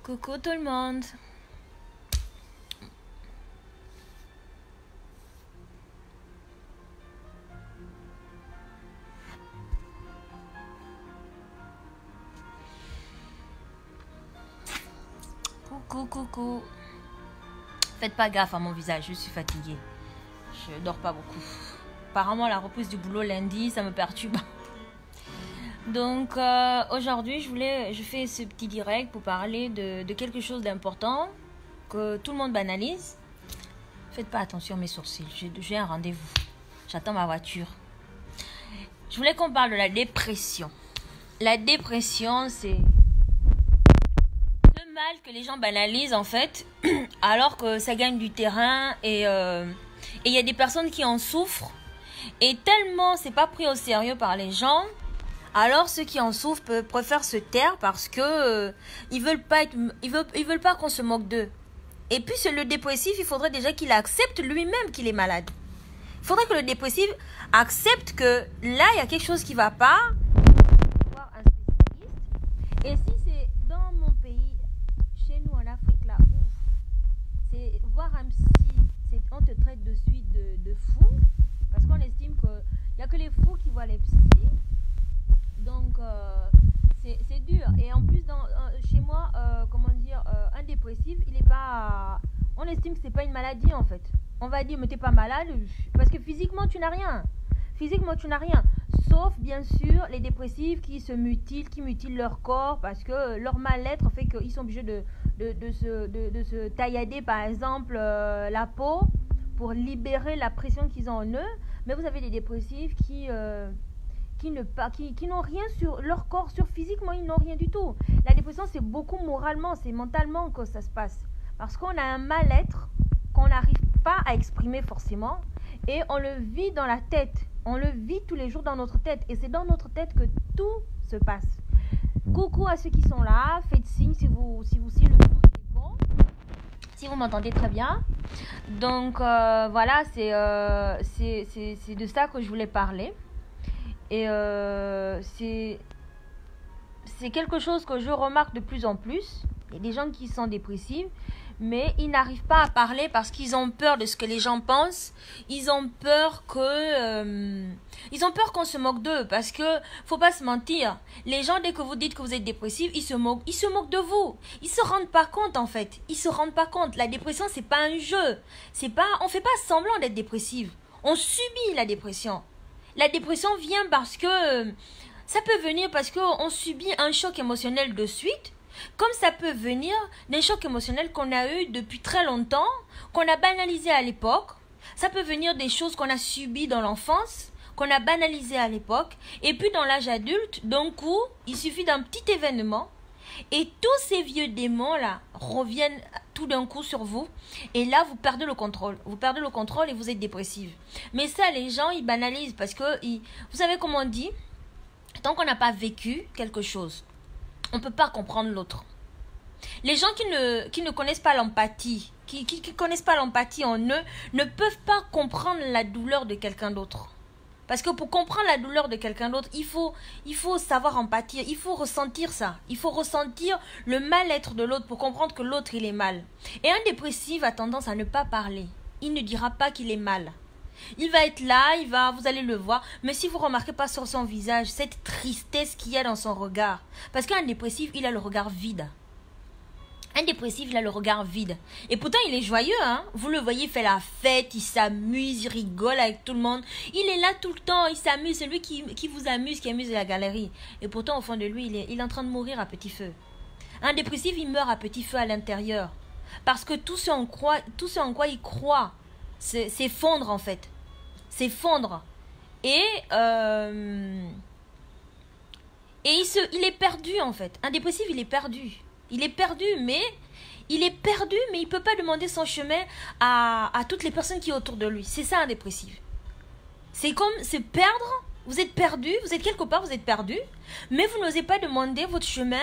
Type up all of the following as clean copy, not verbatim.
Coucou tout le monde. Coucou. Faites pas gaffe à mon visage, je suis fatiguée. Je dors pas beaucoup. Apparemment la reprise du boulot lundi, ça me perturbe. Donc aujourd'hui je fais ce petit direct pour parler de quelque chose d'important que tout le monde banalise. Faites pas attention à mes sourcils, j'ai un rendez-vous. J'attends ma voiture. Je voulais qu'on parle de la dépression. La dépression, c'est le mal que les gens banalisent en fait, alors que ça gagne du terrain et il y a des personnes qui en souffrent. Et tellement c'est pas pris au sérieux par les gens, alors ceux qui en souffrent préfèrent se taire parce que ils veulent pas qu'on se moque d'eux. Et puis le dépressif, il faudrait déjà qu'il accepte lui-même qu'il est malade. Il faudrait que le dépressif accepte que là il y a quelque chose qui va pas, voir un spécialiste. Et si c'est dans mon pays, chez nous en Afrique là où c'est voir un psy, on te traite de suite de fou. Parce qu'on estime qu'il n'y a que les fous qui voient les psys. Donc, c'est dur. Et en plus, chez moi, un dépressif, il est pas... On estime que ce n'est pas une maladie, en fait. On va dire, mais tu n'es pas malade. Parce que physiquement, tu n'as rien. Sauf, bien sûr, les dépressifs qui mutilent leur corps parce que leur mal-être fait qu'ils sont obligés de se taillader, par exemple, la peau, pour libérer la pression qu'ils ont en eux. Mais vous avez des dépressifs qui n'ont rien sur leur corps, physiquement, ils n'ont rien du tout. La dépression, c'est beaucoup moralement, c'est mentalement que ça se passe. Parce qu'on a un mal-être qu'on n'arrive pas à exprimer forcément et on le vit dans la tête. On le vit tous les jours dans notre tête et c'est dans notre tête que tout se passe. Coucou à ceux qui sont là, faites signe si le son est bon. Si vous m'entendez très bien. Donc voilà, c'est de ça que je voulais parler. Et c'est quelque chose que je remarque de plus en plus. Il y a des gens qui sont dépressifs, mais ils n'arrivent pas à parler parce qu'ils ont peur de ce que les gens pensent. Ils ont peur qu'on se moque d'eux, parce que faut pas se mentir. Les gens, dès que vous dites que vous êtes dépressif, ils se moquent de vous. Ils se rendent pas compte en fait. La dépression, c'est pas un jeu. On fait pas semblant d'être dépressif. On subit la dépression. La dépression vient parce que ça peut venir parce qu'on subit un choc émotionnel de suite. Comme ça peut venir des chocs émotionnels qu'on a eu depuis très longtemps, qu'on a banalisé à l'époque. Ça peut venir des choses qu'on a subies dans l'enfance, qu'on a banalisées à l'époque. Et puis dans l'âge adulte, d'un coup, il suffit d'un petit événement. Et tous ces vieux démons-là reviennent tout d'un coup sur vous. Et là, vous perdez le contrôle. Et vous êtes dépressive. Mais ça, les gens, ils banalisent parce que, vous savez comment on dit? Tant qu'on n'a pas vécu quelque chose, on ne peut pas comprendre l'autre. Les gens qui ne connaissent pas l'empathie, qui connaissent pas l'empathie en eux, ne peuvent pas comprendre la douleur de quelqu'un d'autre. Parce que pour comprendre la douleur de quelqu'un d'autre, il faut savoir empathir, il faut ressentir ça. Il faut ressentir le mal-être de l'autre pour comprendre que l'autre, il est mal. Et un dépressif a tendance à ne pas parler. Il ne dira pas qu'il est mal. Il va être là, vous allez le voir. Mais si vous ne remarquez pas sur son visage, cette tristesse qu'il y a dans son regard. Parce qu'un dépressif, il a le regard vide. Et pourtant, il est joyeux, hein. Vous le voyez, il fait la fête, il s'amuse, il rigole avec tout le monde. Il est là tout le temps, il s'amuse. C'est lui qui vous amuse, qui amuse la galerie. Et pourtant, au fond de lui, il est en train de mourir à petit feu. Un dépressif, il meurt à petit feu à l'intérieur. Parce que tout ce en quoi il croit s'effondre, en fait. S'effondre. Et il est perdu, en fait. Un dépressif, il est perdu. Mais il ne peut pas demander son chemin à toutes les personnes qui sont autour de lui. C'est ça un dépressif. C'est comme se perdre. Vous êtes perdu, vous êtes quelque part, vous êtes perdu. Mais vous n'osez pas demander votre chemin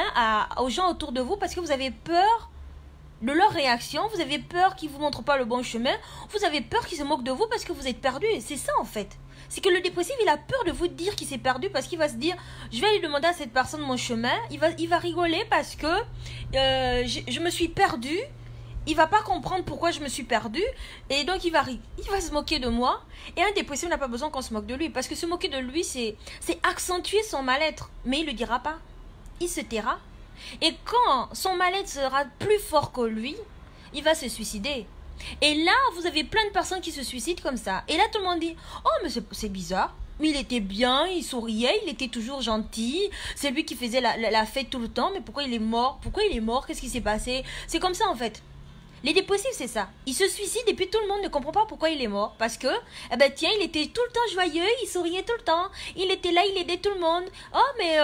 aux gens autour de vous parce que vous avez peur de leur réaction. Vous avez peur qu'ils ne vous montrent pas le bon chemin. Vous avez peur qu'ils se moquent de vous parce que vous êtes perdu. C'est ça en fait. C'est que le dépressif, il a peur de vous dire qu'il s'est perdu parce qu'il va se dire, je vais aller demander à cette personne mon chemin. Il va rigoler parce que je me suis perdu. Il va pas comprendre pourquoi je me suis perdu. Et donc, il va se moquer de moi. Et un dépressif n'a pas besoin qu'on se moque de lui. Parce que se moquer de lui, c'est accentuer son mal-être. Mais il le dira pas. Il se taira. Et quand son mal-être sera plus fort que lui, il va se suicider. Et là, vous avez plein de personnes qui se suicident comme ça. Et là, tout le monde dit, oh, mais c'est bizarre. Mais il était bien, il souriait, il était toujours gentil. C'est lui qui faisait la fête tout le temps. Mais pourquoi il est mort? Pourquoi il est mort? Qu'est-ce qui s'est passé? C'est comme ça, en fait. Les dépressifs, c'est ça. Ils se suicident et puis tout le monde ne comprend pas pourquoi il est mort. Parce que, eh ben tiens, il était tout le temps joyeux, il souriait tout le temps. Il était là, il aidait tout le monde. Oh, mais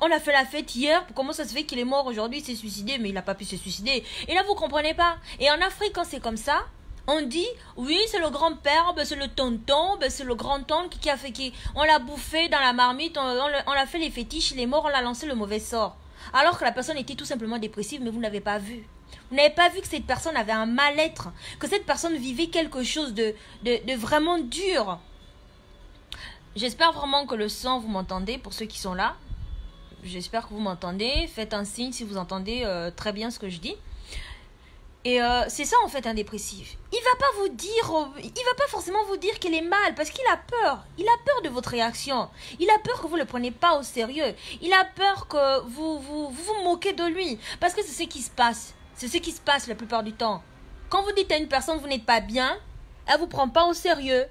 on a fait la fête hier. Comment ça se fait qu'il est mort aujourd'hui? Il s'est suicidé, mais il n'a pas pu se suicider. Et là, vous comprenez pas. Et en Afrique, quand c'est comme ça, on dit, oui, c'est le grand-père, ben, c'est le tonton, ben, c'est le grand-oncle qui a fait... on l'a bouffé dans la marmite, on l'a fait les fétiches, il est mort, on l'a lancé le mauvais sort. Alors que la personne était tout simplement dépressive, mais vous n'avez pas vu. Vous n'avez pas vu que cette personne avait un mal-être, que cette personne vivait quelque chose de vraiment dur. J'espère vraiment que le son, vous m'entendez, pour ceux qui sont là. J'espère que vous m'entendez. Faites un signe si vous entendez très bien ce que je dis. Et c'est ça en fait un dépressif. Il va pas vous dire, il va pas forcément vous dire qu'il est mal parce qu'il a peur. Il a peur de votre réaction. Il a peur que vous le preniez pas au sérieux. Il a peur que vous moquez de lui parce que c'est ce qui se passe. C'est ce qui se passe la plupart du temps. Quand vous dites à une personne vous n'êtes pas bien, elle vous prend pas au sérieux.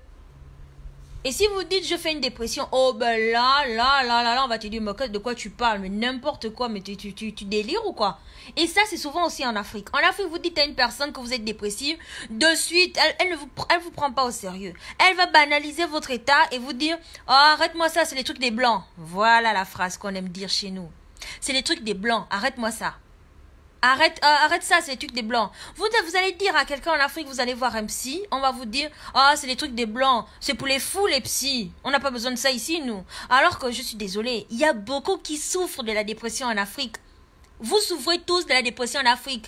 Et si vous dites je fais une dépression, oh ben là, on va te dire mais de quoi tu parles, mais n'importe quoi, mais tu délires ou quoi? Et ça c'est souvent aussi en Afrique. En Afrique vous dites à une personne que vous êtes dépressive, de suite elle vous prend pas au sérieux. Elle va banaliser votre état et vous dire oh arrête-moi ça, c'est les trucs des blancs. Voilà la phrase qu'on aime dire chez nous. C'est les trucs des blancs, arrête-moi ça. Arrête ça, c'est les trucs des blancs. Vous allez dire à quelqu'un en Afrique, vous allez voir un psy, on va vous dire, ah, c'est les trucs des blancs, c'est pour les fous les psys. On n'a pas besoin de ça ici, nous. Alors que je suis désolée, il y a beaucoup qui souffrent de la dépression en Afrique. Vous souffrez tous de la dépression en Afrique.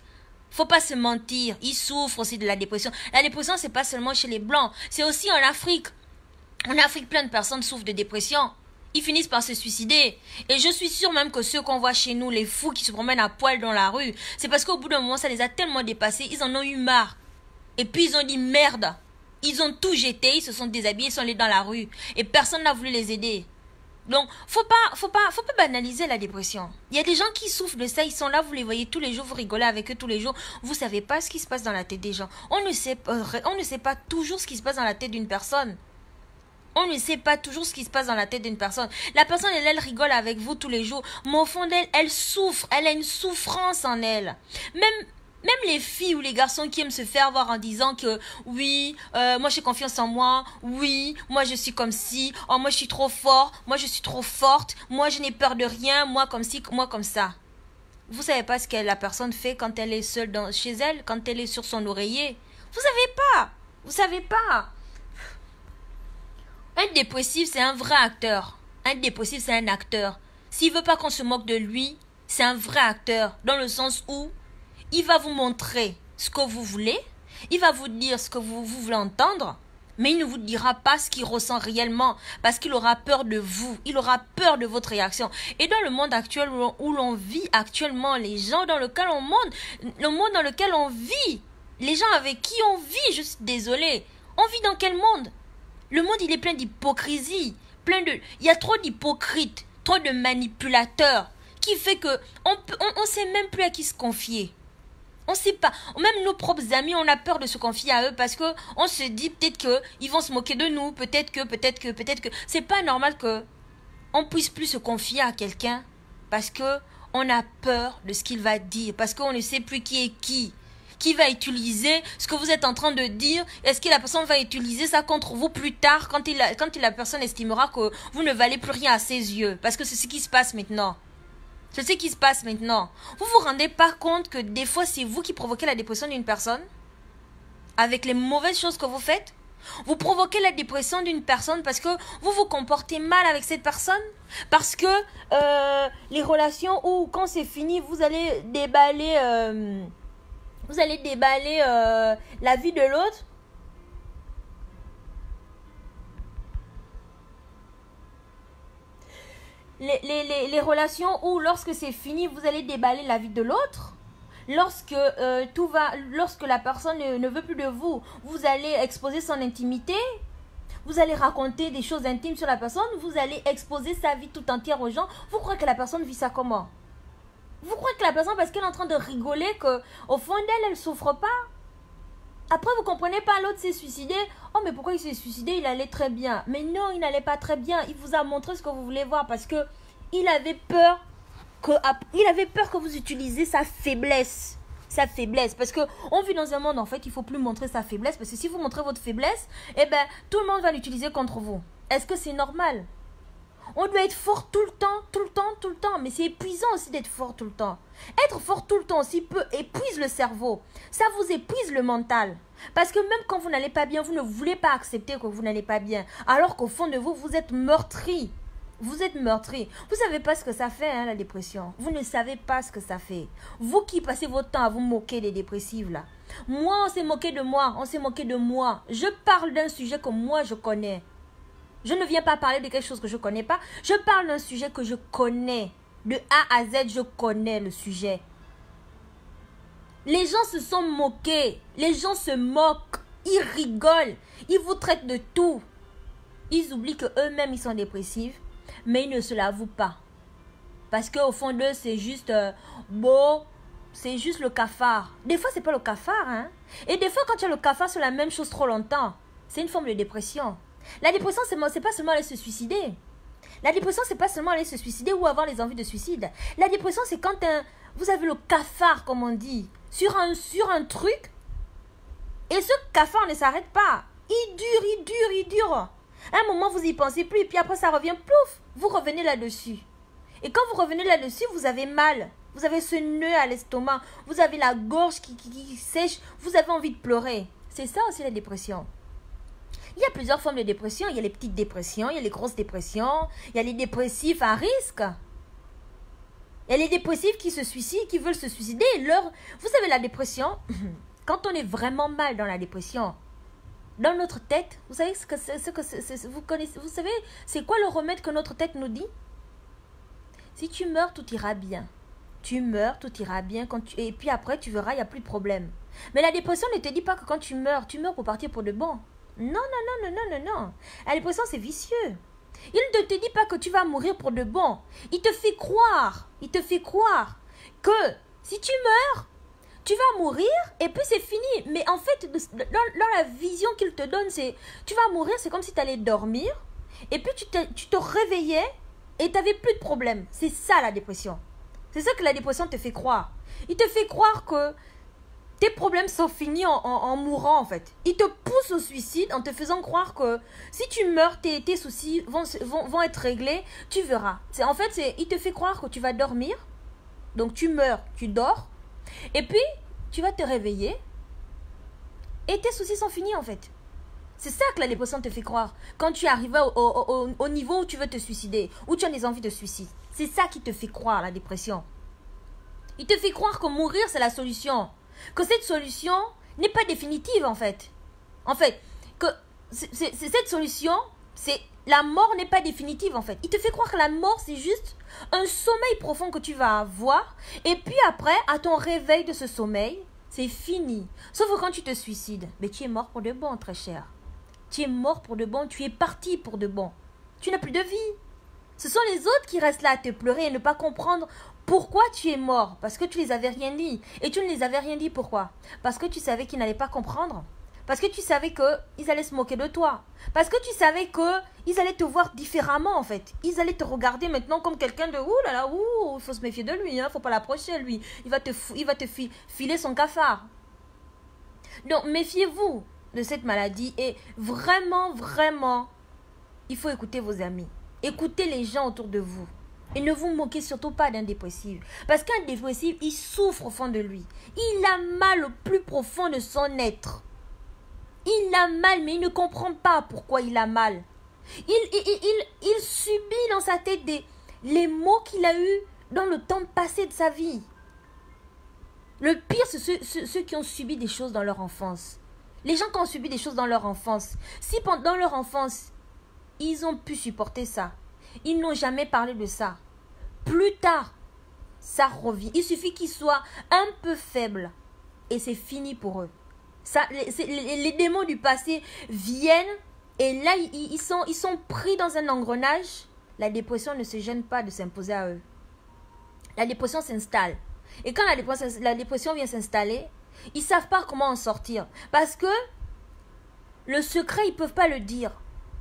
Faut pas se mentir, ils souffrent aussi de la dépression. La dépression, c'est pas seulement chez les blancs, c'est aussi en Afrique. En Afrique, plein de personnes souffrent de dépression. Ils finissent par se suicider. Et je suis sûre même que ceux qu'on voit chez nous, les fous qui se promènent à poil dans la rue, c'est parce qu'au bout d'un moment, ça les a tellement dépassés, ils en ont eu marre. Et puis ils ont dit merde. Ils ont tout jeté, ils se sont déshabillés, ils sont allés dans la rue. Et personne n'a voulu les aider. Donc, faut pas banaliser la dépression. Il y a des gens qui souffrent de ça, ils sont là, vous les voyez tous les jours, vous rigolez avec eux tous les jours. Vous savez pas ce qui se passe dans la tête des gens. On ne sait pas toujours ce qui se passe dans la tête d'une personne. On ne sait pas toujours ce qui se passe dans la tête d'une personne. La personne, elle rigole avec vous tous les jours. Mais au fond d'elle, elle souffre. Elle a une souffrance en elle. Même les filles ou les garçons qui aiment se faire voir en disant que oui, moi j'ai confiance en moi. Oui, moi je suis comme ci. Oh, moi je suis trop fort. Moi je suis trop forte. Moi je n'ai peur de rien. Moi comme ci, moi comme ça. Vous savez pas ce que la personne fait quand elle est seule chez elle, quand elle est sur son oreiller. Vous savez pas. Vous savez pas. Un dépressif, c'est un vrai acteur. Un dépressif, c'est un acteur. S'il veut pas qu'on se moque de lui, c'est un vrai acteur. Dans le sens où il va vous montrer ce que vous voulez, il va vous dire ce que vous voulez entendre, mais il ne vous dira pas ce qu'il ressent réellement, parce qu'il aura peur de vous, il aura peur de votre réaction. Et dans le monde actuel où l'on vit actuellement, les gens dans lequel le monde dans lequel on vit, les gens avec qui on vit, je suis désolée, on vit dans quel monde? Le monde, il est plein d'hypocrisie, il y a trop d'hypocrites, trop de manipulateurs, qui fait que on sait même plus à qui se confier. On sait pas, même nos propres amis, on a peur de se confier à eux parce que on se dit peut-être que ils vont se moquer de nous, peut-être que. C'est pas normal que on puisse plus se confier à quelqu'un parce que on a peur de ce qu'il va dire, parce qu'on ne sait plus qui est qui. Qui va utiliser ce que vous êtes en train de dire? Est-ce que la personne va utiliser ça contre vous plus tard quand la personne estimera que vous ne valez plus rien à ses yeux? Parce que c'est ce qui se passe maintenant. C'est ce qui se passe maintenant. Vous vous rendez pas compte que des fois c'est vous qui provoquez la dépression d'une personne? Avec les mauvaises choses que vous faites? Vous provoquez la dépression d'une personne parce que vous vous comportez mal avec cette personne? Parce que les relations où quand c'est fini vous allez déballer... la vie de l'autre. les relations où lorsque c'est fini, vous allez déballer la vie de l'autre. Lorsque lorsque la personne ne veut plus de vous, vous allez exposer son intimité. Vous allez raconter des choses intimes sur la personne. Vous allez exposer sa vie tout entière aux gens. Vous croyez que la personne vit ça comment? Vous croyez que la personne, parce qu'elle est en train de rigoler, qu'au fond d'elle, elle ne souffre pas? Après, vous ne comprenez pas, l'autre s'est suicidé. Oh, mais pourquoi il s'est suicidé? Il allait très bien. Mais non, il n'allait pas très bien. Il vous a montré ce que vous voulez voir parce que il avait peur que vous utilisiez sa faiblesse. Sa faiblesse. Parce qu'on vit dans un monde, en fait, il ne faut plus montrer sa faiblesse. Parce que si vous montrez votre faiblesse, eh ben, tout le monde va l'utiliser contre vous. Est-ce que c'est normal? On doit être fort tout le temps, tout le temps, tout le temps. Mais c'est épuisant aussi d'être fort tout le temps. Être fort tout le temps aussi épuise le cerveau. Ça vous épuise le mental. Parce que même quand vous n'allez pas bien, vous ne voulez pas accepter que vous n'allez pas bien. Alors qu'au fond de vous, vous êtes meurtri. Vous êtes meurtri. Vous ne savez pas ce que ça fait, hein, la dépression. Vous ne savez pas ce que ça fait. Vous qui passez votre temps à vous moquer des dépressifs, là. Moi, on s'est moqué de moi. On s'est moqué de moi. Je parle d'un sujet que moi, je connais. Je ne viens pas parler de quelque chose que je ne connais pas. Je parle d'un sujet que je connais. De A à Z, je connais le sujet. Les gens se sont moqués. Les gens se moquent. Ils rigolent. Ils vous traitent de tout. Ils oublient qu'eux-mêmes, ils sont dépressifs. Mais ils ne se l'avouent pas. Parce qu'au fond d'eux, c'est juste... bon, c'est juste le cafard. Des fois, c'est pas le cafard. Hein? Et des fois, quand tu as le cafard sur la même chose trop longtemps, c'est une forme de dépression. La dépression, c'est pas seulement aller se suicider. La dépression, c'est pas seulement aller se suicider ou avoir les envies de suicide. La dépression, c'est quand vous avez le cafard, comme on dit, sur un truc. Et ce cafard ne s'arrête pas. Il dure, il dure, il dure. À un moment, vous y pensez plus. Et puis après, ça revient, plouf. Vous revenez là-dessus. Et quand vous revenez là-dessus, vous avez mal. Vous avez ce nœud à l'estomac. Vous avez la gorge qui sèche. Vous avez envie de pleurer. C'est ça aussi la dépression. Il y a plusieurs formes de dépression. Il y a les petites dépressions, il y a les grosses dépressions, il y a les dépressifs à risque. Il y a les dépressifs qui se suicident, qui veulent se suicider. Vous savez, la dépression, quand on est vraiment mal dans la dépression, dans notre tête, vous savez vous savez, c'est quoi le remède que notre tête nous dit? Si tu meurs, tout ira bien. Tu meurs, tout ira bien. Et puis après, tu verras, il n'y a plus de problème. Mais la dépression ne te dit pas que quand tu meurs pour partir pour de bon. Non, non, non, non, non, non, non. La dépression, c'est vicieux. Il ne te dit pas que tu vas mourir pour de bon. Il te fait croire que si tu meurs, tu vas mourir et puis c'est fini. Mais en fait, dans la vision qu'il te donne, c'est tu vas mourir, c'est comme si tu allais dormir et puis tu te réveillais et tu n'avais plus de problème. C'est ça la dépression. C'est ça que la dépression te fait croire. Il te fait croire que tes problèmes sont finis en mourant en fait. Il te pousse au suicide en te faisant croire que si tu meurs, tes soucis vont être réglés. Tu verras. En fait, il te fait croire que tu vas dormir. Donc tu meurs, tu dors. Et puis, tu vas te réveiller. Et tes soucis sont finis en fait. C'est ça que la dépression te fait croire. Quand tu arrives au niveau où tu veux te suicider. Où tu as des envies de suicide. C'est ça qui te fait croire la dépression. Il te fait croire que mourir c'est la solution. Que cette solution n'est pas définitive en fait. En fait, que cette solution, la mort n'est pas définitive en fait. Il te fait croire que la mort c'est juste un sommeil profond que tu vas avoir. Et puis après, à ton réveil de ce sommeil, c'est fini. Sauf que quand tu te suicides, mais tu es mort pour de bon, très cher. Tu es mort pour de bon, tu es parti pour de bon. Tu n'as plus de vie. Ce sont les autres qui restent là à te pleurer et ne pas comprendre pourquoi tu es mort. Parce que tu les avais rien dit. Et tu ne les avais rien dit pourquoi? Parce que tu savais qu'ils n'allaient pas comprendre. Parce que tu savais qu'ils allaient se moquer de toi. Parce que tu savais qu'ils allaient te voir différemment en fait. Ils allaient te regarder maintenant comme quelqu'un de ouh là là, ouh, il faut se méfier de lui, hein, faut pas l'approcher lui. Il va te filer son cafard. Donc méfiez-vous de cette maladie et vraiment, vraiment, il faut écouter vos amis. Écoutez les gens autour de vous. Et ne vous moquez surtout pas d'un dépressif. Parce qu'un dépressif, il souffre au fond de lui. Il a mal au plus profond de son être. Il a mal, mais il ne comprend pas pourquoi il a mal. Il subit dans sa tête les maux qu'il a eus dans le temps passé de sa vie. Le pire, c'est ceux qui ont subi des choses dans leur enfance. Les gens qui ont subi des choses dans leur enfance. Si pendant leur enfance, ils ont pu supporter ça. Ils n'ont jamais parlé de ça. Plus tard, ça revient. Il suffit qu'ils soient un peu faibles et c'est fini pour eux. Ça, les démons du passé viennent et là, ils sont pris dans un engrenage. La dépression ne se gêne pas de s'imposer à eux. La dépression s'installe. Et quand la dépression vient s'installer, ils ne savent pas comment en sortir. Parce que le secret, ils ne peuvent pas le dire.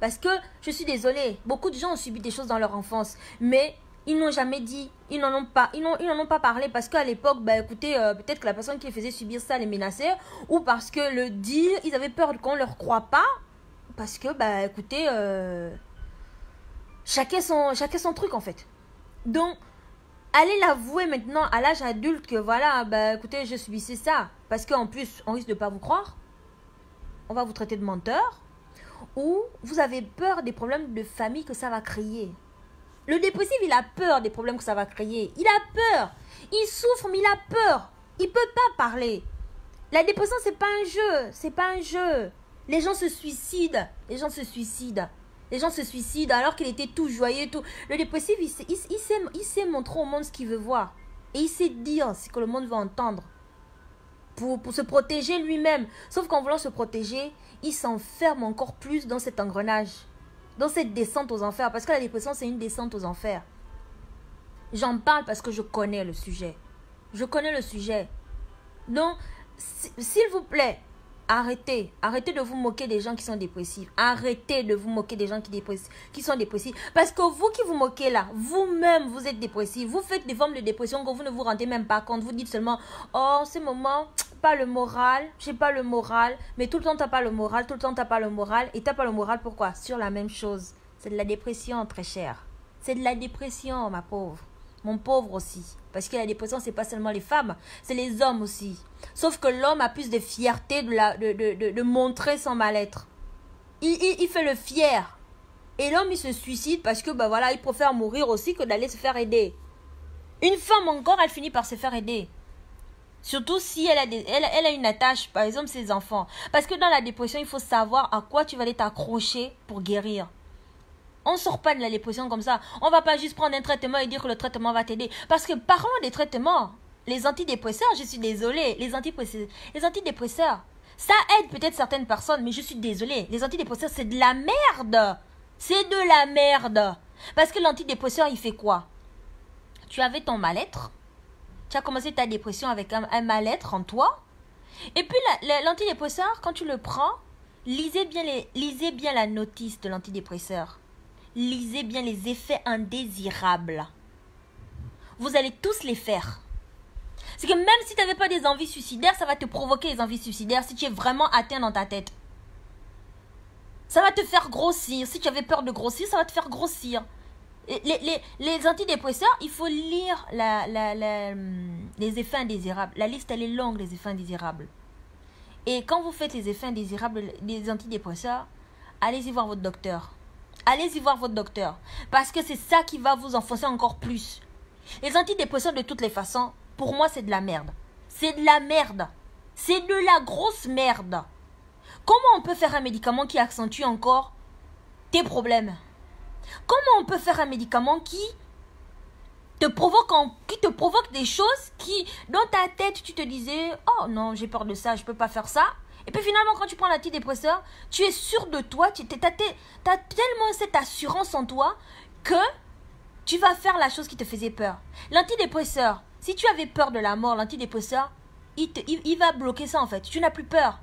Parce que, je suis désolée, beaucoup de gens ont subi des choses dans leur enfance. Mais ils n'ont jamais dit, ils n'en ont pas parlé. Parce qu'à l'époque, écoutez, peut-être que la personne qui les faisait subir ça les menaçait. Ou parce que le dire, ils avaient peur qu'on ne leur croie pas. Parce que, écoutez, chacun son truc en fait. Donc, allez l'avouer maintenant à l'âge adulte que voilà, écoutez, je subissais ça. Parce qu'en plus, on risque de ne pas vous croire. On va vous traiter de menteur. Ou vous avez peur des problèmes de famille que ça va créer. Le dépressif, il a peur des problèmes que ça va créer. Il a peur. Il souffre, mais il a peur. Il ne peut pas parler. La dépression, c'est pas un jeu. C'est pas un jeu. Les gens se suicident. Les gens se suicident. Les gens se suicident alors qu'il était tout joyeux. Tout. Le dépressif, il sait montrer au monde ce qu'il veut voir. Et il sait dire ce que le monde veut entendre. Pour se protéger lui-même. Sauf qu'en voulant se protéger, il s'enferme encore plus dans cet engrenage. Dans cette descente aux enfers. Parce que la dépression, c'est une descente aux enfers. J'en parle parce que je connais le sujet. Je connais le sujet. Donc, s'il vous plaît, arrêtez. Arrêtez de vous moquer des gens qui sont dépressifs. Arrêtez de vous moquer des gens qui sont dépressifs. Parce que vous qui vous moquez là, vous-même, vous êtes dépressif. Vous faites des formes de dépression que vous ne vous rendez même pas compte. Vous dites seulement, oh, en ce moment, pas le moral, j'ai pas le moral. Mais tout le temps, t'as pas le moral, tout le temps, t'as pas le moral. Et t'as pas le moral, pourquoi? Sur la même chose. C'est de la dépression, très chère. C'est de la dépression, ma pauvre. Mon pauvre aussi. Parce que la dépression, c'est pas seulement les femmes, c'est les hommes aussi. Sauf que l'homme a plus de fierté de montrer son mal-être. Il fait le fier. Et l'homme, il se suicide parce que, voilà, il préfère mourir aussi que d'aller se faire aider. Une femme encore, elle finit par se faire aider. Surtout si elle a une attache, par exemple ses enfants. Parce que dans la dépression, il faut savoir à quoi tu vas aller t'accrocher pour guérir. On ne sort pas de la dépression comme ça. On ne va pas juste prendre un traitement et dire que le traitement va t'aider. Parce que parlons des traitements. Les antidépresseurs, je suis désolée. Les antidépresseurs, ça aide peut-être certaines personnes, mais je suis désolée. Les antidépresseurs, c'est de la merde. C'est de la merde. Parce que l'antidépresseur, il fait quoi? Tu avais ton mal-être. Tu as commencé ta dépression avec un mal-être en toi. Et puis l'antidépresseur, quand tu le prends, lisez bien la notice de l'antidépresseur. Lisez bien les effets indésirables. Vous allez tous les faire. C'est que même si tu n'avais pas des envies suicidaires, ça va te provoquer les envies suicidaires si tu es vraiment atteint dans ta tête. Ça va te faire grossir. Si tu avais peur de grossir, ça va te faire grossir. Les antidépresseurs, il faut lire les effets indésirables. La liste, elle est longue, les effets indésirables. Et quand vous faites les effets indésirables des antidépresseurs, allez-y voir votre docteur. Allez-y voir votre docteur. Parce que c'est ça qui va vous enfoncer encore plus. Les antidépresseurs, de toutes les façons, pour moi, c'est de la merde. C'est de la merde. C'est de la grosse merde. Comment on peut faire un médicament qui accentue encore tes problèmes? Comment on peut faire un médicament qui te provoque des choses qui, dans ta tête, tu te disais, oh non, j'ai peur de ça, je ne peux pas faire ça. Et puis finalement, quand tu prends l'antidépresseur, tu es sûr de toi, tu as tellement cette assurance en toi que tu vas faire la chose qui te faisait peur. L'antidépresseur, si tu avais peur de la mort, l'antidépresseur, il va bloquer ça en fait. Tu n'as plus peur.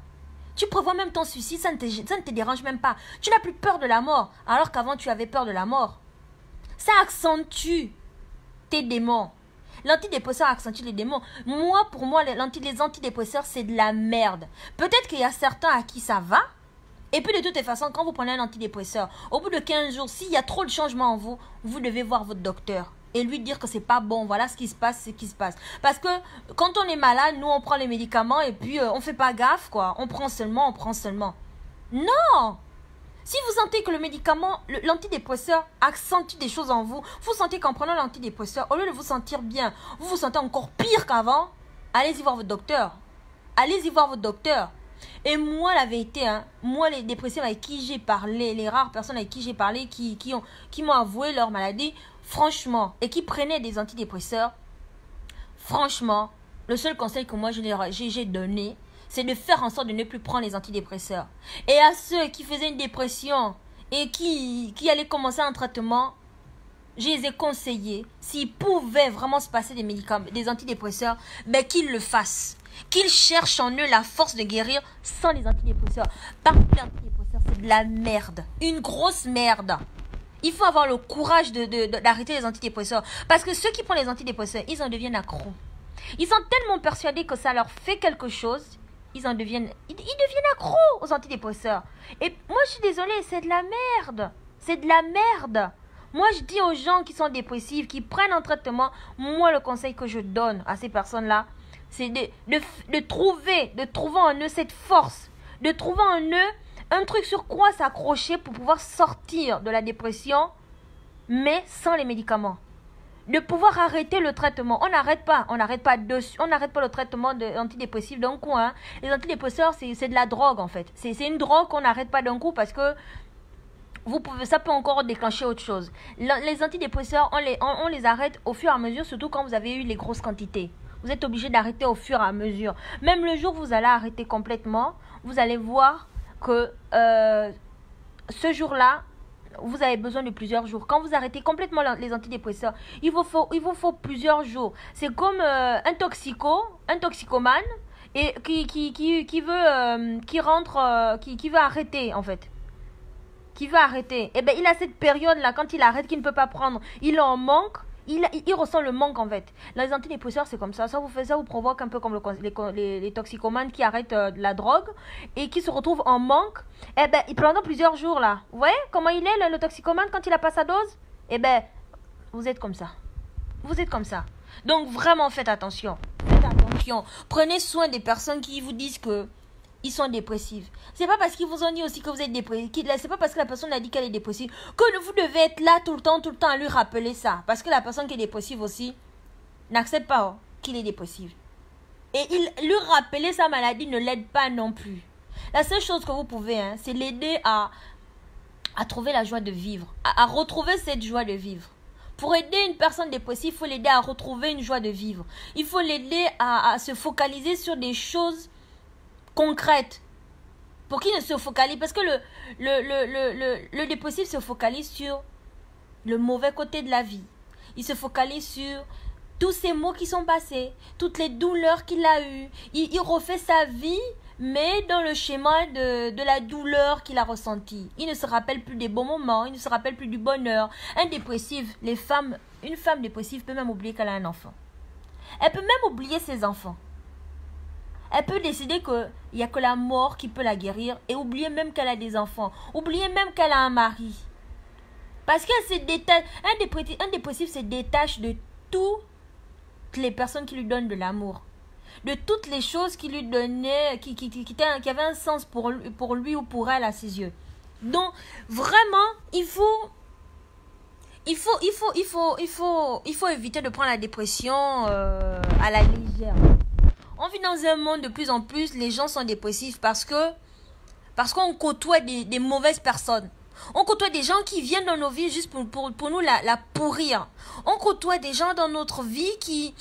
Tu prévois même ton suicide, ça ne te dérange même pas. Tu n'as plus peur de la mort, alors qu'avant tu avais peur de la mort. Ça accentue tes démons. L'antidépresseur accentue les démons. Pour moi, les antidépresseurs, c'est de la merde. Peut-être qu'il y a certains à qui ça va. Et puis de toutes les façons, quand vous prenez un antidépresseur, au bout de 15 jours, s'il y a trop de changements en vous, vous devez voir votre docteur. Et lui dire que c'est pas bon, voilà ce qui se passe, c'est ce qui se passe. Parce que quand on est malade, nous on prend les médicaments et puis on fait pas gaffe quoi. On prend seulement. Non! Si vous sentez que le médicament, l'antidépresseur accentue des choses en vous, vous sentez qu'en prenant l'antidépresseur, au lieu de vous sentir bien, vous vous sentez encore pire qu'avant, allez-y voir votre docteur. Allez-y voir votre docteur. Et moi, la vérité, hein, moi, les dépressifs avec qui j'ai parlé, les rares personnes avec qui j'ai parlé, qui m'ont avoué leur maladie, franchement, et qui prenaient des antidépresseurs, franchement, le seul conseil que moi j'ai donné, c'est de faire en sorte de ne plus prendre les antidépresseurs. Et à ceux qui faisaient une dépression et qui allaient commencer un traitement, je les ai conseillés, s'ils pouvaient vraiment se passer des médicaments, des antidépresseurs, ben qu'ils le fassent. Qu'ils cherchent en eux la force de guérir sans les antidépresseurs. Parce que les antidépresseurs, c'est de la merde. Une grosse merde. Il faut avoir le courage d'arrêter les antidépresseurs. Parce que ceux qui prennent les antidépresseurs, ils en deviennent accros. Ils sont tellement persuadés que ça leur fait quelque chose, ils deviennent accros aux antidépresseurs. Et moi, je suis désolée, c'est de la merde. C'est de la merde. Moi, je dis aux gens qui sont dépressifs, qui prennent un traitement, moi, le conseil que je donne à ces personnes-là, c'est de trouver en eux cette force, de trouver en eux un truc sur quoi s'accrocher pour pouvoir sortir de la dépression, mais sans les médicaments. De pouvoir arrêter le traitement. On n'arrête pas le traitement antidépressif d'un coup. Hein. Les antidépresseurs, c'est de la drogue en fait. C'est une drogue qu'on n'arrête pas d'un coup parce que ça peut encore déclencher autre chose. Les antidépresseurs, on les arrête au fur et à mesure, surtout quand vous avez eu les grosses quantités. Vous êtes obligé d'arrêter au fur et à mesure. Même le jour où vous allez arrêter complètement, vous allez voir que ce jour-là, vous avez besoin de plusieurs jours. Quand vous arrêtez complètement les antidépresseurs, il vous faut plusieurs jours. C'est comme un toxicomane et qui veut arrêter en fait. Qui veut arrêter. Et bien il a cette période-là, quand il arrête, qu'il ne peut pas prendre. Il en manque. Il ressent le manque en fait. Les antidépresseurs, c'est comme ça. Ça vous provoque un peu comme les toxicomanes qui arrêtent la drogue et qui se retrouvent en manque. Eh bien, pendant plusieurs jours là. Vous voyez comment il est le toxicomane quand il n'a pas sa dose? Eh bien, vous êtes comme ça. Vous êtes comme ça. Donc vraiment, faites attention. Faites attention. Prenez soin des personnes qui vous disent que ils sont dépressifs. C'est pas parce qu'ils vous ont dit aussi que vous êtes dépressif. C'est pas parce que la personne a dit qu'elle est dépressive que vous devez être là tout le temps à lui rappeler ça. Parce que la personne qui est dépressive aussi n'accepte pas qu'il est dépressif. Et lui rappeler sa maladie ne l'aide pas non plus. La seule chose que vous pouvez, c'est l'aider à trouver la joie de vivre. À retrouver cette joie de vivre. Pour aider une personne dépressive, il faut l'aider à retrouver une joie de vivre. Il faut l'aider à se focaliser sur des choses concrète pour qu'il ne se focalise, parce que le dépressif se focalise sur le mauvais côté de la vie. Il se focalise sur tous ces maux qui sont passés, toutes les douleurs qu'il a eues. Il refait sa vie, mais dans le schéma de la douleur qu'il a ressentie. Il ne se rappelle plus des bons moments, il ne se rappelle plus du bonheur. Un dépressif, une femme dépressive peut même oublier qu'elle a un enfant. Elle peut même oublier ses enfants. Elle peut décider qu'il n'y a que la mort qui peut la guérir et oublier même qu'elle a des enfants. Oublier même qu'elle a un mari. Parce qu'elle se détache. Un dépressif se détache de toutes les personnes qui lui donnent de l'amour. De toutes les choses qui lui donnaient, qui avaient un sens pour lui ou pour elle à ses yeux. Donc, vraiment, il faut éviter de prendre la dépression à la légère. On vit dans un monde de plus en plus, les gens sont dépressifs parce qu'on côtoie des mauvaises personnes. On côtoie des gens qui viennent dans nos vies juste pour nous la pourrir. On côtoie des gens dans notre vie qui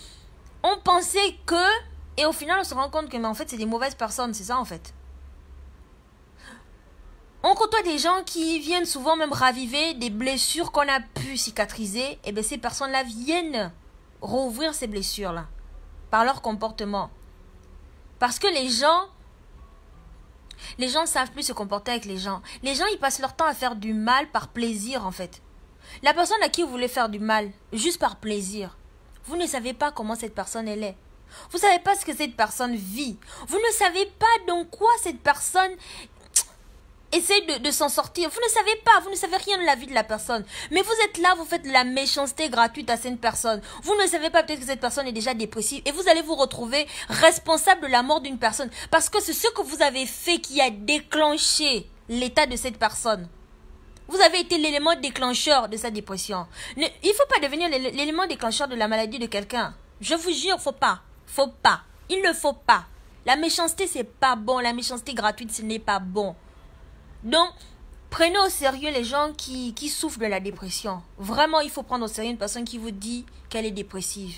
ont pensé que... Et au final, on se rend compte que mais en fait, c'est des mauvaises personnes. C'est ça en fait. On côtoie des gens qui viennent souvent même raviver des blessures qu'on a pu cicatriser. Et bien ces personnes-là viennent rouvrir ces blessures-là par leur comportement. Parce que les gens ne savent plus se comporter avec les gens. Les gens, ils passent leur temps à faire du mal par plaisir, en fait. La personne à qui vous voulez faire du mal, juste par plaisir, vous ne savez pas comment cette personne elle est. Vous ne savez pas ce que cette personne vit. Vous ne savez pas dans quoi cette personne essaye de s'en sortir. Vous ne savez pas, vous ne savez rien de la vie de la personne. Mais vous êtes là, vous faites de la méchanceté gratuite à cette personne. Vous ne savez pas peut-être que cette personne est déjà dépressive. Et vous allez vous retrouver responsable de la mort d'une personne. Parce que c'est ce que vous avez fait qui a déclenché l'état de cette personne. Vous avez été l'élément déclencheur de sa dépression. Il ne faut pas devenir l'élément déclencheur de la maladie de quelqu'un. Je vous jure, faut pas. Il ne faut pas. La méchanceté, c'est pas bon. La méchanceté gratuite, ce n'est pas bon. Donc, prenez au sérieux les gens qui souffrent de la dépression. Vraiment, il faut prendre au sérieux une personne qui vous dit qu'elle est dépressive.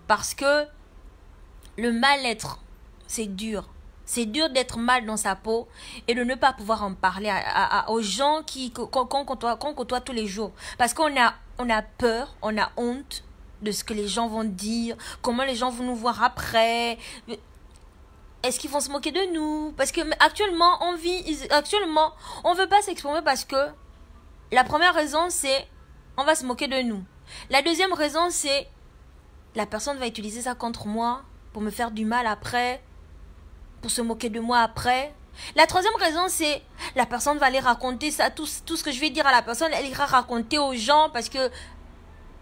Parce que le mal-être, c'est dur. C'est dur d'être mal dans sa peau et de ne pas pouvoir en parler aux gens qu'on côtoie tous les jours. Parce qu'on a peur, on a honte de ce que les gens vont dire, comment les gens vont nous voir après. Est-ce qu'ils vont se moquer de nous? Parce que actuellement, on veut pas s'exprimer parce que la première raison, c'est on va se moquer de nous. La deuxième raison, c'est la personne va utiliser ça contre moi pour me faire du mal après, pour se moquer de moi après. La troisième raison, c'est la personne va aller raconter ça, tout ce que je vais dire à la personne, elle ira raconter aux gens parce que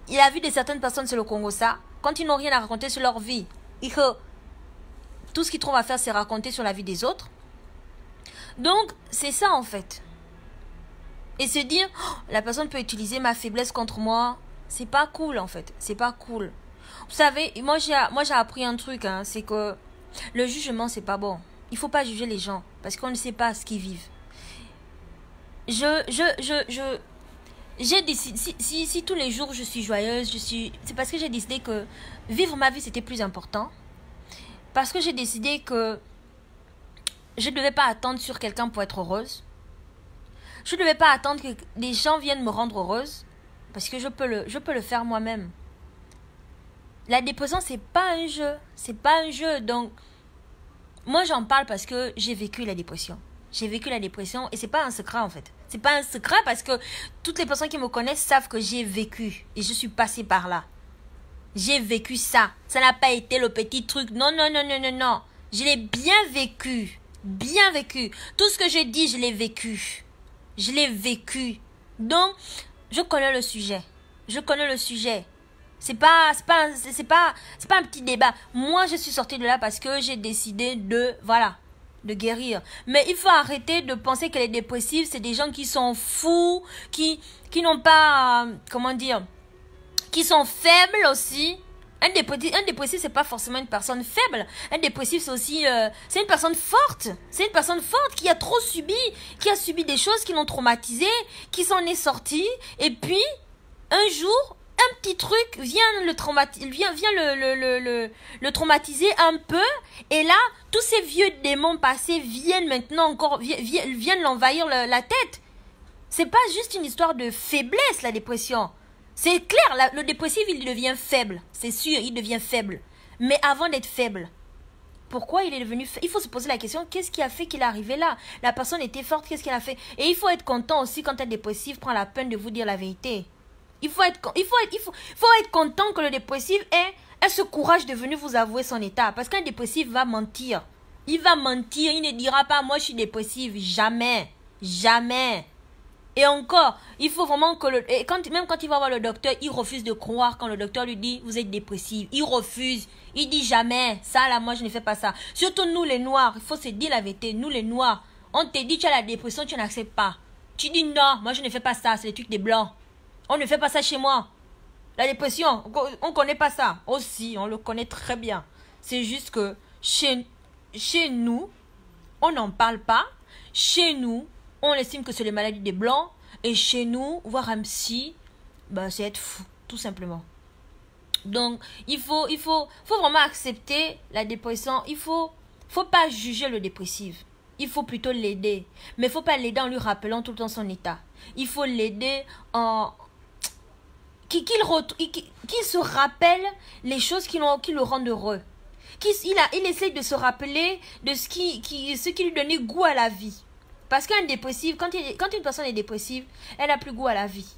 il a vu de certaines personnes sur le Congo ça, quand ils n'ont rien à raconter sur leur vie, tout ce qu'ils trouvent à faire, c'est raconter sur la vie des autres. Donc, c'est ça en fait. Et se dire, oh, la personne peut utiliser ma faiblesse contre moi, c'est pas cool en fait, c'est pas cool. Vous savez, moi j'ai appris un truc, hein, c'est que le jugement, c'est pas bon. Il faut pas juger les gens parce qu'on ne sait pas ce qu'ils vivent. J'ai décidé, si tous les jours je suis joyeuse, c'est parce que j'ai décidé que vivre ma vie c'était plus important. Parce que j'ai décidé que je ne devais pas attendre sur quelqu'un pour être heureuse. Je ne devais pas attendre que des gens viennent me rendre heureuse parce que je peux le faire moi-même. La dépression, c'est pas un jeu. C'est pas un jeu. Donc, moi, j'en parle parce que j'ai vécu la dépression. J'ai vécu la dépression et c'est pas un secret en fait. C'est pas un secret parce que toutes les personnes qui me connaissent savent que j'ai vécu et je suis passée par là. J'ai vécu ça. Ça n'a pas été le petit truc. Non, non, non, non, non, non. Je l'ai bien vécu. Bien vécu. Tout ce que j'ai dit, je l'ai vécu. Je l'ai vécu. Donc, je connais le sujet. Je connais le sujet. C'est pas un petit débat. Moi, je suis sortie de là parce que j'ai décidé de guérir. Mais il faut arrêter de penser que les dépressifs, c'est des gens qui sont fous, qui n'ont pas, qui sont faibles aussi. Un dépressif, c'est pas forcément une personne faible. Un dépressif, c'est aussi, c'est une personne forte. C'est une personne forte qui a trop subi, qui a subi des choses qui l'ont traumatisé, qui s'en est sorti. Et puis, un jour, un petit truc vient le traumatiser un peu. Et là, tous ces vieux démons passés viennent maintenant encore, viennent l'envahir la tête. C'est pas juste une histoire de faiblesse, la dépression. C'est clair, le dépressif, il devient faible. C'est sûr, il devient faible. Mais avant d'être faible, pourquoi il est devenu faible? Il faut se poser la question, qu'est-ce qui a fait qu'il est arrivé là? La personne était forte, qu'est-ce qu'elle a fait? Et il faut être content aussi quand un dépressif prend la peine de vous dire la vérité. Il faut être content que le dépressif ait ce courage de venir vous avouer son état. Parce qu'un dépressif va mentir. Il va mentir, il ne dira pas, moi je suis dépressif. Jamais. Jamais. Et encore, il faut vraiment que même quand il va voir le docteur, il refuse de croire quand le docteur lui dit vous êtes dépressif. Il refuse. Il dit jamais. Ça là, moi je ne fais pas ça. Surtout nous les noirs, il faut se dire la vérité. Nous les noirs, on te dit tu as la dépression, tu n'acceptes pas. Tu dis non, moi je ne fais pas ça, c'est les trucs des blancs. On ne fait pas ça chez moi. La dépression, on ne connaît pas ça. Aussi, on le connaît très bien. C'est juste que chez nous, on n'en parle pas. Chez nous, on estime que c'est les maladies des blancs. Et chez nous, voir un psy, c'est être fou, tout simplement. Donc, il faut vraiment accepter la dépression. Il faut pas juger le dépressif. Il faut plutôt l'aider. Mais il ne faut pas l'aider en lui rappelant tout le temps son état. Il faut l'aider en... Qu'il se rappelle les choses qui le rendent heureux. Il essaie de se rappeler de ce qui lui donnait goût à la vie. Parce qu'un dépressif, quand une personne est dépressive, elle n'a plus goût à la vie.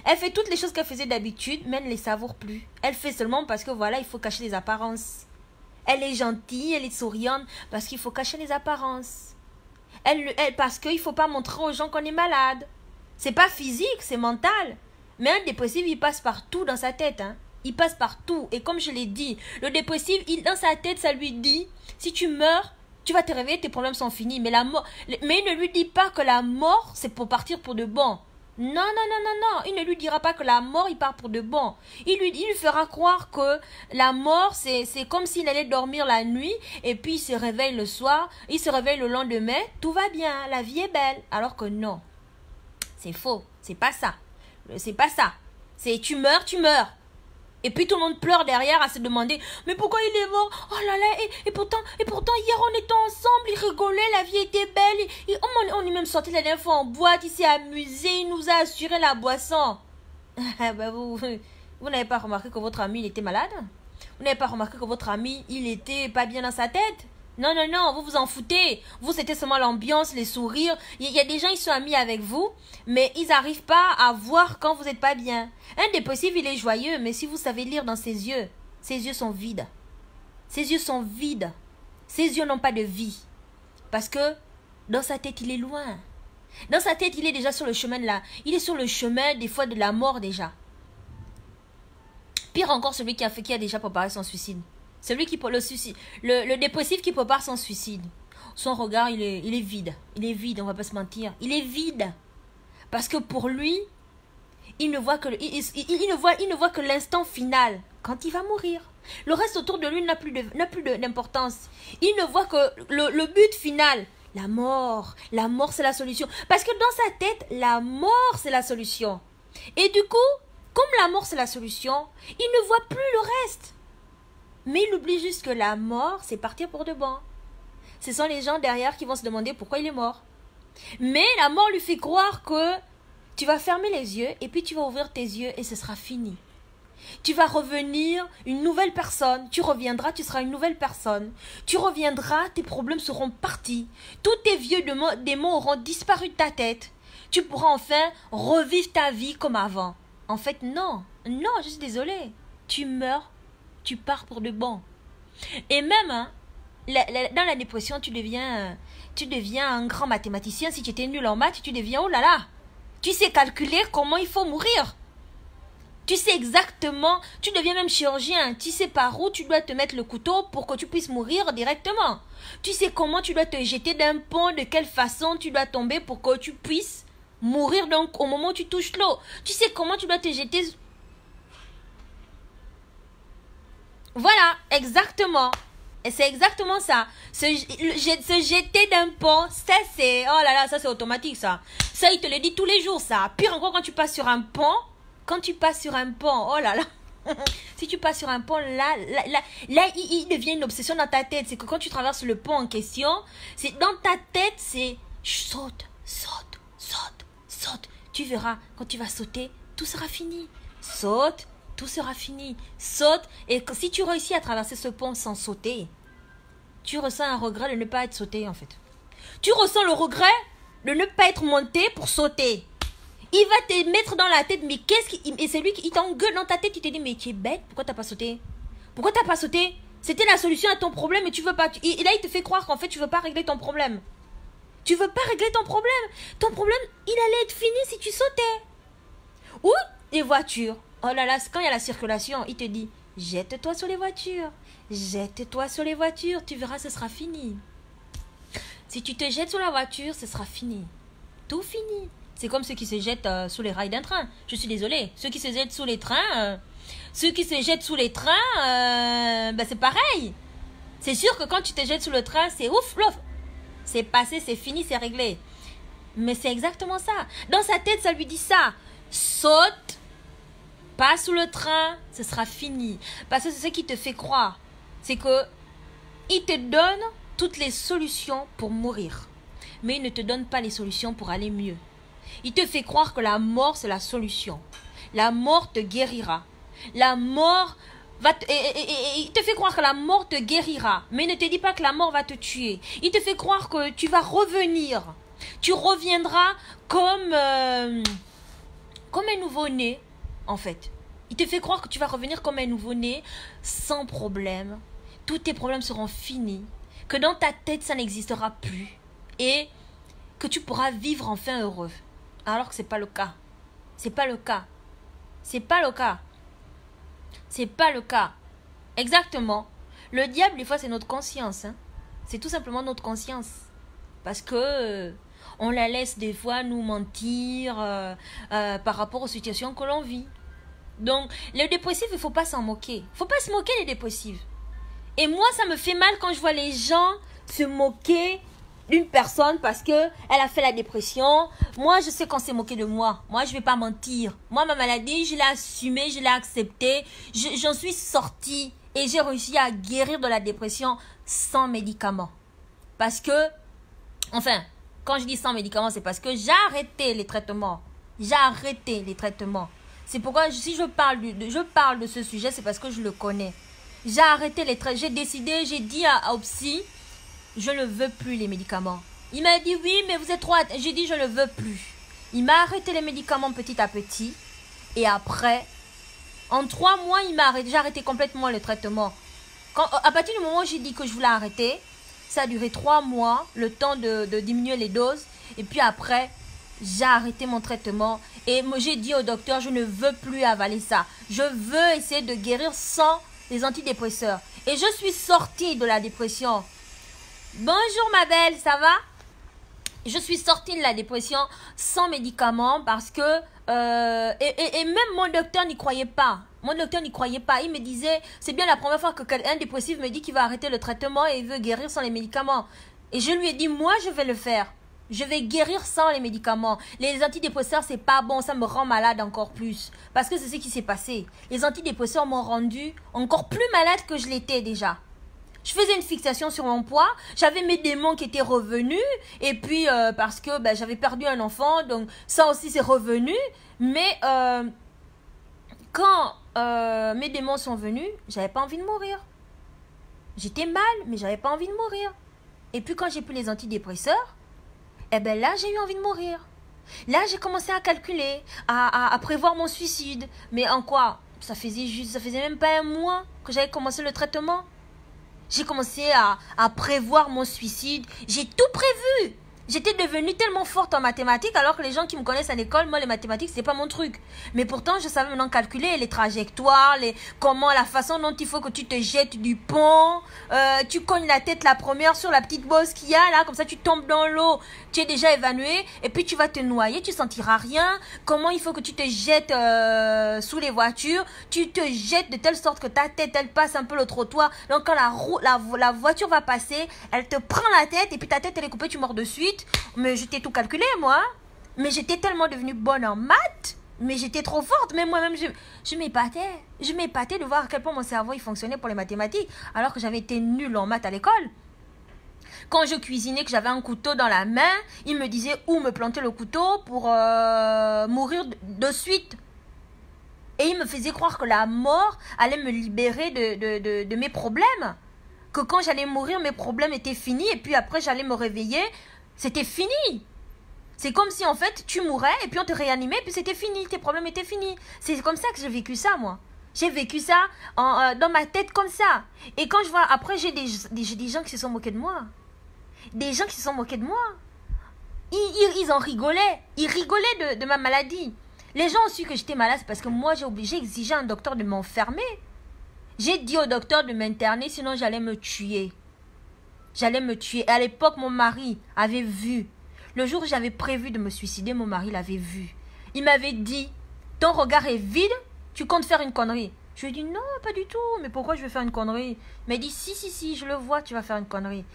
Elle fait toutes les choses qu'elle faisait d'habitude, mais elle ne les savoure plus. Elle fait seulement parce que il faut cacher les apparences. Elle est gentille, elle est souriante, parce qu'il faut cacher les apparences. Parce qu'il ne faut pas montrer aux gens qu'on est malade. C'est pas physique, c'est mental. Mais un dépressif, il passe partout dans sa tête. Hein. Il passe partout. Et comme je l'ai dit, le dépressif, dans sa tête, ça lui dit, si tu meurs, tu vas te réveiller, tes problèmes sont finis. Mais il ne lui dit pas que la mort, c'est pour partir pour de bon. Non, non, non, non, non. Il ne lui dira pas que la mort, il part pour de bon. Il lui fera croire que la mort, c'est comme s'il allait dormir la nuit et puis il se réveille le soir, il se réveille le lendemain, tout va bien, la vie est belle. Alors que non, c'est faux, c'est pas ça. C'est pas ça. C'est tu meurs, tu meurs. Et puis tout le monde pleure derrière à se demander mais pourquoi il est mort? Oh là là, et pourtant hier on était ensemble, il rigolait, la vie était belle, on est même sorti la dernière fois en boîte, il s'est amusé, il nous a assuré la boisson. Ben vous n'avez pas remarqué que votre ami il était malade? Vous n'avez pas remarqué que votre ami il était pas bien dans sa tête? Non, non, non, vous vous en foutez. Vous, c'était seulement l'ambiance, les sourires. Il y a des gens, ils sont amis avec vous, mais ils n'arrivent pas à voir quand vous n'êtes pas bien. Un dépressif, il est joyeux, mais si vous savez lire dans ses yeux sont vides. Ses yeux sont vides. Ses yeux n'ont pas de vie. Parce que dans sa tête, il est loin. Dans sa tête, il est déjà sur le chemin de la... Il est sur le chemin, des fois, de la mort déjà. Pire encore, celui qui a déjà préparé son suicide. Celui qui le suicide, le dépressif qui prépare son suicide. Son regard, il est vide. Il est vide, on va pas se mentir. Il est vide. Parce que pour lui, il ne voit que l'instant final, quand il va mourir. Le reste autour de lui n'a plus d'importance. Il ne voit que le but final. La mort. La mort, c'est la solution. Parce que dans sa tête, la mort, c'est la solution. Et du coup, comme la mort, c'est la solution, il ne voit plus le reste. Mais il oublie juste que la mort, c'est partir pour de bon. Ce sont les gens derrière qui vont se demander pourquoi il est mort. Mais la mort lui fait croire que tu vas fermer les yeux et puis tu vas ouvrir tes yeux et ce sera fini. Tu vas revenir une nouvelle personne. Tu reviendras, tu seras une nouvelle personne. Tu reviendras, tes problèmes seront partis. Tous tes vieux démons auront disparu de ta tête. Tu pourras enfin revivre ta vie comme avant. En fait, non. Non, je suis désolée. Tu meurs. Tu pars pour de bon. Et même, hein, dans la dépression, tu deviens un grand mathématicien. Si tu étais nul en maths, tu deviens, oh là là, tu sais calculer comment il faut mourir. Tu sais exactement, tu deviens même chirurgien. Tu sais par où tu dois te mettre le couteau pour que tu puisses mourir directement. Tu sais comment tu dois te jeter d'un pont, de quelle façon tu dois tomber pour que tu puisses mourir donc au moment où tu touches l'eau. Tu sais comment tu dois te jeter... Voilà, exactement. Et c'est exactement ça. Se jeter d'un pont, ça c'est... Oh là là, ça c'est automatique ça. Ça, il te le dit tous les jours ça. Pire encore quand tu passes sur un pont. Quand tu passes sur un pont, oh là là. Si tu passes sur un pont, là il devient une obsession dans ta tête. C'est que quand tu traverses le pont en question, c'est dans ta tête, c'est... Saute, saute, saute, saute. Tu verras, quand tu vas sauter, tout sera fini. Saute. Tout sera fini. Saute. Et si tu réussis à traverser ce pont sans sauter, tu ressens un regret de ne pas être sauté en fait. Tu ressens le regret de ne pas être monté pour sauter. Il va te mettre dans la tête, mais qu'est-ce qui... Et c'est lui qui t'engueule dans ta tête, il te dit, mais tu es bête, pourquoi t'as pas sauté? Pourquoi t'as pas sauté? C'était la solution à ton problème et tu veux pas... Et là, il te fait croire qu'en fait, tu veux pas régler ton problème. Tu veux pas régler ton problème. Ton problème, il allait être fini si tu sautais. Ou les voitures. Oh là là, quand il y a la circulation, il te dit, jette-toi sur les voitures. Jette-toi sur les voitures, tu verras, ce sera fini. Si tu te jettes sur la voiture, ce sera fini. Tout fini. C'est comme ceux qui se jettent sous les rails d'un train. Je suis désolée. Ceux qui se jettent sous les trains, c'est pareil. C'est sûr que quand tu te jettes sous le train, c'est ouf, c'est passé, c'est fini, c'est réglé. Mais c'est exactement ça. Dans sa tête, ça lui dit ça. Saute. Pas sous le train, ce sera fini. Parce que c'est ce qui te fait croire. C'est que il te donne toutes les solutions pour mourir. Mais il ne te donne pas les solutions pour aller mieux. Il te fait croire que la mort, c'est la solution. La mort te guérira. La mort va il te fait croire que la mort te guérira. Mais il ne te dit pas que la mort va te tuer. Il te fait croire que tu vas revenir. Tu reviendras comme un nouveau-né. En fait, il te fait croire que tu vas revenir comme un nouveau-né, sans problème. Tous tes problèmes seront finis. Que dans ta tête, ça n'existera plus. Et que tu pourras vivre enfin heureux. Alors que ce n'est pas le cas. C'est pas le cas. C'est pas le cas. C'est pas le cas. Exactement. Le diable, des fois, c'est notre conscience. Hein. C'est tout simplement notre conscience. Parce que On la laisse des fois nous mentir par rapport aux situations que l'on vit. Donc, les dépressifs, il ne faut pas s'en moquer. Il ne faut pas se moquer des dépressifs. Et moi, ça me fait mal quand je vois les gens se moquer d'une personne parce qu'elle a fait la dépression. Moi, je sais qu'on s'est moqué de moi. Moi, je ne vais pas mentir. Moi, ma maladie, je l'ai assumée, je l'ai acceptée. J'en suis sortie et j'ai réussi à guérir de la dépression sans médicaments. Parce que, enfin, quand je dis sans médicaments, c'est parce que j'ai arrêté les traitements. J'ai arrêté les traitements. C'est pourquoi, si je parle de ce sujet, c'est parce que je le connais. J'ai arrêté les traitements. J'ai décidé, j'ai dit au psy, je ne veux plus les médicaments. Il m'a dit, oui, mais vous êtes trop... J'ai dit, je ne veux plus. Il m'a arrêté les médicaments petit à petit. Et après, en 3 mois, j'ai arrêté complètement le traitement. À partir du moment où j'ai dit que je voulais arrêter, ça a duré 3 mois, le temps de diminuer les doses. Et puis après, j'ai arrêté mon traitement. Et j'ai dit au docteur, je ne veux plus avaler ça. Je veux essayer de guérir sans les antidépresseurs. Et je suis sortie de la dépression. Bonjour ma belle, ça va? Je suis sortie de la dépression sans médicaments parce que... et même mon docteur n'y croyait pas. Mon docteur n'y croyait pas. Il me disait, c'est bien la première fois qu'un dépressif me dit qu'il va arrêter le traitement et il veut guérir sans les médicaments. Et je lui ai dit, moi je vais le faire. Je vais guérir sans les médicaments. Les antidépresseurs, c'est pas bon. Ça me rend malade encore plus. Parce que c'est ce qui s'est passé. Les antidépresseurs m'ont rendu encore plus malade que je l'étais déjà. Je faisais une fixation sur mon poids. J'avais mes démons qui étaient revenus. Et puis, parce que j'avais perdu un enfant. Donc, ça aussi, c'est revenu. Mais, quand mes démons sont venus, j'avais pas envie de mourir. J'étais mal, mais j'avais pas envie de mourir. Et puis, quand j'ai pris les antidépresseurs, eh bien là, j'ai eu envie de mourir. Là, j'ai commencé à calculer, à prévoir mon suicide. Mais en quoi? Ça faisait même pas un mois que j'avais commencé le traitement. J'ai commencé à prévoir mon suicide. J'ai tout prévu. J'étais devenue tellement forte en mathématiques, alors que les gens qui me connaissent à l'école, moi, les mathématiques, c'est pas mon truc. Mais pourtant, je savais maintenant calculer les trajectoires, la façon dont il faut que tu te jettes du pont. Tu cognes la tête la première sur la petite bosse qu'il y a là, comme ça tu tombes dans l'eau, tu es déjà évanouie, et puis tu vas te noyer, tu sentiras rien. Comment il faut que tu te jettes sous les voitures. Tu te jettes de telle sorte que ta tête, elle passe un peu le trottoir. Donc quand la voiture va passer, elle te prend la tête, et puis ta tête, elle est coupée, tu meurs de suite. Mais j'étais tout calculé, moi. Mais j'étais tellement devenue bonne en maths. Mais j'étais trop forte. Mais moi-même, je m'épatais. Je m'épatais de voir à quel point mon cerveau il fonctionnait pour les mathématiques. Alors que j'avais été nulle en maths à l'école. Quand je cuisinais, que j'avais un couteau dans la main, il me disait où me planter le couteau pour mourir de suite. Et il me faisait croire que la mort allait me libérer de mes problèmes. Que quand j'allais mourir, mes problèmes étaient finis. Et puis après, j'allais me réveiller. C'était fini. C'est comme si en fait tu mourais et puis on te réanimait puis c'était fini, tes problèmes étaient finis. C'est comme ça que j'ai vécu ça moi. J'ai vécu ça dans ma tête comme ça. Et quand je vois, après j'ai des gens qui se sont moqués de moi. Des gens qui se sont moqués de moi. Ils en rigolaient. Ils rigolaient de ma maladie. Les gens ont su que j'étais malade, c'est parce que moi j'ai exigé à un docteur de m'enfermer. J'ai dit au docteur de m'interner, sinon j'allais me tuer. J'allais me tuer. Et à l'époque, mon mari avait vu. Le jour où j'avais prévu de me suicider, mon mari l'avait vu. Il m'avait dit, ton regard est vide, tu comptes faire une connerie. Je lui ai dit, non, pas du tout. Mais pourquoi je vais faire une connerie? Il m'a dit, si, je le vois, tu vas faire une connerie.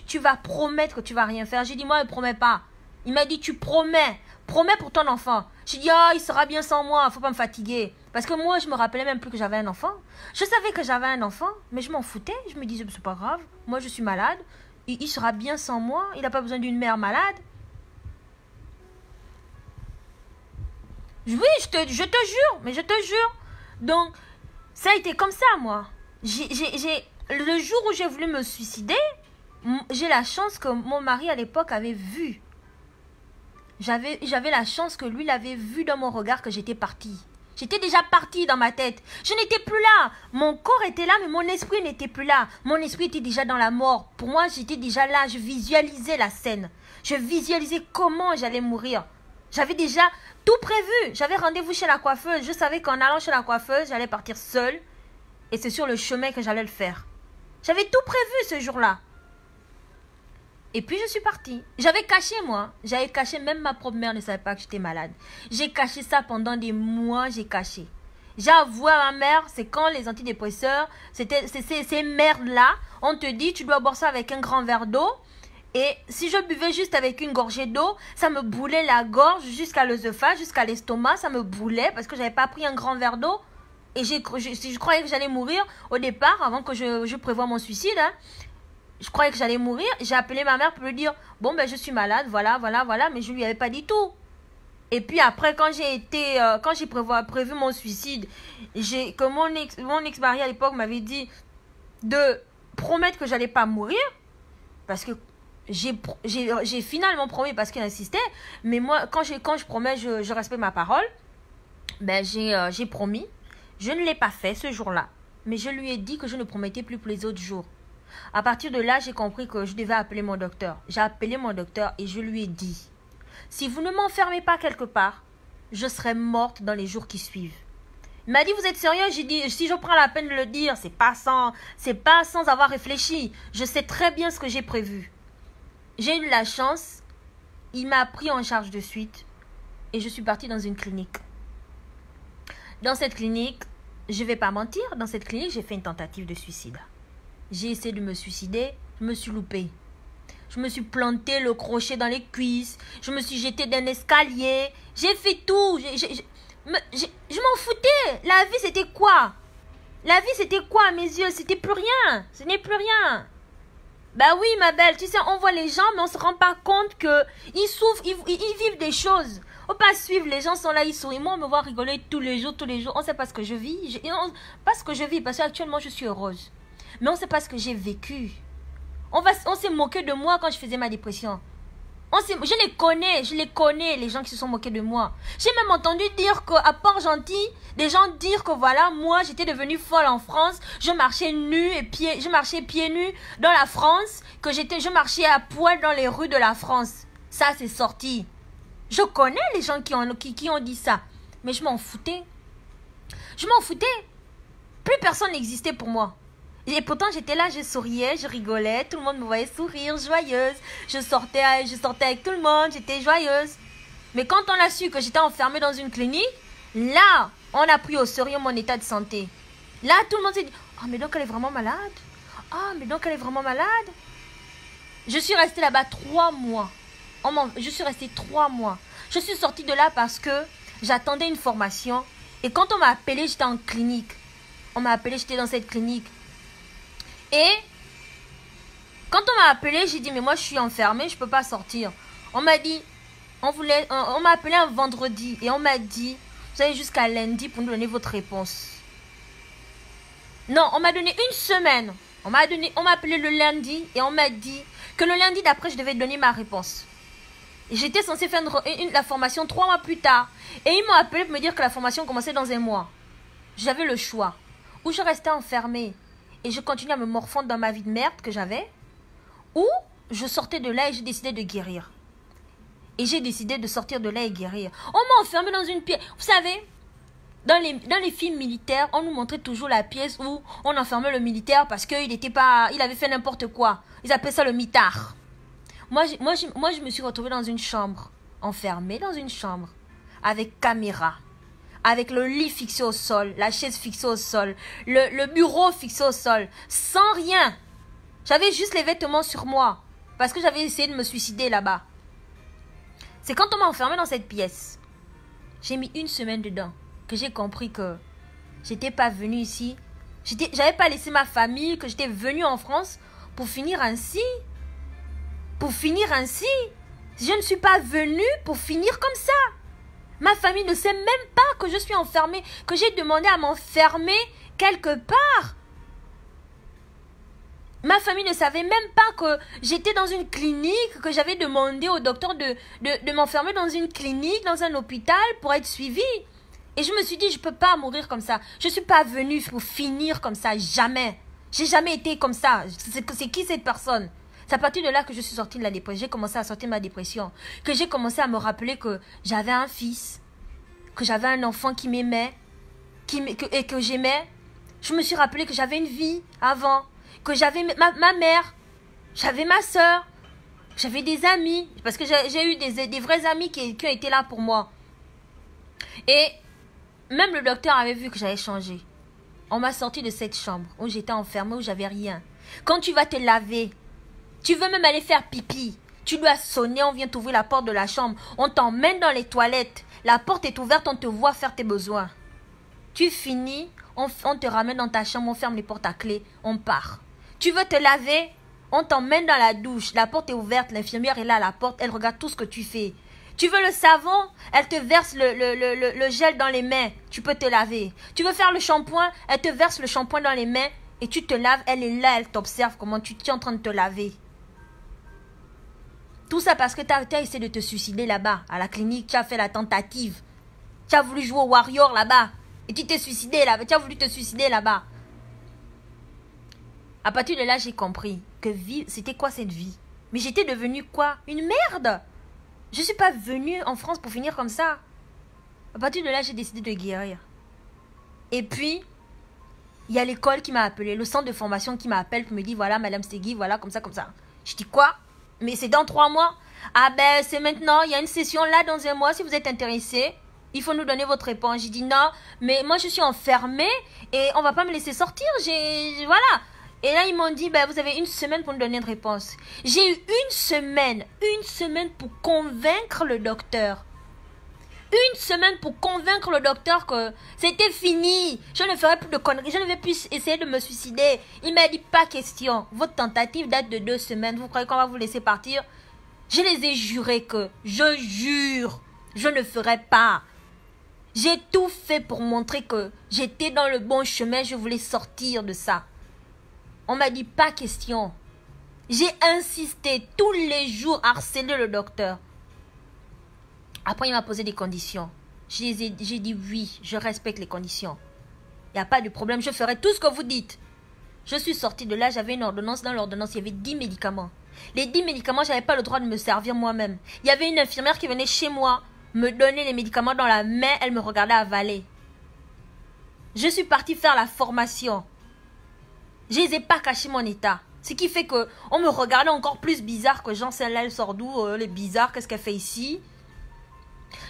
Tu vas promettre que tu vas rien faire. J'ai dit, moi, ne promets pas. Il m'a dit, tu promets. Promets pour ton enfant. J'ai dit, il sera bien sans moi, faut pas me fatiguer. Parce que moi, je me rappelais même plus que j'avais un enfant. Je savais que j'avais un enfant, mais je m'en foutais. Je me disais, c'est pas grave, moi je suis malade. Il sera bien sans moi, il n'a pas besoin d'une mère malade. Oui, je te jure, mais je te jure. Donc, ça a été comme ça, moi. Le jour où j'ai voulu me suicider, j'ai la chance que mon mari à l'époque avait vu. J'avais la chance que lui l'avait vu dans mon regard que j'étais partie. J'étais déjà partie dans ma tête. Je n'étais plus là. Mon corps était là, mais mon esprit n'était plus là. Mon esprit était déjà dans la mort. Pour moi, j'étais déjà là. Je visualisais la scène. Je visualisais comment j'allais mourir. J'avais déjà tout prévu. J'avais rendez-vous chez la coiffeuse. Je savais qu'en allant chez la coiffeuse, j'allais partir seule. Et c'est sur le chemin que j'allais le faire. J'avais tout prévu ce jour-là. Et puis je suis partie. J'avais caché moi. J'avais caché, même ma propre mère ne savait pas que j'étais malade. J'ai caché ça pendant des mois, j'ai caché. J'ai avoué à ma mère, c'est quand les antidépresseurs, c'est ces merdes-là, on te dit tu dois boire ça avec un grand verre d'eau. Et si je buvais juste avec une gorgée d'eau, ça me boulait la gorge jusqu'à l'œsophage, jusqu'à l'estomac, ça me boulait parce que j'avais pas pris un grand verre d'eau. Et je croyais que j'allais mourir au départ, avant que je prévoie mon suicide, hein. Je croyais que j'allais mourir. J'ai appelé ma mère pour lui dire, bon ben je suis malade, voilà, mais je lui avais pas dit tout. Et puis après, quand j'ai prévu mon suicide, que mon ex-mari à l'époque m'avait dit de promettre que j'allais pas mourir, parce que j'ai finalement promis parce qu'il insistait, mais moi, quand je promets, je respecte ma parole. Ben j'ai promis. Je ne l'ai pas fait ce jour-là, mais je lui ai dit que je ne promettais plus pour les autres jours. À partir de là, j'ai compris que je devais appeler mon docteur. J'ai appelé mon docteur et je lui ai dit, si vous ne m'enfermez pas quelque part, je serai morte dans les jours qui suivent. Il m'a dit, vous êtes sérieux? J'ai dit, si je prends la peine de le dire, c'est pas sans avoir réfléchi. Je sais très bien ce que j'ai prévu. J'ai eu la chance, il m'a pris en charge de suite et je suis partie dans une clinique. Dans cette clinique, je ne vais pas mentir, dans cette clinique, j'ai fait une tentative de suicide. J'ai essayé de me suicider, je me suis loupée. Je me suis planté le crochet dans les cuisses, je me suis jetée d'un escalier, j'ai fait tout. Je m'en foutais. La vie, c'était quoi? La vie, c'était quoi à mes yeux? C'était plus rien. Ce n'est plus rien. Bah oui, ma belle, tu sais, on voit les gens, mais on ne se rend pas compte qu'ils souffrent, ils vivent des choses. On ne peut pas suivre, les gens sont là, ils sourient. Moi, on me voit rigoler tous les jours. On ne sait pas ce que je vis. Pas ce que je vis, parce qu'actuellement, je suis heureuse. Mais on ne sait pas ce que j'ai vécu. On s'est moqué de moi quand je faisais ma dépression. Je les connais, les gens qui se sont moqués de moi. J'ai même entendu dire qu'à Port-Gentil, des gens dire que voilà, moi, j'étais devenue folle en France. Je marchais pieds nus dans la France, je marchais à poil dans les rues de la France. Ça, c'est sorti. Je connais les gens qui ont dit ça. Mais je m'en foutais. Je m'en foutais. Plus personne n'existait pour moi. Et pourtant, j'étais là, je souriais, je rigolais. Tout le monde me voyait sourire, joyeuse. Je sortais avec tout le monde, j'étais joyeuse. Mais quand on a su que j'étais enfermée dans une clinique, là, on a pris au sérieux mon état de santé. Là, tout le monde s'est dit, « Ah, mais donc elle est vraiment malade? Ah, mais donc elle est vraiment malade ?» Je suis restée là-bas 3 mois. Je suis restée 3 mois. Je suis sortie de là parce que j'attendais une formation. Et quand on m'a appelée, j'étais en clinique. On m'a appelée, j'étais dans cette clinique. Et quand on m'a appelée, j'ai dit, mais moi je suis enfermée, je ne peux pas sortir. On m'a dit, on m'a appelé un vendredi et on m'a dit, vous avez jusqu'à lundi pour nous donner votre réponse. Non, on m'a donné une semaine. On m'a appelé le lundi et on m'a dit que le lundi d'après, je devais donner ma réponse. J'étais censée faire la formation 3 mois plus tard. Et ils m'ont appelé pour me dire que la formation commençait dans 1 mois. J'avais le choix. Ou je restais enfermée et je continuais à me morfondre dans ma vie de merde que j'avais. Ou je sortais de là et j'ai décidé de guérir. Et j'ai décidé de sortir de là et guérir. On m'a enfermée dans une pièce. Vous savez, dans les films militaires, on nous montrait toujours la pièce où on enfermait le militaire parce qu'il avait fait n'importe quoi. Ils appelaient ça le mitard. Moi, je me suis retrouvée dans une chambre, enfermée dans une chambre, avec caméra, avec le lit fixé au sol, la chaise fixée au sol, le bureau fixé au sol, sans rien. J'avais juste les vêtements sur moi, parce que j'avais essayé de me suicider là-bas. C'est quand on m'a enfermée dans cette pièce, j'ai mis 1 semaine dedans, que j'ai compris que j'étais pas venue ici. J'avais pas laissé ma famille, que j'étais venue en France pour finir ainsi. Pour finir ainsi. Je ne suis pas venue pour finir comme ça. Ma famille ne sait même pas que je suis enfermée, que j'ai demandé à m'enfermer quelque part. Ma famille ne savait même pas que j'étais dans une clinique, que j'avais demandé au docteur de m'enfermer dans une clinique, dans un hôpital pour être suivie. Et je me suis dit, je ne peux pas mourir comme ça. Je ne suis pas venue pour finir comme ça, jamais. J'ai jamais été comme ça. C'est qui cette personne? C'est à partir de là que je suis sortie de la dépression. J'ai commencé à sortir de ma dépression. Que j'ai commencé à me rappeler que j'avais un fils. Que j'avais un enfant qui m'aimait. Et que j'aimais. Je me suis rappelé que j'avais une vie avant. Que j'avais ma mère. J'avais ma soeur. J'avais des amis, parce que j'ai eu des vrais amis qui ont été là pour moi. Et même le docteur avait vu que j'avais changé. On m'a sorti de cette chambre où j'étais enfermée, où j'avais rien. Quand tu vas te laver, tu veux même aller faire pipi, tu dois sonner, on vient t'ouvrir la porte de la chambre. On t'emmène dans les toilettes. La porte est ouverte, on te voit faire tes besoins. Tu finis, on te ramène dans ta chambre, on ferme les portes à clé, on part. Tu veux te laver, on t'emmène dans la douche. La porte est ouverte, l'infirmière est là à la porte, elle regarde tout ce que tu fais. Tu veux le savon, elle te verse le gel dans les mains, tu peux te laver. Tu veux faire le shampoing, elle te verse le shampoing dans les mains et tu te laves, elle est là, elle t'observe comment tu es en train de te laver. Tout ça parce que tu as essayé de te suicider là-bas, à la clinique, tu as fait la tentative. Tu as voulu jouer au Warrior là-bas et tu t'es suicidé là-bas, tu as voulu te suicider là-bas. À partir de là, j'ai compris que vivre, c'était quoi cette vie? Mais j'étais devenue quoi? Une merde! Je ne suis pas venue en France pour finir comme ça. À partir de là, j'ai décidé de guérir. Et puis, il y a l'école qui m'a appelé, le centre de formation qui m'appelle pour me dire, voilà, Madame Stegui, voilà, comme ça, comme ça. Je dis quoi? Mais c'est dans 3 mois? Ah ben, c'est maintenant, il y a une session là dans 1 mois, si vous êtes intéressé, il faut nous donner votre réponse. J'ai dit non, mais moi je suis enfermée et on va pas me laisser sortir, voilà. Et là, ils m'ont dit, ben, vous avez 1 semaine pour nous donner une réponse. J'ai eu 1 semaine pour convaincre le docteur. 1 semaine pour convaincre le docteur que c'était fini. Je ne ferai plus de conneries. Je ne vais plus essayer de me suicider. Il m'a dit, pas question. Votre tentative date de 2 semaines. Vous croyez qu'on va vous laisser partir? Je les ai jurés que, je jure, je ne ferai pas. J'ai tout fait pour montrer que j'étais dans le bon chemin. Je voulais sortir de ça. On m'a dit, pas question. J'ai insisté tous les jours, harceler le docteur. Après, il m'a posé des conditions. J'ai dit oui, je respecte les conditions. Il n'y a pas de problème, je ferai tout ce que vous dites. Je suis sortie de là, j'avais une ordonnance. Dans l'ordonnance, il y avait 10 médicaments. Les 10 médicaments, je n'avais pas le droit de me servir moi-même. Il y avait une infirmière qui venait chez moi, me donner les médicaments dans la main, elle me regardait avaler. Je suis partie faire la formation. Je ne les ai pas caché mon état. Ce qui fait qu'on me regardait encore plus bizarre que Jean, celle-là, elle sort d'où, elle est bizarre, qu'est-ce qu'elle fait ici?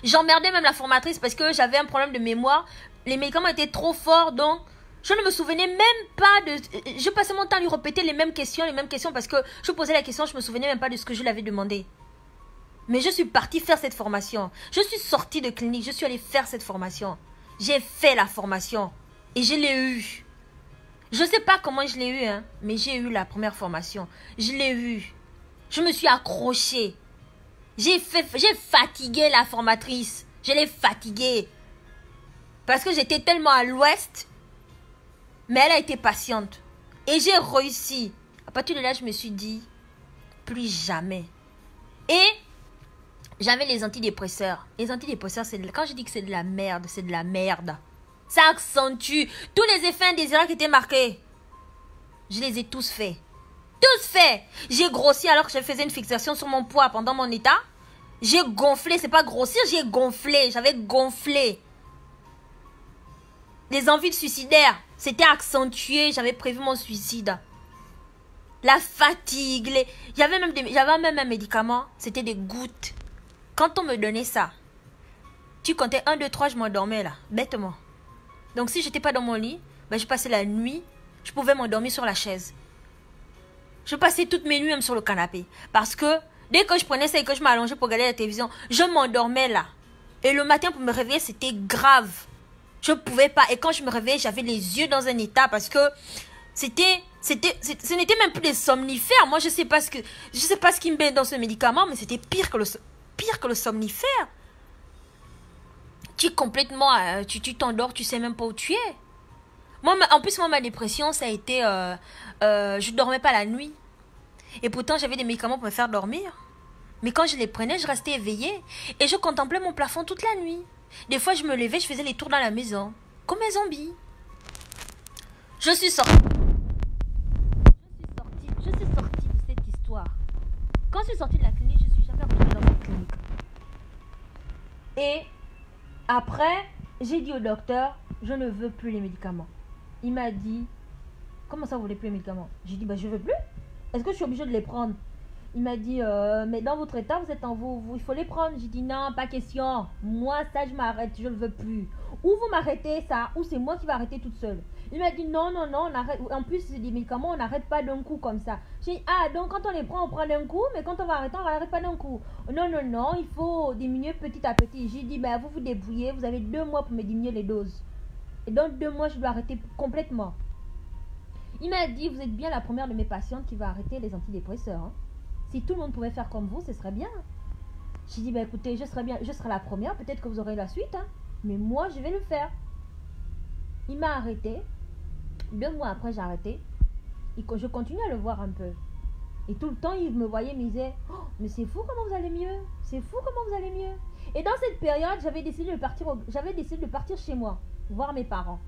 J'emmerdais même la formatrice parce que j'avais un problème de mémoire. Les médicaments étaient trop forts, donc je ne me souvenais même pas de... Je passais mon temps à lui répéter les mêmes questions parce que je posais la question, je ne me souvenais même pas de ce que je l'avais demandé. Mais je suis partie faire cette formation. Je suis sortie de clinique, je suis allée faire cette formation. J'ai fait la formation et je l'ai eue. Je ne sais pas comment je l'ai eu, hein, mais j'ai eu la première formation. Je l'ai eu. Je me suis accrochée. J'ai fatigué la formatrice. Je l'ai fatiguée. Parce que j'étais tellement à l'ouest. Mais elle a été patiente. Et j'ai réussi. À partir de là, je me suis dit, plus jamais. Et j'avais les antidépresseurs. Les antidépresseurs, quand je dis que c'est de la merde, c'est de la merde. Ça accentue tous les effets indésirables qui étaient marqués. Je les ai tous faits. Tous faits. J'ai grossi alors que je faisais une fixation sur mon poids pendant mon état. J'ai gonflé. C'est pas grossir, j'ai gonflé. J'avais gonflé. Les envies de suicidaire, c'était accentué. J'avais prévu mon suicide. La fatigue. J'avais même un médicament. C'était des gouttes. Quand on me donnait ça, tu comptais 1, 2, 3, je m'endormais là. Bêtement. Donc si je n'étais pas dans mon lit, ben, je passais la nuit, je pouvais m'endormir sur la chaise. Je passais toutes mes nuits même sur le canapé. Parce que dès que je prenais ça et que je m'allongeais pour regarder la télévision, je m'endormais là. Et le matin pour me réveiller, c'était grave. Je ne pouvais pas. Et quand je me réveillais, j'avais les yeux dans un état parce que ce n'était même plus des somnifères. Moi, je ne sais pas ce qui me met dans ce médicament, mais c'était pire que le somnifère. Tu es complètement... tu t'endors, tu sais même pas où tu es. Moi, en plus, ma dépression, ça a été... je ne dormais pas la nuit. Et pourtant, j'avais des médicaments pour me faire dormir. Mais quand je les prenais, je restais éveillée. Et je contemplais mon plafond toute la nuit. Des fois, je me levais, je faisais les tours dans la maison. Comme un zombie. Je suis sortie de cette histoire. Quand je suis sortie de la clinique, je ne suis jamais revenue dans cette clinique. Et... après, j'ai dit au docteur, je ne veux plus les médicaments. Il m'a dit, comment ça vous voulez plus les médicaments? J'ai dit, bah je veux plus. Est-ce que je suis obligée de les prendre? Il m'a dit, mais dans votre état, vous êtes en il faut les prendre. J'ai dit, non, pas question. Moi, ça, je m'arrête, je ne le veux plus. Ou vous m'arrêtez ça, ou c'est moi qui vais arrêter toute seule. Il m'a dit, non, non, non, on arrête. En plus, c'est des médicaments, on n'arrête pas d'un coup comme ça. J'ai dit, ah, donc quand on prend d'un coup, mais quand on va arrêter, on n'arrête pas d'un coup. Non, non, non, il faut diminuer petit à petit. J'ai dit, ben, vous vous débrouillez, vous avez 2 mois pour me diminuer les doses. Et dans 2 mois, je dois arrêter complètement. Il m'a dit, vous êtes bien la première de mes patientes qui va arrêter les antidépresseurs. Hein. Si tout le monde pouvait faire comme vous, ce serait bien. J'ai dit, bah écoutez, je serai la première, peut-être que vous aurez la suite, hein, mais moi, je vais le faire. Il m'a arrêté. 2 mois après, j'ai arrêté. Et je continue à le voir un peu. Et tout le temps, il me voyait, me disait, oh, mais c'est fou comment vous allez mieux. C'est fou comment vous allez mieux. Et dans cette période, j'avais décidé de partir chez moi, voir mes parents.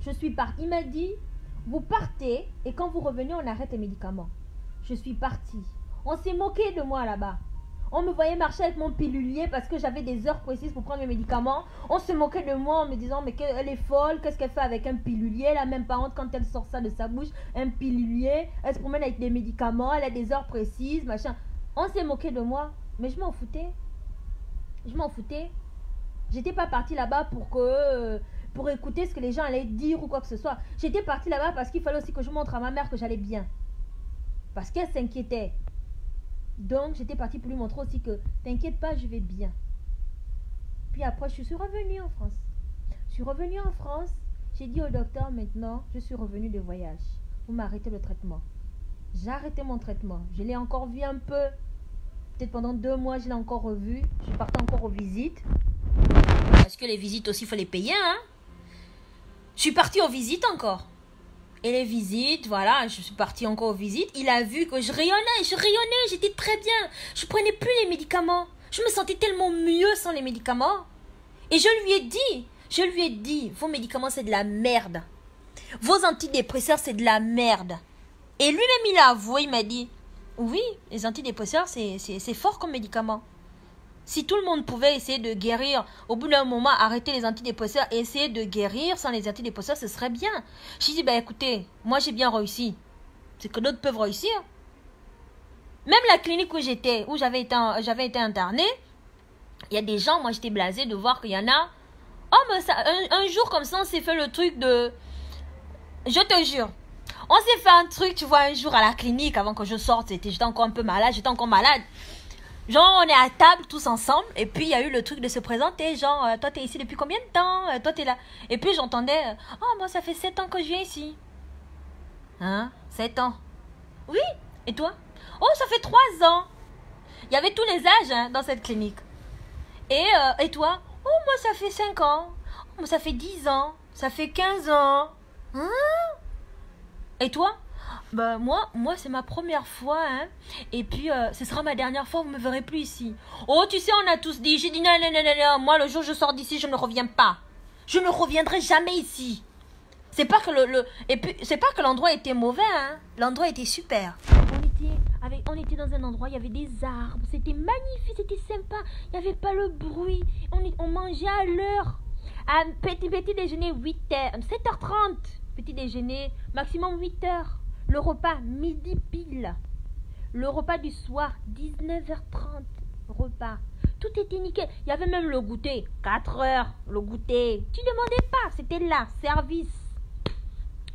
Je suis partie. Il m'a dit, vous partez et quand vous revenez, on arrête les médicaments. Je suis partie. On s'est moqué de moi là-bas. On me voyait marcher avec mon pilulier parce que j'avais des heures précises pour prendre mes médicaments. On se moquait de moi en me disant, mais elle est folle, qu'est-ce qu'elle fait avec un pilulier? Elle n'a même pas honte quand elle sort ça de sa bouche. Un pilulier, elle se promène avec des médicaments, elle a des heures précises, machin. On s'est moqué de moi, mais je m'en foutais. Je m'en foutais. J'étais pas partie là-bas pour écouter ce que les gens allaient dire ou quoi que ce soit. J'étais partie là-bas parce qu'il fallait aussi que je montre à ma mère que j'allais bien. Parce qu'elle s'inquiétait. Donc, j'étais partie pour lui montrer aussi que t'inquiète pas, je vais bien. Puis après, je suis revenue en France. Je suis revenue en France. J'ai dit au docteur, maintenant, je suis revenue de voyage. Vous m'arrêtez le traitement. J'ai arrêté mon traitement. Je l'ai encore vu un peu. Peut-être pendant 2 mois, je l'ai encore revu. Je partais encore aux visites. Parce que les visites aussi, il faut les payer, hein. Je suis partie aux visites encore. Et les visites, voilà, je suis partie encore aux visites. Il a vu que je rayonnais, j'étais très bien. Je prenais plus les médicaments. Je me sentais tellement mieux sans les médicaments. Et je lui ai dit, vos médicaments c'est de la merde. Vos antidépresseurs c'est de la merde. Et lui-même il a avoué, il m'a dit, oui, les antidépresseurs c'est fort comme médicament. Si tout le monde pouvait essayer de guérir, au bout d'un moment, arrêter les antidépresseurs et essayer de guérir sans les antidépresseurs, ce serait bien. J'ai dit, bah écoutez, moi j'ai bien réussi. C'est que d'autres peuvent réussir. Même la clinique où j'avais été internée, il y a des gens, moi j'étais blasée de voir qu'il y en a. Oh, mais ça, un jour comme ça, on s'est fait le truc de... Je te jure. On s'est fait un truc, tu vois, un jour à la clinique, avant que je sorte, j'étais encore un peu malade, Genre, on est à table tous ensemble, et puis il y a eu le truc de se présenter, genre, toi t'es ici depuis combien de temps? Toi t'es là. Et puis j'entendais, oh, moi ça fait 7 ans que je viens ici. Hein? 7 ans. Oui, et toi? Oh, ça fait 3 ans. Il y avait tous les âges hein, dans cette clinique. Et toi? Oh, moi ça fait 5 ans. Oh, moi ça fait 10 ans. Ça fait 15 ans. Hein? Et toi? Bah moi c'est ma première fois hein. Et puis ce sera ma dernière fois, vous me verrez plus ici. Oh tu sais on a tous dit, j'ai dit non, moi le jour où je sors d'ici je ne reviens pas. Je ne reviendrai jamais ici. C'est pas que c'est pas que l'endroit était mauvais hein. L'endroit était super. On était dans un endroit, il y avait des arbres, c'était magnifique, c'était sympa. Il n'y avait pas le bruit. On mangeait à l'heure. Petit déjeuner 8h, 7h30. Petit déjeuner maximum 8h. Le repas, midi pile. Le repas du soir, 19h30. Repas. Tout était nickel. Il y avait même le goûter. 4h, le goûter. Tu demandais pas, c'était là, service.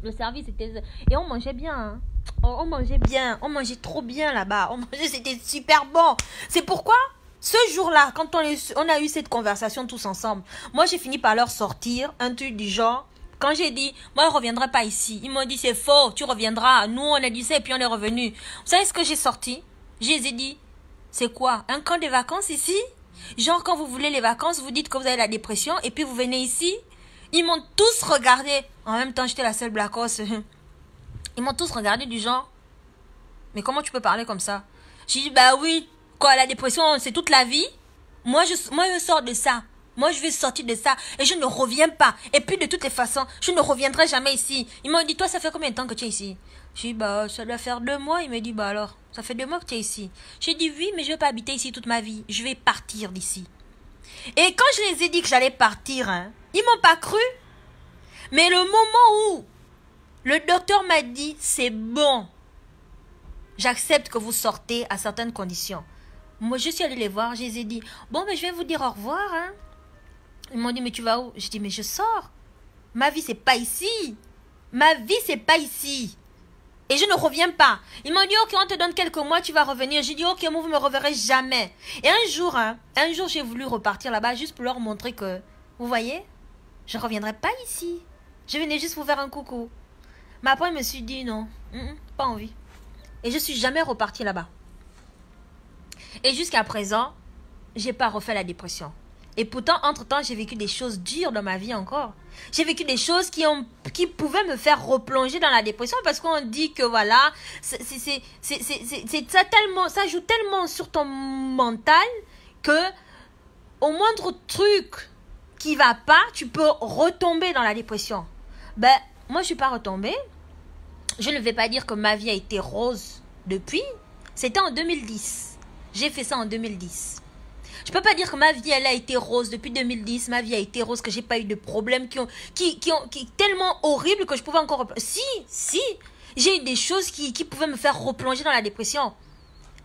Le service était... Et on mangeait bien. Hein. On mangeait bien. On mangeait trop bien là-bas. On mangeait, c'était super bon. C'est pourquoi, ce jour-là, quand on a eu cette conversation tous ensemble, moi j'ai fini par leur sortir un truc du genre... Quand j'ai dit, moi, je ne reviendrai pas ici. Ils m'ont dit, c'est faux, tu reviendras. Nous, on a dit ça et puis on est revenu. Vous savez ce que j'ai sorti? J'ai dit, c'est quoi? Un camp de vacances ici? Genre, quand vous voulez les vacances, vous dites que vous avez la dépression et puis vous venez ici? Ils m'ont tous regardé. En même temps, j'étais la seule blackos. Ils m'ont tous regardé du genre, mais comment tu peux parler comme ça? J'ai dit, bah oui, quoi, la dépression, c'est toute la vie? Moi, je sors de ça. Moi, je vais sortir de ça et je ne reviens pas. Et puis, de toutes les façons, je ne reviendrai jamais ici. Ils m'ont dit, toi, ça fait combien de temps que tu es ici? J'ai dit, bah, ça doit faire 2 mois. Il m'a dit, bah alors, ça fait 2 mois que tu es ici. J'ai dit, oui, mais je ne vais pas habiter ici toute ma vie. Je vais partir d'ici. Et quand je les ai dit que j'allais partir, hein, ils m'ont pas cru. Mais le moment où le docteur m'a dit, c'est bon, J'accepte que vous sortez à certaines conditions. Moi, je suis allée les voir, je les ai dit, bon, mais je vais vous dire au revoir, hein. Ils m'ont dit, mais tu vas où? Je dis, mais je sors. Ma vie, c'est pas ici. Ma vie, c'est pas ici. Et je ne reviens pas. Ils m'ont dit, ok, on te donne quelques mois, tu vas revenir. J'ai dit, ok, moi, vous me reverrez jamais. Et un jour, j'ai voulu repartir là-bas juste pour leur montrer que, vous voyez, je ne reviendrai pas ici. Je venais juste vous faire un coucou. Mais après, je me suis dit, non, pas envie. Et je suis jamais repartie là-bas. Et jusqu'à présent, j'ai pas refait la dépression. Et pourtant, entre-temps, j'ai vécu des choses dures dans ma vie encore. J'ai vécu des choses qui pouvaient me faire replonger dans la dépression parce qu'on dit que voilà, ça joue tellement sur ton mental que au moindre truc qui va pas, tu peux retomber dans la dépression. Ben, moi, je suis pas retombée. Je ne vais pas dire que ma vie a été rose depuis. C'était en 2010. J'ai fait ça en 2010. Je peux pas dire que ma vie elle a été rose depuis 2010. Ma vie a été rose, que j'ai pas eu de problèmes qui tellement horribles que je pouvais encore... Si, j'ai eu des choses qui pouvaient me faire replonger dans la dépression.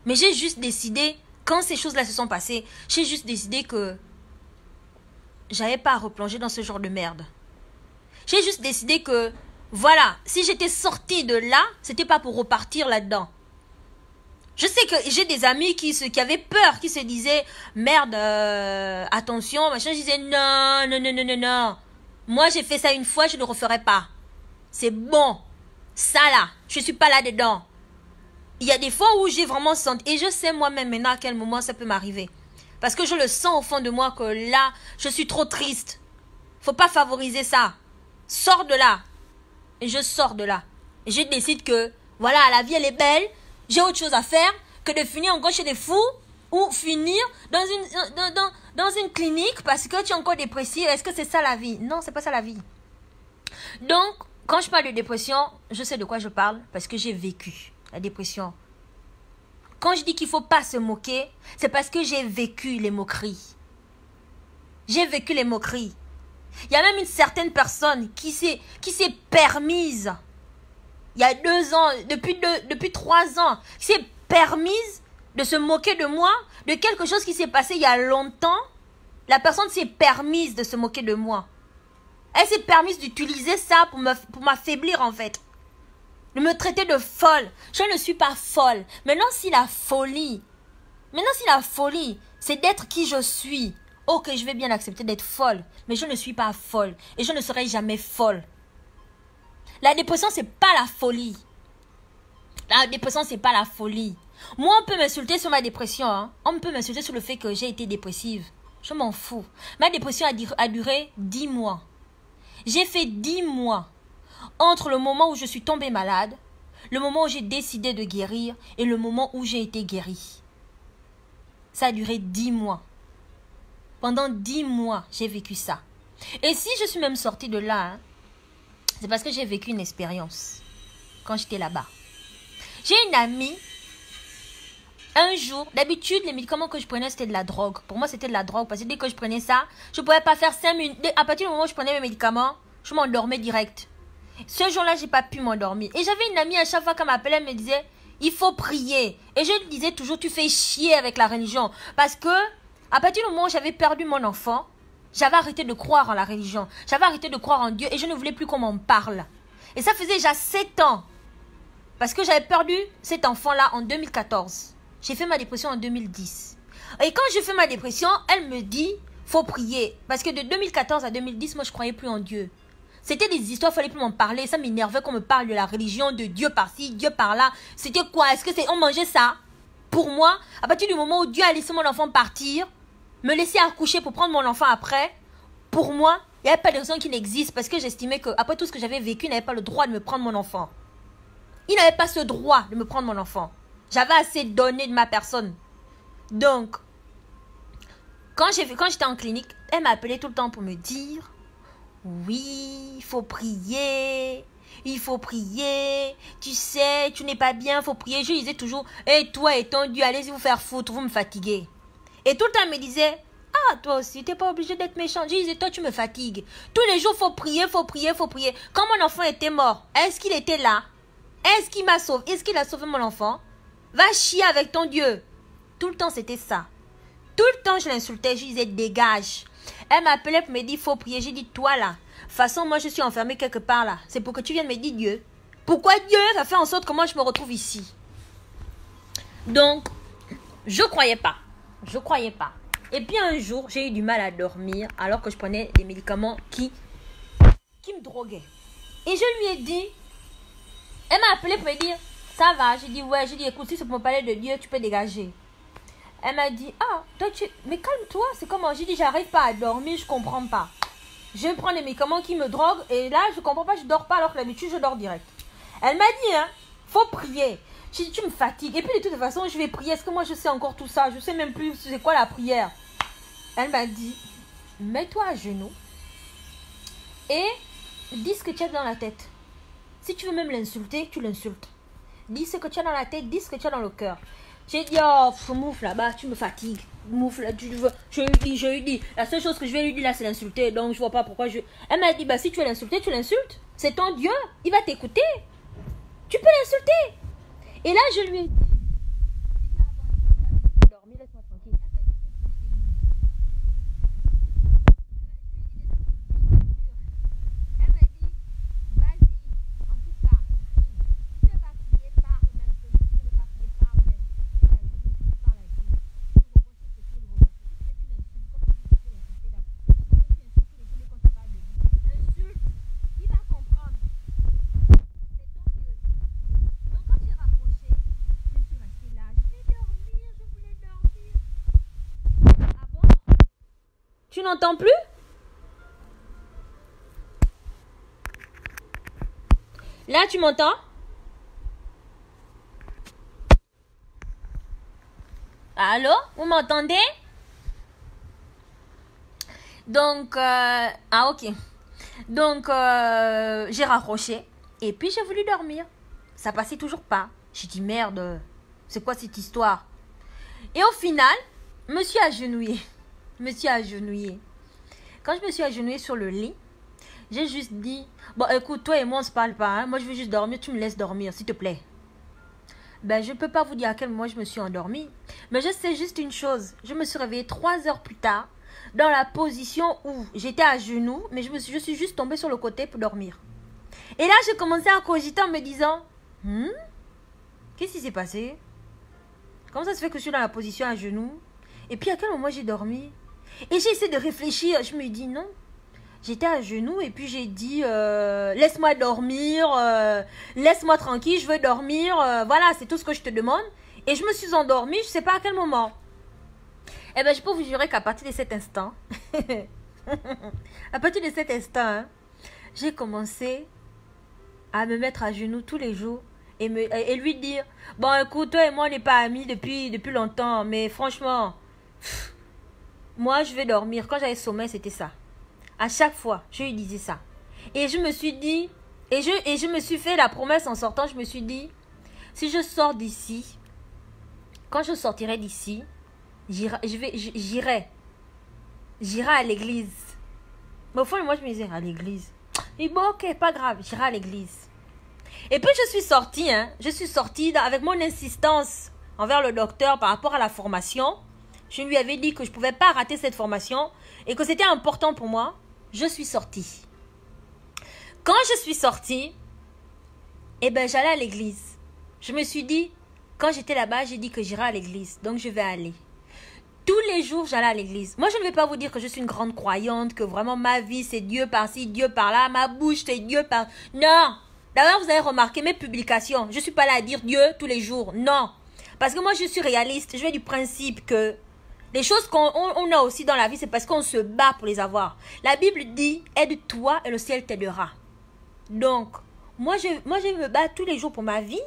Mais j'ai juste décidé, quand ces choses-là se sont passées, j'ai juste décidé que j'avais pas à replonger dans ce genre de merde. J'ai juste décidé que, voilà, si j'étais sortie de là, c'était pas pour repartir là-dedans. Je sais que j'ai des amis qui avaient peur, qui se disaient, merde, attention, machin. Je disais, non. Moi, j'ai fait ça une fois, je ne le referai pas. C'est bon. Ça là, je suis pas là-dedans. Il y a des fois où j'ai vraiment senti, et je sais moi-même maintenant à quel moment ça peut m'arriver. Parce que je le sens au fond de moi que là, je suis trop triste. Faut pas favoriser ça. Sors de là. Et je sors de là. Et je décide que, voilà, la vie elle est belle. J'ai autre chose à faire que de finir encore chez des fous ou finir dans une clinique parce que tu es encore dépressif. Est-ce que c'est ça la vie? Non, c'est pas ça la vie. Donc, quand je parle de dépression, je sais de quoi je parle parce que j'ai vécu la dépression. Quand je dis qu'il ne faut pas se moquer, c'est parce que j'ai vécu les moqueries. J'ai vécu les moqueries. Il y a même une certaine personne qui s'est permise... Il y a 2 ans, depuis 3 ans, qui s'est permise de se moquer de moi, de quelque chose qui s'est passé il y a longtemps. La personne s'est permise de se moquer de moi. Elle s'est permise d'utiliser ça pour m'affaiblir en fait. De me traiter de folle. Je ne suis pas folle. Maintenant, si la folie, c'est d'être qui je suis. Ok, je vais bien accepter d'être folle. Mais je ne suis pas folle. Et je ne serai jamais folle. La dépression, c'est pas la folie. La dépression, c'est pas la folie. Moi, on peut m'insulter sur ma dépression. Hein. On peut m'insulter sur le fait que j'ai été dépressive. Je m'en fous. Ma dépression a duré 10 mois. J'ai fait 10 mois. Entre le moment où je suis tombée malade, le moment où j'ai décidé de guérir et le moment où j'ai été guérie. Ça a duré 10 mois. Pendant 10 mois, j'ai vécu ça. Et si je suis même sortie de là... Hein, c'est parce que j'ai vécu une expérience quand j'étais là-bas. J'ai une amie, un jour, d'habitude, les médicaments que je prenais, c'était de la drogue. Pour moi, c'était de la drogue parce que dès que je prenais ça, je ne pouvais pas faire 5 minutes. À partir du moment où je prenais mes médicaments, je m'endormais direct. Ce jour-là, je n'ai pas pu m'endormir. Et j'avais une amie, à chaque fois qu'elle m'appelait, elle me disait, il faut prier. Et je lui disais toujours, tu fais chier avec la religion. Parce que, à partir du moment où j'avais perdu mon enfant, j'avais arrêté de croire en la religion. J'avais arrêté de croire en Dieu et je ne voulais plus qu'on m'en parle. Et ça faisait déjà 7 ans. Parce que j'avais perdu cet enfant-là en 2014. J'ai fait ma dépression en 2010. Et quand j'ai fait ma dépression, elle me dit, faut prier. Parce que de 2014 à 2010, moi je croyais plus en Dieu. C'était des histoires, il fallait plus m'en parler. Ça m'énervait qu'on me parle de la religion, de Dieu par-ci, Dieu par-là. C'était quoi? Est-ce que c'est... On mangeait ça? Pour moi, à partir du moment où Dieu a laissé mon enfant partir, me laisser accoucher pour prendre mon enfant après, pour moi, il n'y avait pas de raison qu'il existe parce que j'estimais qu'après tout ce que j'avais vécu, il n'avait pas le droit de me prendre mon enfant. Il n'avait pas ce droit de me prendre mon enfant. J'avais assez donné de ma personne. Donc, quand j'étais en clinique, elle m'appelait tout le temps pour me dire, oui, il faut prier, tu sais, tu n'es pas bien, il faut prier. Je disais toujours, hey, toi et ton Dieu, allez-y vous faire foutre, vous me fatiguez. Et tout le temps, elle me disait, ah, toi aussi, tu n'es pas obligé d'être méchant. Je disais, toi, tu me fatigues. Tous les jours, il faut prier. Quand mon enfant était mort, est-ce qu'il était là? Est-ce qu'il m'a sauvé? Est-ce qu'il a sauvé mon enfant? Va chier avec ton Dieu. Tout le temps, c'était ça. Tout le temps, je l'insultais. Je disais, dégage. Elle m'appelait pour me dire, il faut prier. J'ai dit, toi là. De toute façon, moi, je suis enfermée quelque part là. C'est pour que tu viennes me dire Dieu. Pourquoi Dieu va faire en sorte que moi, je me retrouve ici? Donc, je croyais pas. Je croyais pas. Et puis un jour, j'ai eu du mal à dormir alors que je prenais des médicaments qui me droguaient. Et je lui ai dit, elle m'a appelé pour me dire, ça va? J'ai dit, ouais. J'ai dit, écoute, si c'est pour me parler de Dieu, tu peux dégager. Elle m'a dit, ah, toi, mais calme-toi, c'est comment? J'ai dit, j'arrive pas à dormir, je comprends pas. Je prends des médicaments qui me droguent et là, je comprends pas, je dors pas alors que d'habitude, je dors direct. Elle m'a dit, hein, faut prier. J'ai dit, tu me fatigues. Et puis, de toute façon, je vais prier. Est-ce que moi, je sais encore tout ça? Je sais même plus c'est quoi la prière. Elle m'a dit, mets-toi à genoux et dis ce que tu as dans la tête. Si tu veux même l'insulter, tu l'insultes. Dis ce que tu as dans la tête, dis ce que tu as dans le cœur. J'ai dit, oh, moufle là-bas, tu me fatigues. Moufle, je lui dis. La seule chose que je vais lui dire là, c'est l'insulter. Donc, je vois pas pourquoi je... Elle m'a dit, bah, si tu veux l'insulter, tu l'insultes. C'est ton Dieu, il va t'écouter. Tu peux l'insulter. Et là, je lui ai dit, dormir, laisse-moi tranquille. Elle m'a dit, vas-y, en tout cas, tu ne peux pas prier, parle même. Tu ne peux pas prier, parle même. Tu parles à Dieu. Tu le reproches, tu le reproches. Tu l'insultes comme tu peux l'insulter là. Tu insultes tous les jours quand tu parles de lui. Insulte, il va comprendre. C'est ton Dieu. Donc quand j'ai raccroché, je suis restée là. Je voulais dormir. Ah bon? Tu n'entends plus? Là, tu m'entends? Allô? Vous m'entendez? Donc, ah ok. Donc, j'ai raccroché. Et puis, j'ai voulu dormir. Ça passait toujours pas. J'ai dit, merde, c'est quoi cette histoire? Et au final, je me suis agenouillée. Quand je me suis agenouillée sur le lit, j'ai juste dit, bon, écoute, toi et moi, on se parle pas. Hein? Moi, je veux juste dormir. Tu me laisses dormir, s'il te plaît. Ben, je ne peux pas vous dire à quel moment je me suis endormie. Mais je sais juste une chose. Je me suis réveillée 3 heures plus tard dans la position où j'étais à genoux. Mais je suis juste tombée sur le côté pour dormir. Et là, j'ai commencé à cogiter en me disant, qu'est-ce qui s'est passé? Comment ça se fait que je suis dans la position à genoux? Et puis, à quel moment j'ai dormi? Et j'ai essayé de réfléchir. Je me dis, non. J'étais à genoux et puis j'ai dit, laisse-moi dormir, laisse-moi tranquille, je veux dormir. Voilà, c'est tout ce que je te demande. Et je me suis endormie, je ne sais pas à quel moment. Eh bien, je peux vous jurer qu'à partir de cet instant, hein, j'ai commencé à me mettre à genoux tous les jours et lui dire, bon, écoute, toi et moi, on n'est pas amis depuis longtemps, mais franchement, moi, je vais dormir. Quand j'avais sommeil, c'était ça. À chaque fois, je lui disais ça. Et je me suis dit, et je me suis fait la promesse en sortant, je me suis dit, si je sors d'ici, quand je sortirai d'ici, j'irai à l'église. Mais au fond, moi, je me disais, à l'église. Et bon, ok, pas grave, j'irai à l'église. Et puis, je suis sortie, avec mon insistance envers le docteur par rapport à la formation. Je lui avais dit que je ne pouvais pas rater cette formation et que c'était important pour moi. Je suis sortie. Quand je suis sortie, eh ben, j'allais à l'église. Je me suis dit, quand j'étais là-bas, j'ai dit que j'irai à l'église. Donc, je vais aller. Tous les jours, j'allais à l'église. Moi, je ne vais pas vous dire que je suis une grande croyante, que vraiment ma vie, c'est Dieu par-ci, Dieu par-là. Ma bouche, c'est Dieu par... Non. D'ailleurs, vous avez remarqué mes publications. Je ne suis pas là à dire Dieu tous les jours. Non. Parce que moi, je suis réaliste. Je vais du principe que les choses qu'on a aussi dans la vie, c'est parce qu'on se bat pour les avoir. La Bible dit, aide-toi et le ciel t'aidera. Donc, moi, je me bats tous les jours pour ma vie.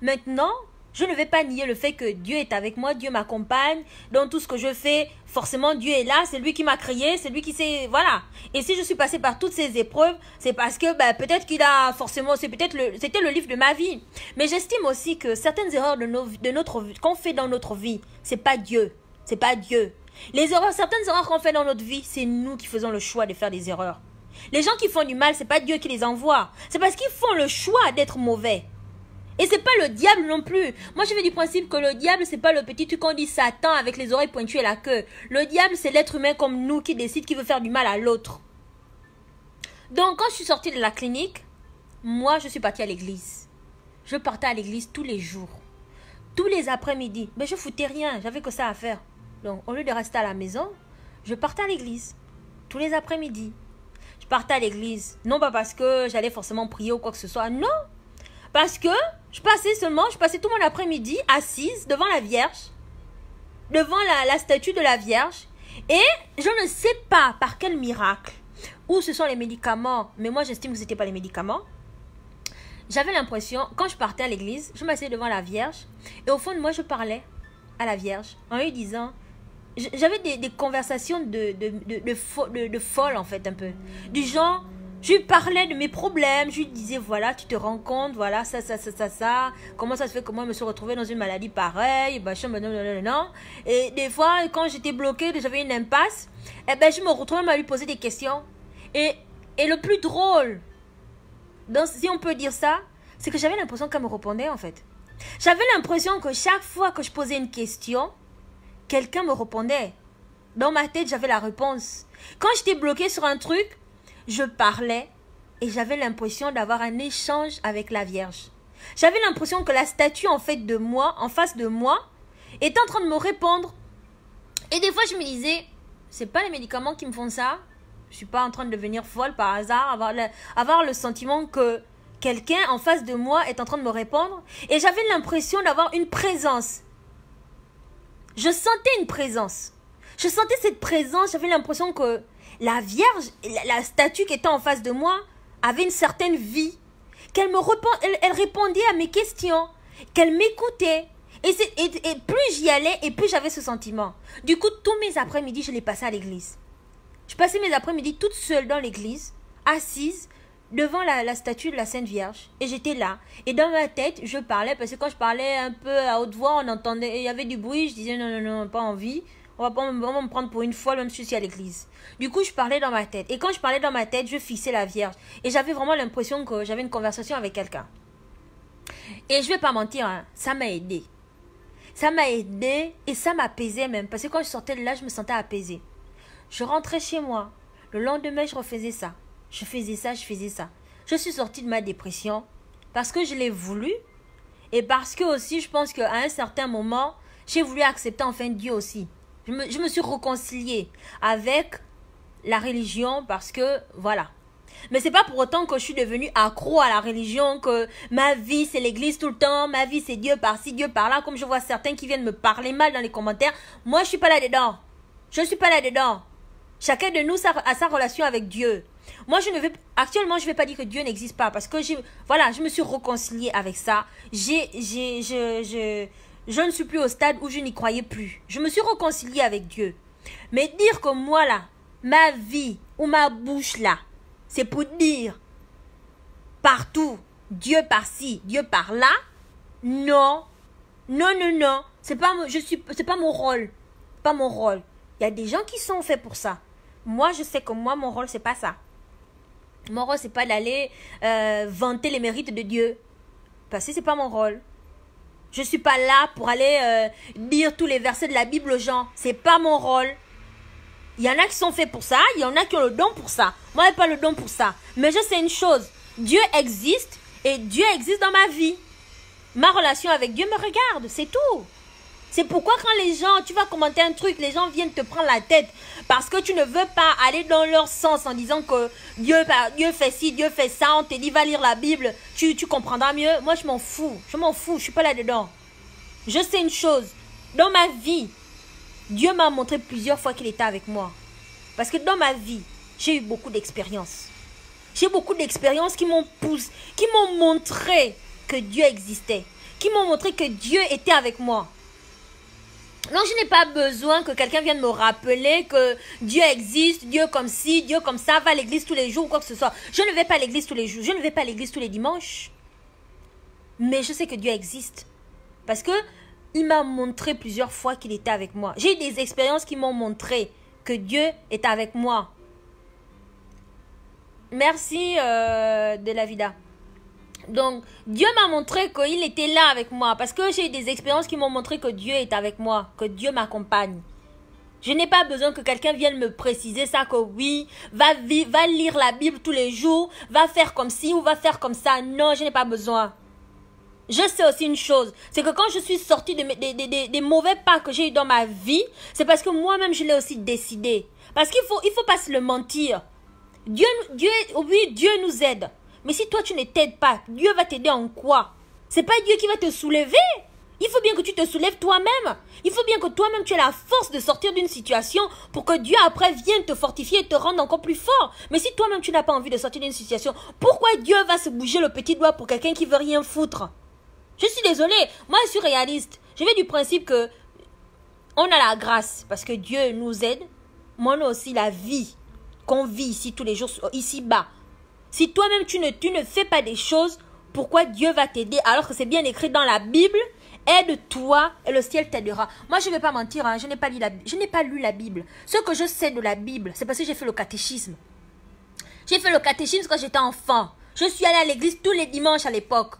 Maintenant, je ne vais pas nier le fait que Dieu est avec moi, Dieu m'accompagne. Dans tout ce que je fais, forcément, Dieu est là. C'est lui qui m'a créé, c'est lui qui sait... Voilà. Et si je suis passée par toutes ces épreuves, c'est parce que peut-être qu'il a forcément... C'était le livre de ma vie. Mais j'estime aussi que certaines erreurs qu'on fait dans notre vie, c'est pas Dieu. C'est pas Dieu. Certaines erreurs qu'on fait dans notre vie, c'est nous qui faisons le choix de faire des erreurs. Les gens qui font du mal, c'est pas Dieu qui les envoie. C'est parce qu'ils font le choix d'être mauvais. Et c'est pas le diable non plus. Moi, je vais du principe que le diable, c'est pas le petit truc qu'on dit Satan avec les oreilles pointues et la queue. Le diable, c'est l'être humain comme nous qui décide qui veut faire du mal à l'autre. Donc, quand je suis sortie de la clinique, moi, je suis partie à l'église. Je partais à l'église tous les jours. Tous les après-midi. Mais je foutais rien. J'avais que ça à faire. Donc, au lieu de rester à la maison, je partais à l'église. Tous les après-midi. Je partais à l'église. Non pas parce que j'allais forcément prier ou quoi que ce soit. Non. Parce que je passais tout mon après-midi assise devant la Vierge. Devant la statue de la Vierge. Et je ne sais pas par quel miracle. Où ce sont les médicaments. Mais moi, j'estime que ce n'était pas les médicaments. J'avais l'impression, quand je partais à l'église, je m'asseyais devant la Vierge. Et au fond de moi, je parlais à la Vierge. En lui disant... J'avais des conversations de folle, en fait, un peu. Du genre, je lui parlais de mes problèmes. Je lui disais, voilà, tu te rends compte, voilà, ça. Comment ça se fait, comment je me suis retrouvée dans une maladie pareille, non. Et des fois, quand j'étais bloquée, j'avais une impasse, eh ben, je me retrouvais à lui poser des questions. Et le plus drôle, si on peut dire ça, c'est que j'avais l'impression qu'elle me répondait, en fait. J'avais l'impression que chaque fois que je posais une question, quelqu'un me répondait. Dans ma tête, j'avais la réponse. Quand j'étais bloquée sur un truc, je parlais et j'avais l'impression d'avoir un échange avec la Vierge. J'avais l'impression que la statue en face de moi, était en train de me répondre. Et des fois, je me disais, c'est pas les médicaments qui me font ça. Je suis pas en train de devenir folle par hasard, avoir le sentiment que quelqu'un en face de moi est en train de me répondre. Et j'avais l'impression d'avoir une présence. Je sentais une présence. Je sentais cette présence. J'avais l'impression que la Vierge, la statue qui était en face de moi, avait une certaine vie. Elle répondait à mes questions. Qu'elle m'écoutait. Et plus j'y allais, et plus j'avais ce sentiment. Du coup, tous mes après-midi, je les passais à l'église. Je passais mes après-midi toute seule dans l'église, assise, devant la statue de la Sainte Vierge. Et j'étais là. Et dans ma tête, je parlais. Parce que quand je parlais un peu à haute voix, on entendait, il y avait du bruit. Je disais non, pas envie. On va me prendre pour une folle, même si je suis à l'église. Du coup, je parlais dans ma tête. Et quand je parlais dans ma tête, je fixais la Vierge. Et j'avais vraiment l'impression que j'avais une conversation avec quelqu'un. Et je vais pas mentir, hein, ça m'a aidé. Ça m'a aidé et ça m'apaisait même. Parce que quand je sortais de là, je me sentais apaisée. Je rentrais chez moi. Le lendemain, je refaisais ça. Je faisais ça. Je suis sortie de ma dépression parce que je l'ai voulu et parce que aussi, je pense qu'à un certain moment, j'ai voulu accepter enfin Dieu aussi. Je me suis réconciliée avec la religion parce que, voilà. Mais c'est pas pour autant que je suis devenue accro à la religion, que ma vie c'est l'église tout le temps, ma vie c'est Dieu par-ci, Dieu par-là, comme je vois certains qui viennent me parler mal dans les commentaires. Moi, je suis pas là-dedans. Je suis pas là-dedans. Chacun de nous a sa relation avec Dieu. Moi, actuellement, je ne vais pas dire que Dieu n'existe pas parce que je me suis réconciliée avec ça. Je ne suis plus au stade où je n'y croyais plus. Je me suis réconciliée avec Dieu. Mais dire que moi, là, ma vie ou ma bouche, là, c'est pour dire partout, Dieu par-ci, Dieu par-là, non. C'est pas mon rôle. Pas mon rôle. Il y a des gens qui sont faits pour ça. Moi, je sais que mon rôle, c'est pas ça. Mon rôle, c'est pas d'aller vanter les mérites de Dieu. Parce que c'est pas mon rôle. Je suis pas là pour aller dire tous les versets de la Bible aux gens. C'est pas mon rôle. Il y en a qui sont faits pour ça. Il y en a qui ont le don pour ça. Moi, j'ai pas le don pour ça. Mais je sais une chose. Dieu existe et Dieu existe dans ma vie. Ma relation avec Dieu me regarde. C'est tout. C'est pourquoi quand les gens, tu vas commenter un truc, les gens viennent te prendre la tête parce que tu ne veux pas aller dans leur sens en disant que Dieu fait ci, Dieu fait ça, on te dit va lire la Bible, tu comprendras mieux. Moi, je m'en fous, je suis pas là-dedans. Je sais une chose, dans ma vie, Dieu m'a montré plusieurs fois qu'il était avec moi. Parce que dans ma vie, j'ai eu beaucoup d'expériences. J'ai beaucoup d'expériences qui m'ont montré que Dieu existait, qui m'ont montré que Dieu était avec moi. Donc, je n'ai pas besoin que quelqu'un vienne me rappeler que Dieu existe, Dieu comme ci, Dieu comme ça, va à l'église tous les jours ou quoi que ce soit. Je ne vais pas à l'église tous les jours, je ne vais pas à l'église tous les dimanches. Mais je sais que Dieu existe. Parce que il m'a montré plusieurs fois qu'il était avec moi. J'ai eu des expériences qui m'ont montré que Dieu est avec moi. Merci de la vida. Donc, Dieu m'a montré qu'il était là avec moi. Parce que j'ai eu des expériences qui m'ont montré que Dieu est avec moi. Que Dieu m'accompagne. Je n'ai pas besoin que quelqu'un vienne me préciser ça. Que oui, va lire la Bible tous les jours. Va faire comme ci ou va faire comme ça. Non, je n'ai pas besoin. Je sais aussi une chose. C'est que quand je suis sortie des mauvais pas que j'ai eu dans ma vie. C'est parce que moi-même je l'ai aussi décidé. Parce qu'il faut pas se le mentir. Dieu nous aide. Mais si toi tu ne t'aides pas, Dieu va t'aider en quoi? C'est pas Dieu qui va te soulever. Il faut bien que tu te soulèves toi-même. Il faut bien que toi-même tu aies la force de sortir d'une situation pour que Dieu après vienne te fortifier et te rendre encore plus fort. Mais si toi-même tu n'as pas envie de sortir d'une situation, pourquoi Dieu va se bouger le petit doigt pour quelqu'un qui veut rien foutre? Je suis désolée. Moi je suis réaliste. Je vais du principe que on a la grâce parce que Dieu nous aide. Mais on a aussi la vie qu'on vit ici tous les jours, ici-bas. Si toi-même tu ne fais pas des choses, pourquoi Dieu va t'aider alors que c'est bien écrit dans la Bible? Aide-toi et le ciel t'aidera. Moi, je ne vais pas mentir, hein, je n'ai pas lu la Bible. Ce que je sais de la Bible, c'est parce que j'ai fait le catéchisme. J'ai fait le catéchisme quand j'étais enfant. Je suis allée à l'église tous les dimanches à l'époque.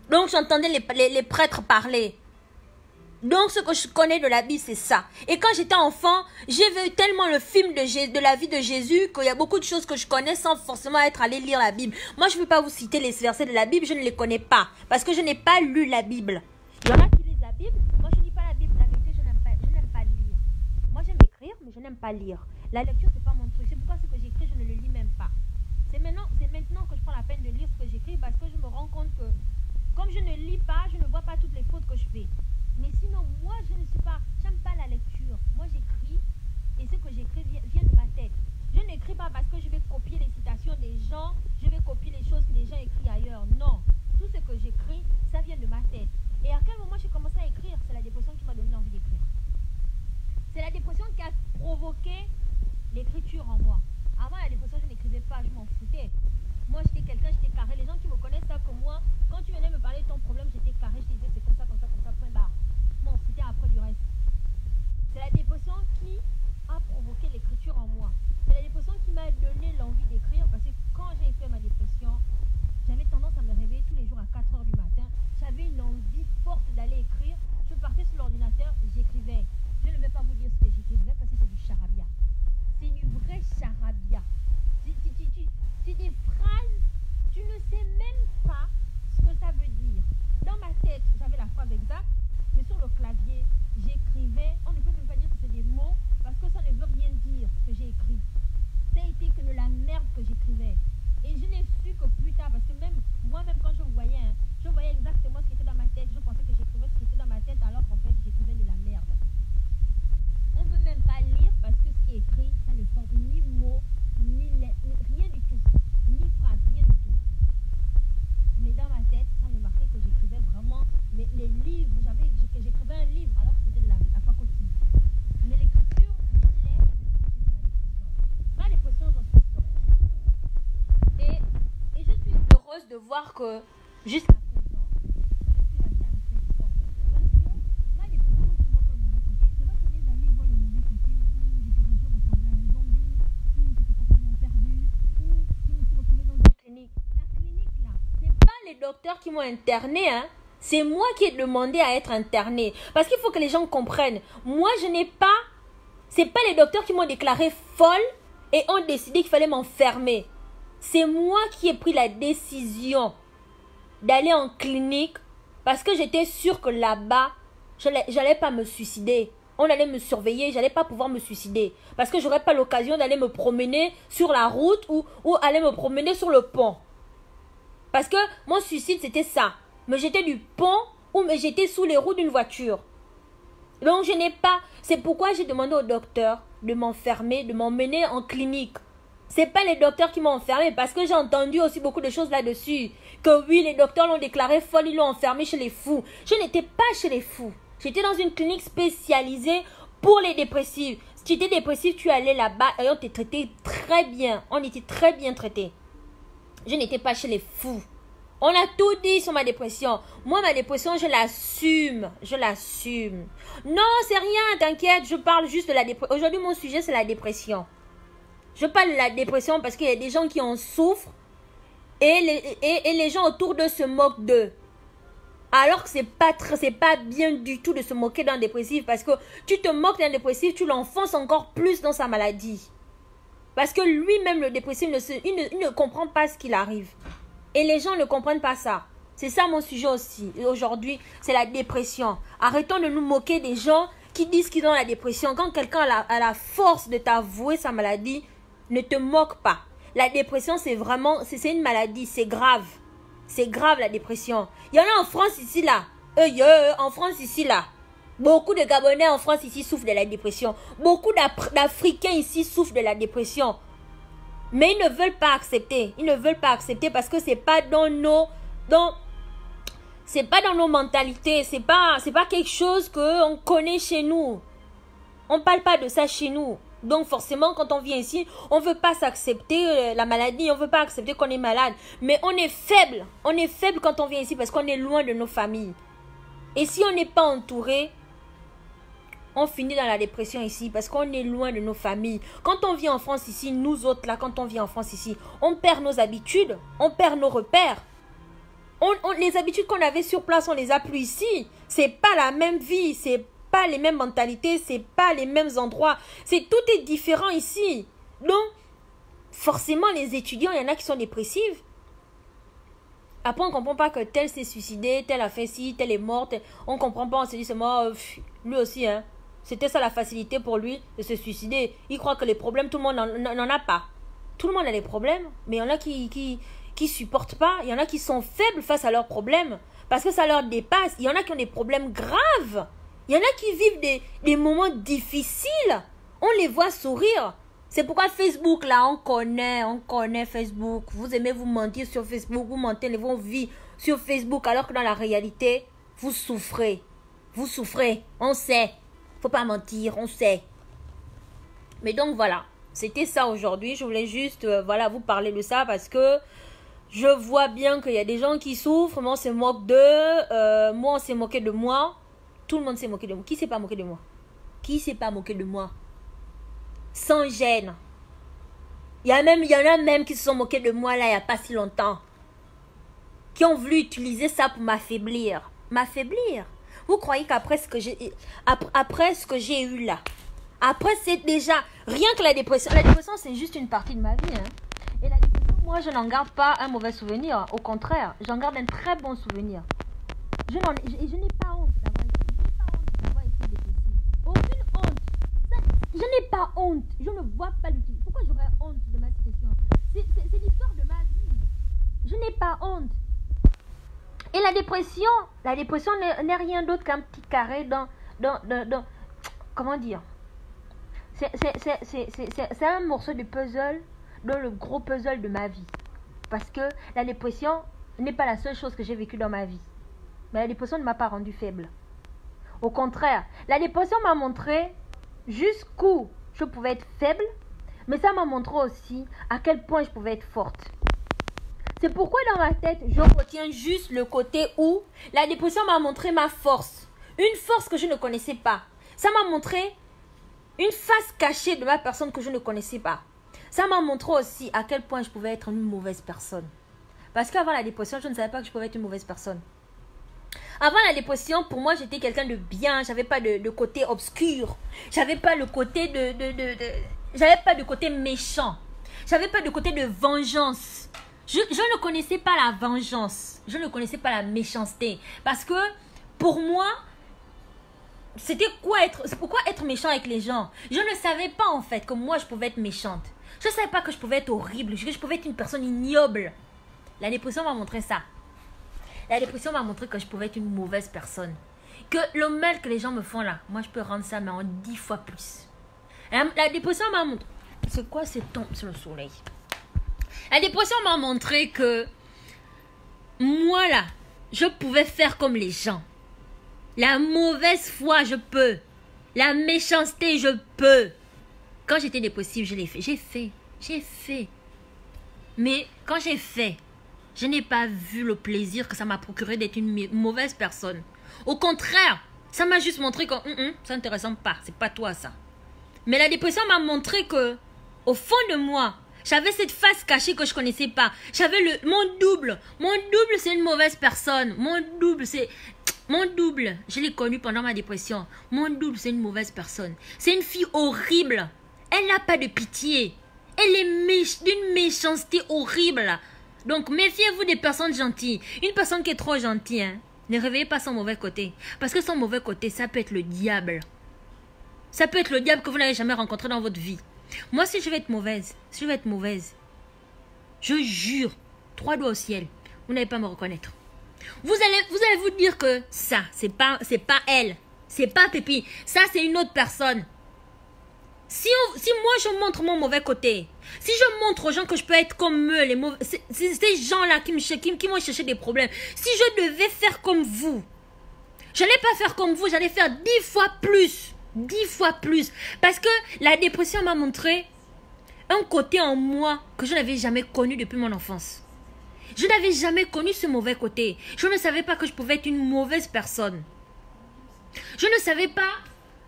Donc, j'entendais les prêtres parler. Donc, ce que je connais de la Bible, c'est ça. Et quand j'étais enfant, j'ai vu tellement le film de la vie de Jésus qu'il y a beaucoup de choses que je connais sans forcément être allé lire la Bible. Moi, je ne vais pas vous citer les versets de la Bible, je ne les connais pas. Parce que je n'ai pas lu la Bible. Il y en a qui lisent la Bible. Moi, je ne lis pas la Bible. La vérité, je n'aime pas lire. Moi, j'aime écrire, mais je n'aime pas lire. La lecture, c'est pas mon truc. C'est pourquoi ce que j'écris, je ne le lis même pas. C'est maintenant que je prends la peine de lire ce que j'écris parce que je me rends compte que comme je ne lis pas, je ne vois pas toutes les fautes que je fais. Mais sinon, moi, j'aime pas la lecture. Moi, j'écris et ce que j'écris vient de ma tête. Je n'écris pas parce que je vais copier les citations des gens, je vais copier les choses que les gens écrivent ailleurs. Non. Tout ce que j'écris, ça vient de ma tête. Et à quel moment j'ai commencé à écrire? C'est la dépression qui m'a donné envie d'écrire. C'est la dépression qui a provoqué l'écriture en moi. Avant la dépression, je n'écrivais pas, je m'en foutais. Moi, j'étais j'étais carré. Les gens qui me connaissent savent que moi, quand tu venais me parler de ton problème, j'étais carré. Je te disais, c'est comme ça, point barre. Je m'en foutais après du reste. C'est la dépression qui a provoqué l'écriture en moi. C'est la dépression qui m'a donné l'envie d'écrire parce que quand j'ai fait ma dépression, j'avais tendance à me réveiller tous les jours à 4 heures du matin. J'avais une envie forte d'aller écrire. Je partais sur l'ordinateur, j'écrivais. Je ne vais pas vous dire ce que j'écrivais parce que c'est du charabia. C'est du vrai charabia. C'est des phrases, tu ne sais même pas ce que ça veut dire. Dans ma tête, j'avais la phrase exacte, mais sur le clavier, j'écrivais. On ne peut même pas dire que c'est des mots parce que ça ne veut rien dire ce que j'ai écrit. Ça a été que de la merde que j'écrivais. Et je n'ai su que plus tard, parce que même moi-même quand je voyais exactement ce qui était dans ma tête. Je pensais que j'écrivais ce qui était dans ma tête alors qu'en fait j'écrivais de la merde. On ne peut même pas lire parce que ce qui est écrit, ça ne forme ni mots, ni lettres, rien du tout. Ni phrase, rien du tout. Mais dans ma tête, ça me marquait que j'écrivais vraiment les livres. J'écrivais un livre alors que c'était de la pacotille. Mais l'écriture, je l'ai depuis ma dépression. Ma dépression, j'en suis sortie. Et je suis heureuse de voir que jusqu'à présent, je suis restée avec cette force. Parce que ma dépression, moi, je ne vois pas le mauvais côté. C'est vrai que mes amis voient le mauvais côté. Je ressemblais à un zombie, j'étais complètement perdue, je me suis retrouvée dans une clinique. La clinique, là, c'est pas les docteurs qui m'ont internée, hein. C'est moi qui ai demandé à être internée. Parce qu'il faut que les gens comprennent. Moi, je n'ai pas... C'est pas les docteurs qui m'ont déclarée folle et ont décidé qu'il fallait m'enfermer. C'est moi qui ai pris la décision d'aller en clinique parce que j'étais sûre que là-bas, j'allais pas me suicider. On allait me surveiller, j'allais pas pouvoir me suicider. Parce que j'aurais pas l'occasion d'aller me promener sur la route ou aller me promener sur le pont. Parce que mon suicide, c'était ça. Me jeter du pont ou me jeter sous les roues d'une voiture. Donc, je n'ai pas... C'est pourquoi j'ai demandé au docteur de m'enfermer, de m'emmener en clinique. C'est pas les docteurs qui m'ont enfermé parce que j'ai entendu aussi beaucoup de choses là-dessus. Que oui, les docteurs l'ont déclaré folle, ils l'ont enfermé chez les fous. Je n'étais pas chez les fous. J'étais dans une clinique spécialisée pour les dépressifs. Si tu étais dépressif, tu allais là-bas et on t'est traité très bien. On était très bien traités. Je n'étais pas chez les fous. On a tout dit sur ma dépression. Moi, ma dépression, je l'assume. Je l'assume. Non, c'est rien, t'inquiète. Je parle juste de la dépression. Aujourd'hui, mon sujet, c'est la dépression. Je parle de la dépression parce qu'il y a des gens qui en souffrent. Et les gens autour d'eux se moquent d'eux. Alors que c'est pas bien du tout de se moquer d'un dépressif, parce que tu te moques d'un dépressif, tu l'enfonces encore plus dans sa maladie. Parce que lui-même, le dépressif, il ne comprend pas ce qu'il arrive. Et les gens ne comprennent pas ça. C'est ça mon sujet aussi. Aujourd'hui, c'est la dépression. Arrêtons de nous moquer des gens qui disent qu'ils ont la dépression. Quand quelqu'un a la force de t'avouer sa maladie, ne te moque pas. La dépression, c'est vraiment, c'est une maladie, c'est grave. C'est grave la dépression. Il y en a en France ici là. En France ici là. Beaucoup de Gabonais en France ici souffrent de la dépression. Beaucoup d'Africains ici souffrent de la dépression. Mais ils ne veulent pas accepter. Ils ne veulent pas accepter parce que c'est pas dans nos mentalités. C'est pas quelque chose qu'on connaît chez nous. On parle pas de ça chez nous. Donc forcément, quand on vient ici, on ne veut pas s'accepter la maladie, on ne veut pas accepter qu'on est malade. Mais on est faible. On est faible quand on vient ici parce qu'on est loin de nos familles. Et si on n'est pas entouré, on finit dans la dépression ici parce qu'on est loin de nos familles. Quand on vient en France ici, nous autres là, quand on vient en France ici, on perd nos habitudes, on perd nos repères. Les habitudes qu'on avait sur place, on les a plus ici. C'est pas la même vie, c'est pas les mêmes mentalités, c'est pas les mêmes endroits. Tout est différent ici. Donc, forcément, les étudiants, il y en a qui sont dépressifs. Après, on ne comprend pas que tel s'est suicidé, tel a fait ci, tel est mort. On ne comprend pas, on se dit, c'est mort. Lui aussi, hein. C'était ça la facilité pour lui de se suicider. Il croit que les problèmes, tout le monde n'en a pas. Tout le monde a des problèmes, mais il y en a qui supportent pas. Il y en a qui sont faibles face à leurs problèmes parce que ça leur dépasse. Il y en a qui ont des problèmes graves. Il y en a qui vivent des moments difficiles. On les voit sourire. C'est pourquoi Facebook, là, on connaît Facebook. Vous aimez vous mentir sur Facebook, vous mentez vos vies sur Facebook, alors que dans la réalité, vous souffrez. Vous souffrez, on sait. Faut pas mentir, on sait. Mais donc voilà, c'était ça aujourd'hui. Je voulais juste vous parler de ça parce que je vois bien qu'il y a des gens qui souffrent. Moi, on se moque d'eux. Moi, on s'est moqué de moi. Tout le monde s'est moqué de moi. Qui s'est pas moqué de moi? Qui s'est pas moqué de moi? Sans gêne. Il y en a même qui se sont moqués de moi là, il n'y a pas si longtemps. Qui ont voulu utiliser ça pour m'affaiblir. M'affaiblir? Vous croyez qu'après ce que j'ai eu là, après c'est déjà, rien que la dépression c'est juste une partie de ma vie. Hein. Et la dépression, moi je n'en garde pas un mauvais souvenir. Au contraire, j'en garde un très bon souvenir. Je n'ai pas honte d'avoir été dépressive. Aucune honte. Je n'ai pas honte. Je ne vois pas l'utilité. Pourquoi j'aurais honte de ma situation? C'est l'histoire de ma vie. Je n'ai pas honte. Et la dépression n'est rien d'autre qu'un petit carré dans comment dire? C'est un morceau de puzzle dans le gros puzzle de ma vie. Parce que la dépression n'est pas la seule chose que j'ai vécue dans ma vie. Mais la dépression ne m'a pas rendue faible. Au contraire, la dépression m'a montré jusqu'où je pouvais être faible, mais ça m'a montré aussi à quel point je pouvais être forte. C'est pourquoi dans ma tête, je retiens juste le côté où la dépression m'a montré ma force. Une force que je ne connaissais pas. Ça m'a montré une face cachée de ma personne que je ne connaissais pas. Ça m'a montré aussi à quel point je pouvais être une mauvaise personne. Parce qu'avant la dépression, je ne savais pas que je pouvais être une mauvaise personne. Avant la dépression, pour moi, j'étais quelqu'un de bien. J'avais pas de côté obscur. J'avais pas le côté j'avais pas de côté méchant. J'avais pas de côté de vengeance. Je ne connaissais pas la vengeance. Je ne connaissais pas la méchanceté. Parce que, pour moi, pourquoi être méchant avec les gens? Je ne savais pas, en fait, que moi, je pouvais être méchante. Je ne savais pas que je pouvais être horrible, que je pouvais être une personne ignoble. La dépression m'a montré ça. La dépression m'a montré que je pouvais être une mauvaise personne. Que le mal que les gens me font là, moi, je peux rendre ça, mais en 10 fois plus. La dépression m'a montré... C'est quoi cette tombe sur le soleil? La dépression m'a montré que moi là, je pouvais faire comme les gens. La mauvaise foi, je peux. La méchanceté, je peux. Quand j'étais dépressive, je l'ai fait. J'ai fait. Mais quand j'ai fait, je n'ai pas vu le plaisir que ça m'a procuré d'être une mauvaise personne. Au contraire, ça m'a juste montré que ça n'intéresse pas. C'est pas toi ça. Mais la dépression m'a montré que, au fond de moi, J'avais cette face cachée que je connaissais pas. J'avais mon double. Mon double, c'est une mauvaise personne. Mon double, je l'ai connu pendant ma dépression. Mon double, c'est une mauvaise personne. C'est une fille horrible. Elle n'a pas de pitié. Elle est d'une méchanceté horrible. Donc, méfiez-vous des personnes gentilles. Une personne qui est trop gentille, hein, ne réveillez pas son mauvais côté. Parce que son mauvais côté, ça peut être le diable. Ça peut être le diable que vous n'avez jamais rencontré dans votre vie. Moi, si je vais être mauvaise, je jure, 3 doigts au ciel, vous n'allez pas me reconnaître. Vous allez vous dire que ça, c'est pas elle. C'est pas Pépi. Ça, c'est une autre personne. Si moi, je montre mon mauvais côté, si je montre aux gens que je peux être comme eux, ces gens-là qui m'ont cherché des problèmes, si je devais faire comme vous, j'allais pas faire comme vous, j'allais faire 10 fois plus. 10 fois plus. Parce que la dépression m'a montré un côté en moi que je n'avais jamais connu depuis mon enfance. Je n'avais jamais connu ce mauvais côté. Je ne savais pas que je pouvais être une mauvaise personne. Je ne savais pas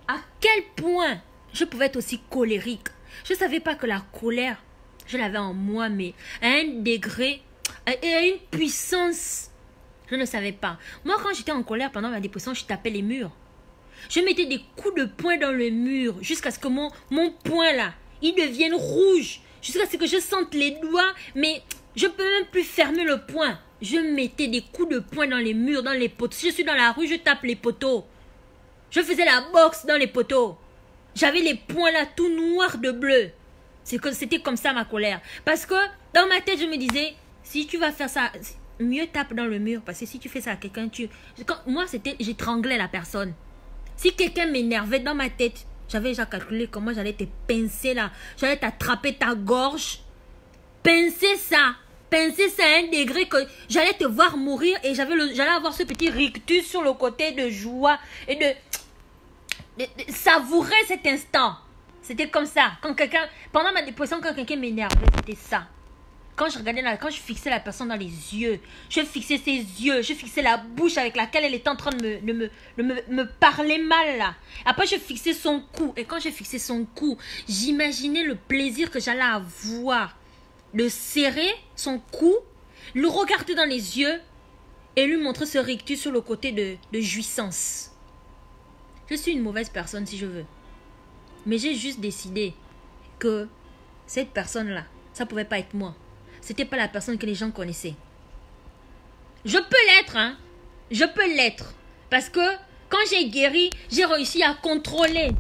à quel point je pouvais être aussi colérique. Je ne savais pas que la colère, je l'avais en moi, mais à un degré et à une puissance. Je ne savais pas. Moi, quand j'étais en colère pendant ma dépression, je tapais les murs. Je mettais des coups de poing dans le mur jusqu'à ce que mon poing là, il devienne rouge. Jusqu'à ce que je sente les doigts, mais je ne peux même plus fermer le poing. Je mettais des coups de poing dans les murs, dans les poteaux. Si je suis dans la rue, je tape les poteaux. Je faisais la boxe dans les poteaux. J'avais les poings là tout noirs de bleu. C'était comme ça ma colère. Parce que dans ma tête, je me disais, si tu vas faire ça, mieux tape dans le mur. Parce que si tu fais ça à quelqu'un, moi, j'étranglais la personne. Si quelqu'un m'énervait dans ma tête, j'avais déjà calculé comment j'allais te pincer là. J'allais t'attraper ta gorge. Pincer ça. Pincer ça à un degré que j'allais te voir mourir et j'allais avoir ce petit rictus sur le côté de joie et de savourer cet instant. C'était comme ça. Pendant ma dépression, quand quelqu'un m'énervait, c'était ça. Quand je fixais la personne dans les yeux, je fixais ses yeux, je fixais la bouche avec laquelle elle était en train de me parler mal là. Après, je fixais son cou. Et quand je fixais son cou, j'imaginais le plaisir que j'allais avoir de serrer son cou, le regarder dans les yeux et lui montrer ce rictus sur le côté de jouissance. Je suis une mauvaise personne si je veux. Mais j'ai juste décidé que cette personne-là, ça ne pouvait pas être moi. C'était pas la personne que les gens connaissaient. Je peux l'être, hein. Je peux l'être. Parce que quand j'ai guéri, j'ai réussi à contrôler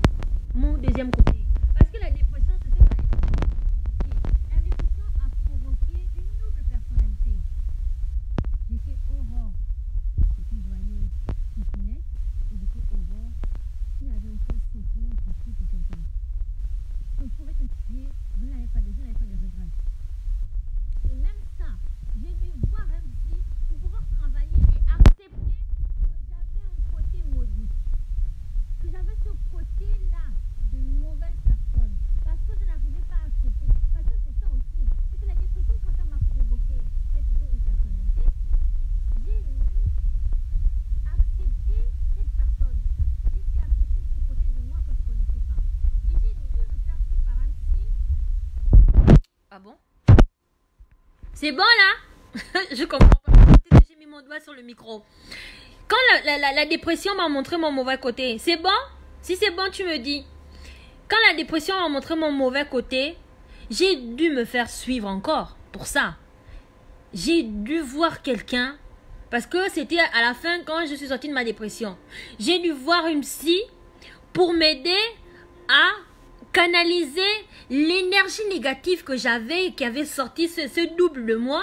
mon deuxième côté. Parce que la dépression, c'est ce que la dépression a provoqué une double personnalité. J'étais Aurore, qui voyait Kittinette, et j'étais Aurore, qui n'avait aucun sentiment pour quelqu'un. Donc pour être tué, je n'avais pas de regrets. Et même ça, j'ai dû voir un psy pour pouvoir travailler et accepter que j'avais un côté maudit. Que j'avais ce côté-là de mauvaise personne. Parce que je n'arrivais pas à accepter. Parce que c'est ça aussi. C'est que la dépression, quand ça m'a provoqué cette double personnalité, j'ai dû accepter cette personne. J'ai dû accepter ce côté de moi que je ne connaissais pas. Et j'ai dû me faire suivre par un psy. Ah bon? C'est bon là? Je comprends pas. Peut-être que j'ai mis mon doigt sur le micro. Quand la dépression m'a montré mon mauvais côté, c'est bon? Si c'est bon, tu me dis. Quand la dépression m'a montré mon mauvais côté, j'ai dû me faire suivre encore pour ça. J'ai dû voir quelqu'un, parce que c'était à la fin quand je suis sortie de ma dépression. J'ai dû voir une psy pour m'aider à canaliser l'énergie négative que j'avais et qui avait sorti ce double de moi.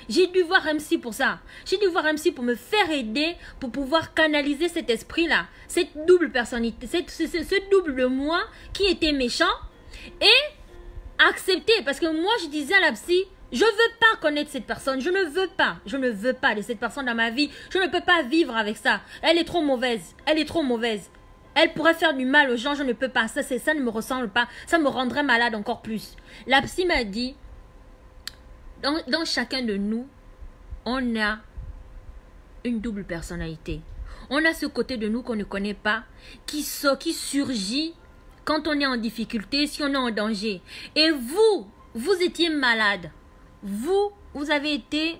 J'ai dû voir un psy pour ça. J'ai dû voir un psy pour me faire aider, pour pouvoir canaliser cet esprit-là, cette double personnalité, ce double de moi qui était méchant et accepter. Parce que moi, je disais à la psy, je ne veux pas connaître cette personne. Je ne veux pas de cette personne dans ma vie. Je ne peux pas vivre avec ça. Elle est trop mauvaise. Elle pourrait faire du mal aux gens, je ne peux pas. Ça ne me ressemble pas. Ça me rendrait malade encore plus. La psy m'a dit, dans chacun de nous, on a une double personnalité. On a ce côté de nous qu'on ne connaît pas, qui surgit quand on est en difficulté, si on est en danger. Et vous, vous étiez malade. Vous avez été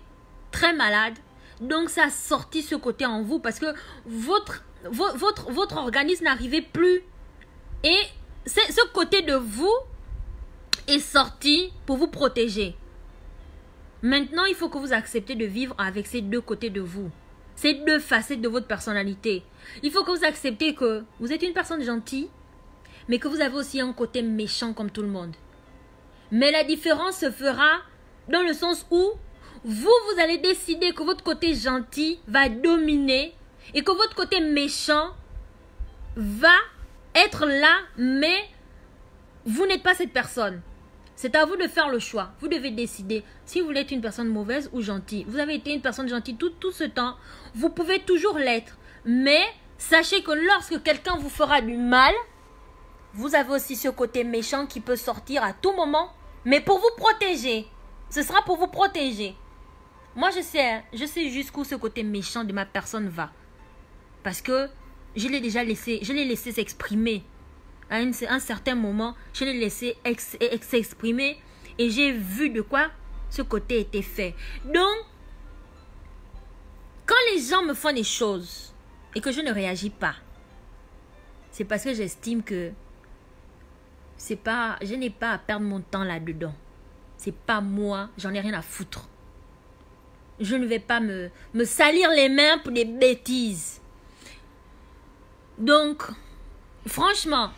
très malade. Donc, ça a sorti ce côté en vous parce que votre organisme n'arrivait plus. Et ce côté de vous est sorti pour vous protéger. Maintenant, il faut que vous acceptez de vivre avec ces deux côtés de vous. Ces deux facettes de votre personnalité. Il faut que vous acceptez que vous êtes une personne gentille, mais que vous avez aussi un côté méchant comme tout le monde. Mais la différence se fera dans le sens où vous allez décider que votre côté gentil va dominer et que votre côté méchant va être là, mais vous n'êtes pas cette personne. C'est à vous de faire le choix. Vous devez décider si vous voulez être une personne mauvaise ou gentille. Vous avez été une personne gentille tout ce temps. Vous pouvez toujours l'être. Mais sachez que lorsque quelqu'un vous fera du mal, vous avez aussi ce côté méchant qui peut sortir à tout moment. Mais pour vous protéger. Ce sera pour vous protéger. Moi, je sais jusqu'où ce côté méchant de ma personne va. Parce que je l'ai déjà laissé, je l'ai laissé s'exprimer. À un certain moment, je l'ai laissé s'exprimer et j'ai vu de quoi ce côté était fait. Donc, quand les gens me font des choses et que je ne réagis pas, c'est parce que j'estime que je n'ai pas à perdre mon temps là-dedans. C'est pas moi, j'en ai rien à foutre. Je ne vais pas me salir les mains pour des bêtises. Donc, franchement,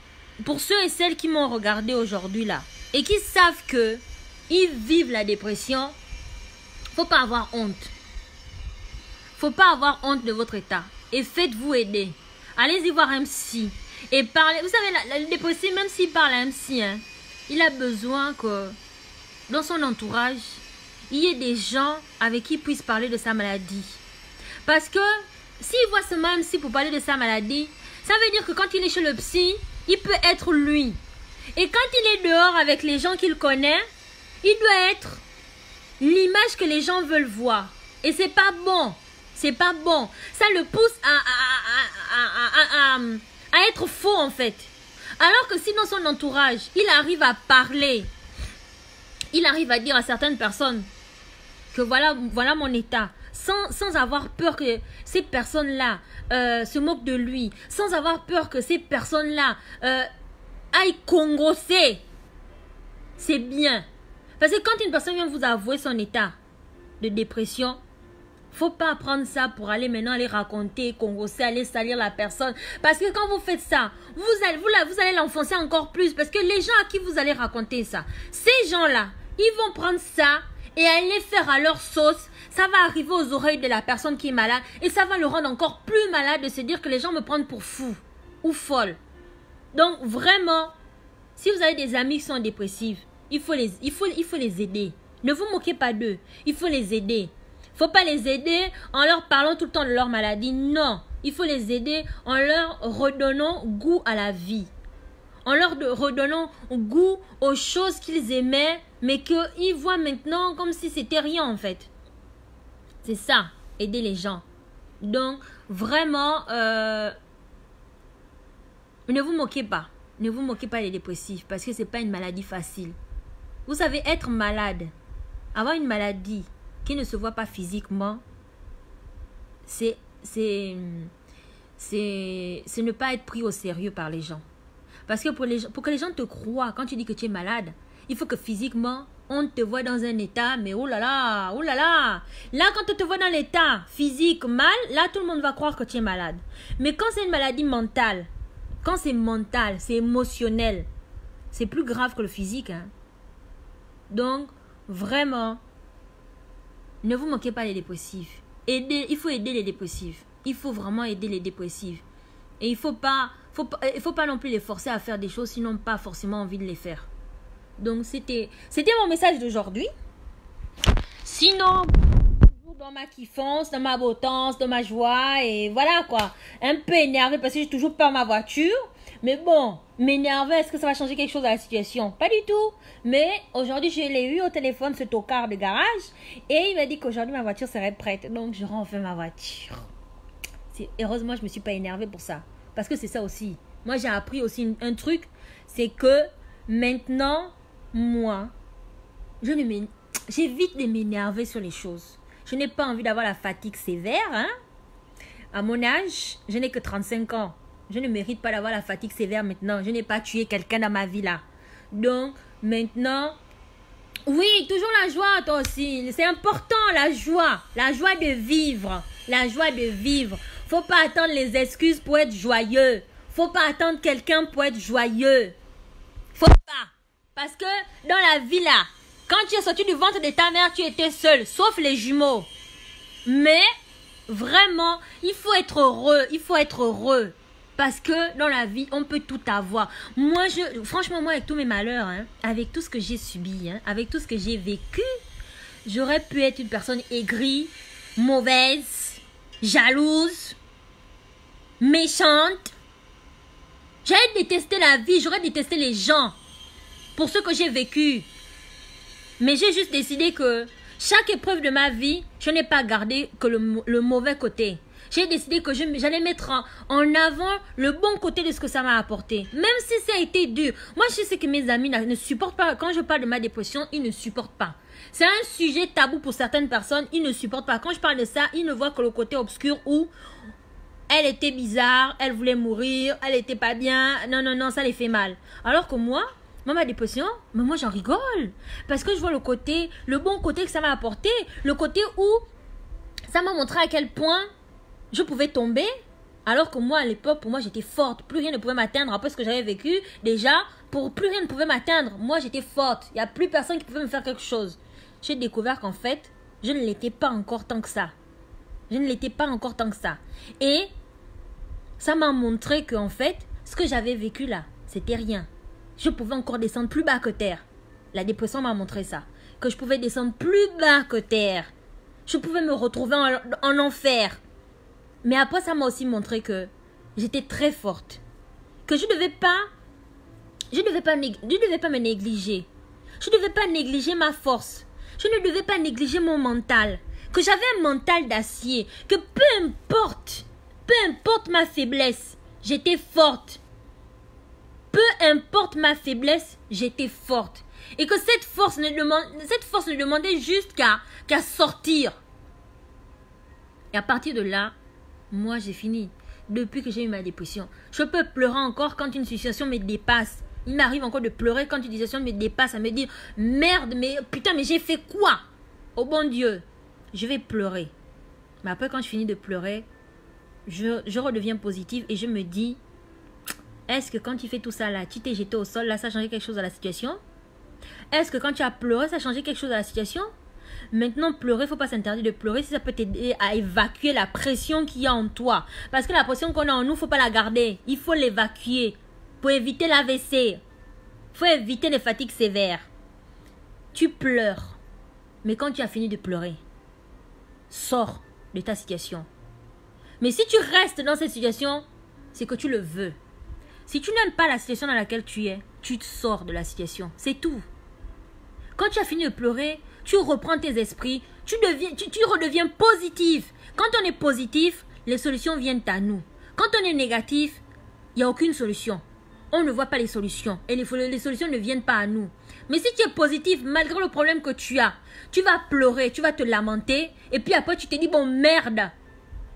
pour ceux et celles qui m'ont regardé aujourd'hui là et qui savent que ils vivent la dépression, faut pas avoir honte. Faut pas avoir honte de votre état et faites-vous aider. Allez-y voir un psy et parlez. Vous savez, le dépressif, même s'il parle à un psy, hein, il a besoin que dans son entourage, il y ait des gens avec qui il puisse parler de sa maladie. Parce que s'il voit seulement un psy pour parler de sa maladie, ça veut dire que quand il est chez le psy, il peut être lui. Et quand il est dehors avec les gens qu'il connaît, il doit être l'image que les gens veulent voir. Et c'est pas bon. C'est pas bon. Ça le pousse à être faux en fait. Alors que si dans son entourage, il arrive à parler, il arrive à dire à certaines personnes que voilà mon état, sans avoir peur que ces personnes-là se moquent de lui, sans avoir peur que ces personnes-là aillent congosser, c'est bien. Parce que quand une personne vient vous avouer son état de dépression, faut pas prendre ça pour aller maintenant aller raconter, congosser, aller salir la personne. Parce que quand vous faites ça, vous allez l'enfoncer encore plus. Parce que les gens à qui vous allez raconter ça, ces gens-là, ils vont prendre ça et aller faire à leur sauce. Ça va arriver aux oreilles de la personne qui est malade et ça va le rendre encore plus malade de se dire que les gens me prennent pour fou ou folle. Donc vraiment, si vous avez des amis qui sont dépressifs, il faut les aider. Ne vous moquez pas d'eux. Il faut les aider. Il ne faut pas les aider en leur parlant tout le temps de leur maladie. Non, il faut les aider en leur redonnant goût à la vie. En leur redonnant goût aux choses qu'ils aimaient, mais qu'ils voient maintenant comme si c'était rien en fait. C'est ça, aider les gens. Donc, vraiment, ne vous moquez pas. Ne vous moquez pas des dépressifs parce que ce n'est pas une maladie facile. Vous savez, être malade, avoir une maladie qui ne se voit pas physiquement, c'est ne pas être pris au sérieux par les gens. Parce que pour que les gens te croient quand tu dis que tu es malade, il faut que physiquement, on te voit dans un état, mais oh là là, oh là là. Là, quand on te voit dans l'état physique mal, là, tout le monde va croire que tu es malade. Mais quand c'est une maladie mentale, quand c'est mental, c'est émotionnel, c'est plus grave que le physique. Hein. Donc, vraiment, ne vous moquez pas des dépressifs. Il faut aider les dépressifs. Il faut vraiment aider les dépressifs. Et il faut pas non plus les forcer à faire des choses s'ils n'ont pas forcément envie de les faire. Donc, c'était mon message d'aujourd'hui. Sinon, dans ma kiffance, dans ma potence, dans ma joie, et voilà quoi. Un peu énervé parce que j'ai toujours peur de ma voiture. Mais bon, m'énerver, est-ce que ça va changer quelque chose à la situation? Pas du tout. Mais aujourd'hui, je l'ai eu au téléphone, ce tocard de garage. Et il m'a dit qu'aujourd'hui, ma voiture serait prête. Donc, je rends enfin ma voiture. Heureusement, je ne me suis pas énervée pour ça. Parce que c'est ça aussi. Moi, j'ai appris aussi un truc. C'est que maintenant, moi, j'évite de m'énerver sur les choses. Je n'ai pas envie d'avoir la fatigue sévère. Hein? À mon âge, je n'ai que 35 ans. Je ne mérite pas d'avoir la fatigue sévère maintenant. Je n'ai pas tué quelqu'un dans ma vie là. Donc, maintenant, oui, toujours la joie, toi aussi. C'est important, la joie. La joie de vivre. La joie de vivre. Faut pas attendre les excuses pour être joyeux. Faut pas attendre quelqu'un pour être joyeux. Faut pas. Parce que dans la vie là, quand tu es sorti du ventre de ta mère, tu étais seul, sauf les jumeaux. Mais, vraiment, il faut être heureux. Il faut être heureux. Parce que dans la vie, on peut tout avoir. Moi, franchement, moi, avec tous mes malheurs, hein, avec tout ce que j'ai subi, hein, avec tout ce que j'ai vécu, j'aurais pu être une personne aigrie, mauvaise, jalouse, méchante. J'aurais détesté la vie, j'aurais détesté les gens pour ce que j'ai vécu. Mais j'ai juste décidé que chaque épreuve de ma vie, je n'ai pas gardé que le mauvais côté. J'ai décidé que j'allais mettre en avant le bon côté de ce que ça m'a apporté. Même si ça a été dur. Moi, je sais que mes amis ne supportent pas. Quand je parle de ma dépression, ils ne supportent pas. C'est un sujet tabou pour certaines personnes. Ils ne supportent pas. Quand je parle de ça, ils ne voient que le côté obscur où elle était bizarre, elle voulait mourir, elle était pas bien. Non, non, non, ça les fait mal. Alors que moi, ma dépression, mais moi j'en rigole. Parce que je vois le bon côté que ça m'a apporté. Le côté où ça m'a montré à quel point je pouvais tomber, alors que moi, à l'époque, pour moi, j'étais forte. Plus rien ne pouvait m'atteindre. Après ce que j'avais vécu, déjà, plus rien ne pouvait m'atteindre. Moi, j'étais forte. Il n'y a plus personne qui pouvait me faire quelque chose. J'ai découvert qu'en fait, je ne l'étais pas encore tant que ça. Je ne l'étais pas encore tant que ça. Et ça m'a montré qu'en fait, ce que j'avais vécu là, c'était rien. Je pouvais encore descendre plus bas que terre. La dépression m'a montré ça. Que je pouvais descendre plus bas que terre. Je pouvais me retrouver en enfer. Mais après, ça m'a aussi montré que j'étais très forte. Que je ne devais pas me négliger. Je ne devais pas négliger ma force. Je ne devais pas négliger mon mental. Que j'avais un mental d'acier. Que peu importe ma faiblesse, j'étais forte. Peu importe ma faiblesse, j'étais forte. Et que cette force ne demandait juste qu'à sortir. Et à partir de là, moi, j'ai fini. Depuis que j'ai eu ma dépression. Je peux pleurer encore quand une situation me dépasse. Il m'arrive encore de pleurer quand une situation me dépasse. À me dire, merde, mais putain, mais j'ai fait quoi? Oh bon Dieu. Je vais pleurer. Mais après, quand je finis de pleurer, je redeviens positive et je me dis, est-ce que quand tu fais tout ça là, tu t'es jeté au sol, là, ça a changé quelque chose à la situation? Est-ce que quand tu as pleuré, ça a changé quelque chose à la situation? Maintenant, pleurer, il ne faut pas s'interdire de pleurer si ça peut t'aider à évacuer la pression qu'il y a en toi. Parce que la pression qu'on a en nous, il ne faut pas la garder. Il faut l'évacuer pour éviter l'AVC. Il faut éviter les fatigues sévères. Tu pleures. Mais quand tu as fini de pleurer, sors de ta situation. Mais si tu restes dans cette situation, c'est que tu le veux. Si tu n'aimes pas la situation dans laquelle tu es, tu te sors de la situation. C'est tout. Quand tu as fini de pleurer, tu reprends tes esprits, tu redeviens positif. Quand on est positif, les solutions viennent à nous. Quand on est négatif, il n'y a aucune solution. On ne voit pas les solutions et les solutions ne viennent pas à nous. Mais si tu es positif, malgré le problème que tu as, tu vas pleurer, tu vas te lamenter et puis après tu te dis, bon merde,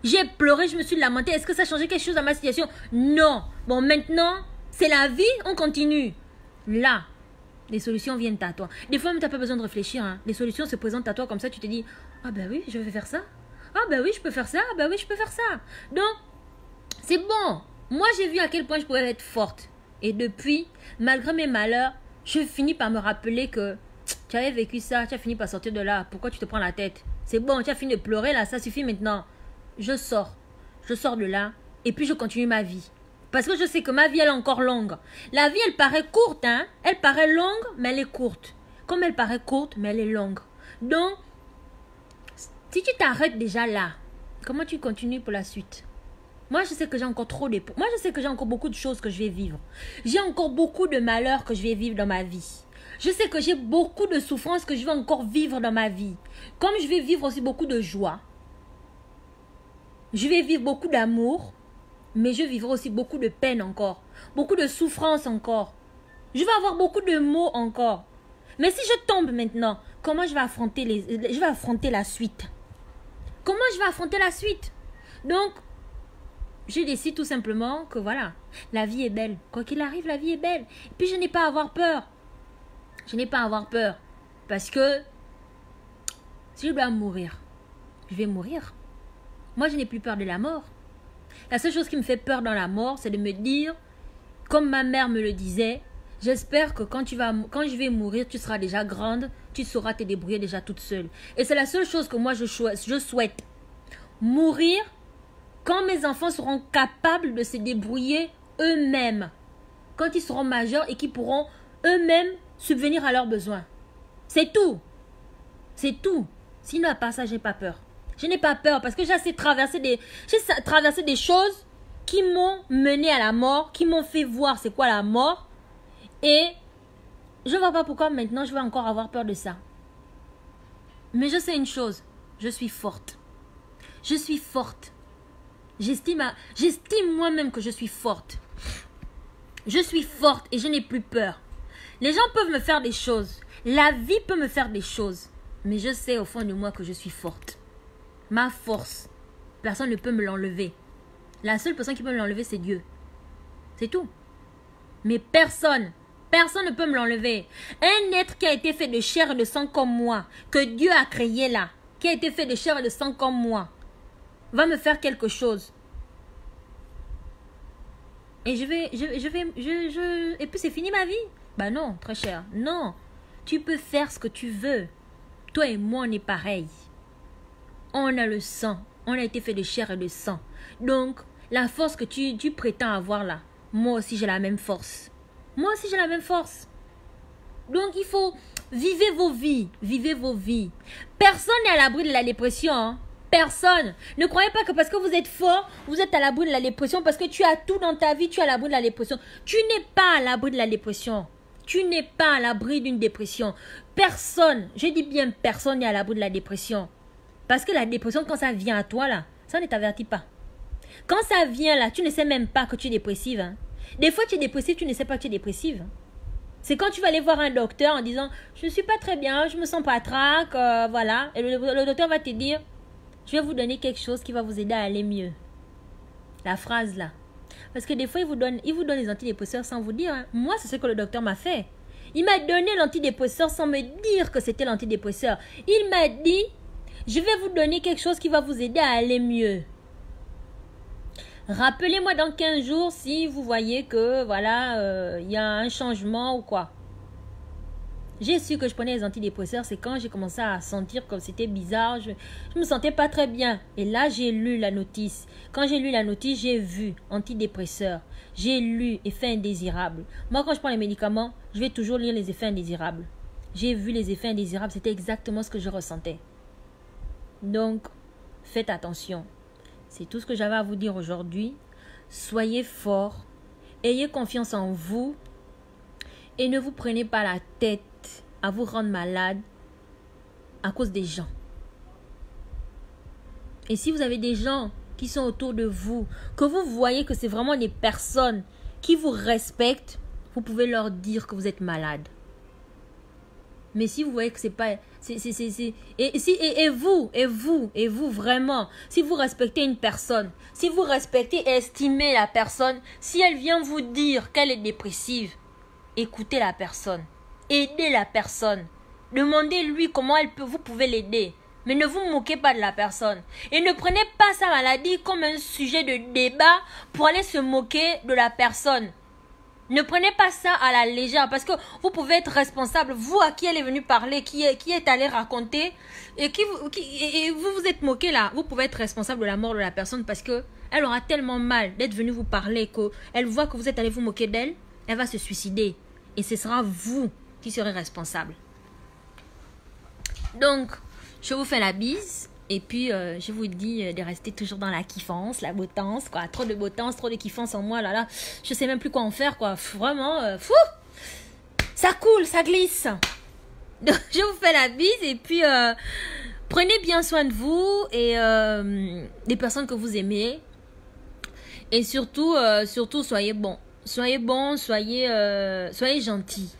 j'ai pleuré, je me suis lamentée, est-ce que ça a changé quelque chose dans ma situation? Non. Bon maintenant, c'est la vie, on continue. Là, les solutions viennent à toi. Des fois, même tu n'as pas besoin de réfléchir. Hein. Les solutions se présentent à toi comme ça, tu te dis, ah ben oui, je vais faire ça. Ah ben oui, je peux faire ça. Ah ben oui, je peux faire ça. Donc, c'est bon. Moi, j'ai vu à quel point je pouvais être forte. Et depuis, malgré mes malheurs, je finis par me rappeler que tu avais vécu ça, tu as fini par sortir de là. Pourquoi tu te prends la tête? C'est bon, tu as fini de pleurer là, ça suffit maintenant. Je sors de là et puis je continue ma vie. Parce que je sais que ma vie, elle est encore longue. La vie, elle paraît courte, hein. Elle paraît longue, mais elle est courte. Comme elle paraît courte, mais elle est longue. Donc, si tu t'arrêtes déjà là, comment tu continues pour la suite? Moi, je sais que j'ai encore Moi, je sais que j'ai encore beaucoup de choses que je vais vivre. J'ai encore beaucoup de malheurs que je vais vivre dans ma vie. Je sais que j'ai beaucoup de souffrances que je vais encore vivre dans ma vie. Comme je vais vivre aussi beaucoup de joie. Je vais vivre beaucoup d'amour. Mais je vivrai aussi beaucoup de peine encore. Beaucoup de souffrance encore. Je vais avoir beaucoup de maux encore. Mais si je tombe maintenant, comment je vais affronter je vais affronter la suite? Comment je vais affronter la suite? Donc, je décide tout simplement que voilà, la vie est belle. Quoi qu'il arrive, la vie est belle. Et puis, je n'ai pas à avoir peur. Je n'ai pas à avoir peur. Parce que si je dois mourir, je vais mourir. Moi, je n'ai plus peur de la mort. La seule chose qui me fait peur dans la mort, c'est de me dire, comme ma mère me le disait, j'espère que quand je vais mourir, tu seras déjà grande, tu sauras te débrouiller déjà toute seule. Et c'est la seule chose que moi je souhaite. Mourir quand mes enfants seront capables de se débrouiller eux-mêmes. Quand ils seront majeurs et qu'ils pourront eux-mêmes subvenir à leurs besoins. C'est tout. C'est tout. Sinon, à part ça, je n'ai pas peur. Je n'ai pas peur parce que j'ai traversé des choses qui m'ont mené à la mort, qui m'ont fait voir c'est quoi la mort. Et je ne vois pas pourquoi maintenant je vais encore avoir peur de ça. Mais je sais une chose, je suis forte. Je suis forte. J'estime moi-même que je suis forte. Je suis forte et je n'ai plus peur. Les gens peuvent me faire des choses. La vie peut me faire des choses. Mais je sais au fond de moi que je suis forte. Ma force, personne ne peut me l'enlever. La seule personne qui peut me l'enlever, c'est Dieu. C'est tout. Mais personne ne peut me l'enlever. Un être qui a été fait de chair et de sang comme moi, que Dieu a créé là, qui a été fait de chair et de sang comme moi, va me faire quelque chose. Et et puis c'est fini ma vie. Bah non, très cher. Non. Tu peux faire ce que tu veux. Toi et moi, on est pareil. On a le sang. On a été fait de chair et de sang. Donc, la force que tu prétends avoir là, moi aussi j'ai la même force. Moi aussi j'ai la même force. Donc, il faut vivre vos vies. Vivez vos vies. Personne n'est à l'abri de la dépression. Hein? Personne. Ne croyez pas que parce que vous êtes fort, vous êtes à l'abri de la dépression. Parce que tu as tout dans ta vie, tu es à l'abri de la dépression. Tu n'es pas à l'abri de la dépression. Tu n'es pas à l'abri d'une dépression. Personne, je dis bien personne n'est à l'abri de la dépression. Parce que la dépression, quand ça vient à toi, là, ça ne t'avertit pas. Quand ça vient, là, tu ne sais même pas que tu es dépressive. Hein. Des fois, tu es dépressive, tu ne sais pas que tu es dépressive. C'est quand tu vas aller voir un docteur en disant « Je ne suis pas très bien, je me sens pas trac, voilà. » Et le docteur va te dire « Je vais vous donner quelque chose qui va vous aider à aller mieux. » La phrase, là. Parce que des fois, il vous donne les antidépresseurs sans vous dire. Hein. Moi, c'est ce que le docteur m'a fait. Il m'a donné l'antidépresseur sans me dire que c'était l'antidépresseur. Il m'a dit, je vais vous donner quelque chose qui va vous aider à aller mieux. Rappelez-moi dans 15 jours si vous voyez que, voilà, y a un changement ou quoi. J'ai su que je prenais les antidépresseurs, c'est quand j'ai commencé à sentir comme c'était bizarre. Je me sentais pas très bien. Et là, j'ai lu la notice. Quand j'ai lu la notice, j'ai vu antidépresseurs. J'ai lu effets indésirables. Moi, quand je prends les médicaments, je vais toujours lire les effets indésirables. J'ai vu les effets indésirables. C'était exactement ce que je ressentais. Donc, faites attention. C'est tout ce que j'avais à vous dire aujourd'hui. Soyez forts. Ayez confiance en vous. Et ne vous prenez pas la tête à vous rendre malade à cause des gens. Et si vous avez des gens qui sont autour de vous, que vous voyez que c'est vraiment des personnes qui vous respectent, vous pouvez leur dire que vous êtes malade. Mais si vous voyez que c'est pas... Et vous, vraiment, si vous respectez une personne, si vous respectez et estimez la personne, si elle vient vous dire qu'elle est dépressive, écoutez la personne, aidez la personne, demandez-lui comment vous pouvez l'aider, mais ne vous moquez pas de la personne. Et ne prenez pas sa maladie comme un sujet de débat pour aller se moquer de la personne. Ne prenez pas ça à la légère parce que vous pouvez être responsable, vous à qui elle est venue parler, qui est allé raconter et vous vous êtes moqué là. Vous pouvez être responsable de la mort de la personne parce que elle aura tellement mal d'être venue vous parler qu'elle voit que vous êtes allé vous moquer d'elle, elle va se suicider. Et ce sera vous qui serez responsable. Donc, je vous fais la bise. Et puis, je vous dis de rester toujours dans la kiffance, la bottance, quoi. Trop de bottance, trop de kiffance en moi, là. Je sais même plus quoi en faire, quoi. Vraiment, fou. Ça coule, ça glisse. Donc, je vous fais la bise. Et puis, prenez bien soin de vous et des personnes que vous aimez. Et surtout, soyez bons. Soyez bons, soyez gentils.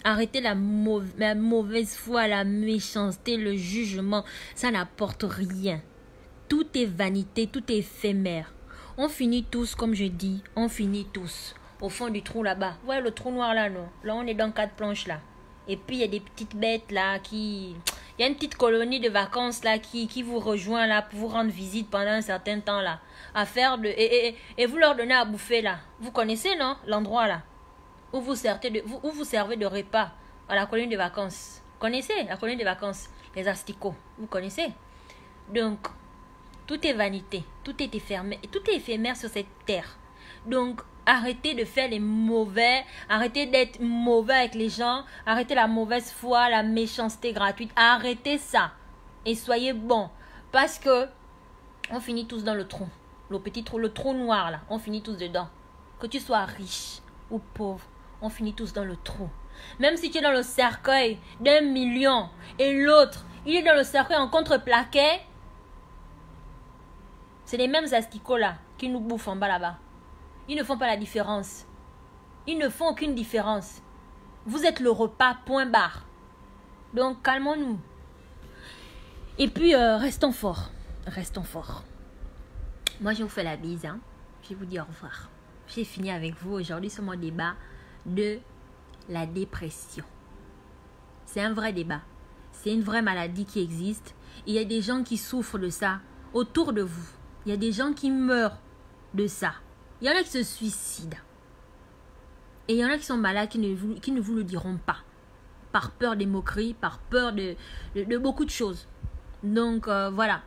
Arrêtez la mauvaise foi, la méchanceté, le jugement. Ça n'apporte rien. Tout est vanité, tout est éphémère. On finit tous, comme je dis, on finit tous. Au fond du trou là-bas. Vous voyez le trou noir là, non? Là, on est dans 4 planches là. Et puis, il y a des petites bêtes là qui... Il y a une petite colonie de vacances là qui vous rejoint là pour vous rendre visite pendant un certain temps là. À faire de... Et vous leur donnez à bouffer là. Vous connaissez, non? L'endroit là. Où vous servez de repas à la colonie de vacances. Vous connaissez la colonie de vacances? Les asticots. Vous connaissez? Donc, tout est vanité. Tout est éphémère sur cette terre. Donc, arrêtez de faire les mauvais. Arrêtez d'être mauvais avec les gens. Arrêtez la mauvaise foi, la méchanceté gratuite. Arrêtez ça. Et soyez bons. Parce que on finit tous dans le trou. Le petit trou, le trou noir là. On finit tous dedans. Que tu sois riche ou pauvre. On finit tous dans le trou. Même si tu es dans le cercueil d'1 million et l'autre, il est dans le cercueil en contreplaqué, c'est les mêmes asticots là qui nous bouffent en bas là-bas. Ils ne font pas la différence. Ils ne font aucune différence. Vous êtes le repas, point barre. Donc calmons-nous. Et puis restons forts. Restons forts. Moi je vous fais la bise. Hein. Je vous dis au revoir. J'ai fini avec vous aujourd'hui sur mon débat de la dépression. C'est un vrai débat. C'est une vraie maladie qui existe. Il y a des gens qui souffrent de ça autour de vous. Il y a des gens qui meurent de ça. Il y en a qui se suicident. Et il y en a qui sont malades qui ne vous le diront pas. Par peur des moqueries, par peur de beaucoup de choses. Donc voilà.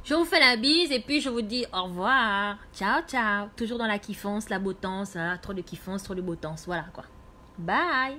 Je vous fais la bise et puis je vous dis au revoir. Ciao, ciao. Toujours dans la kiffance, la bottance. Trop de kiffance, trop de bottance. Voilà quoi. Bye.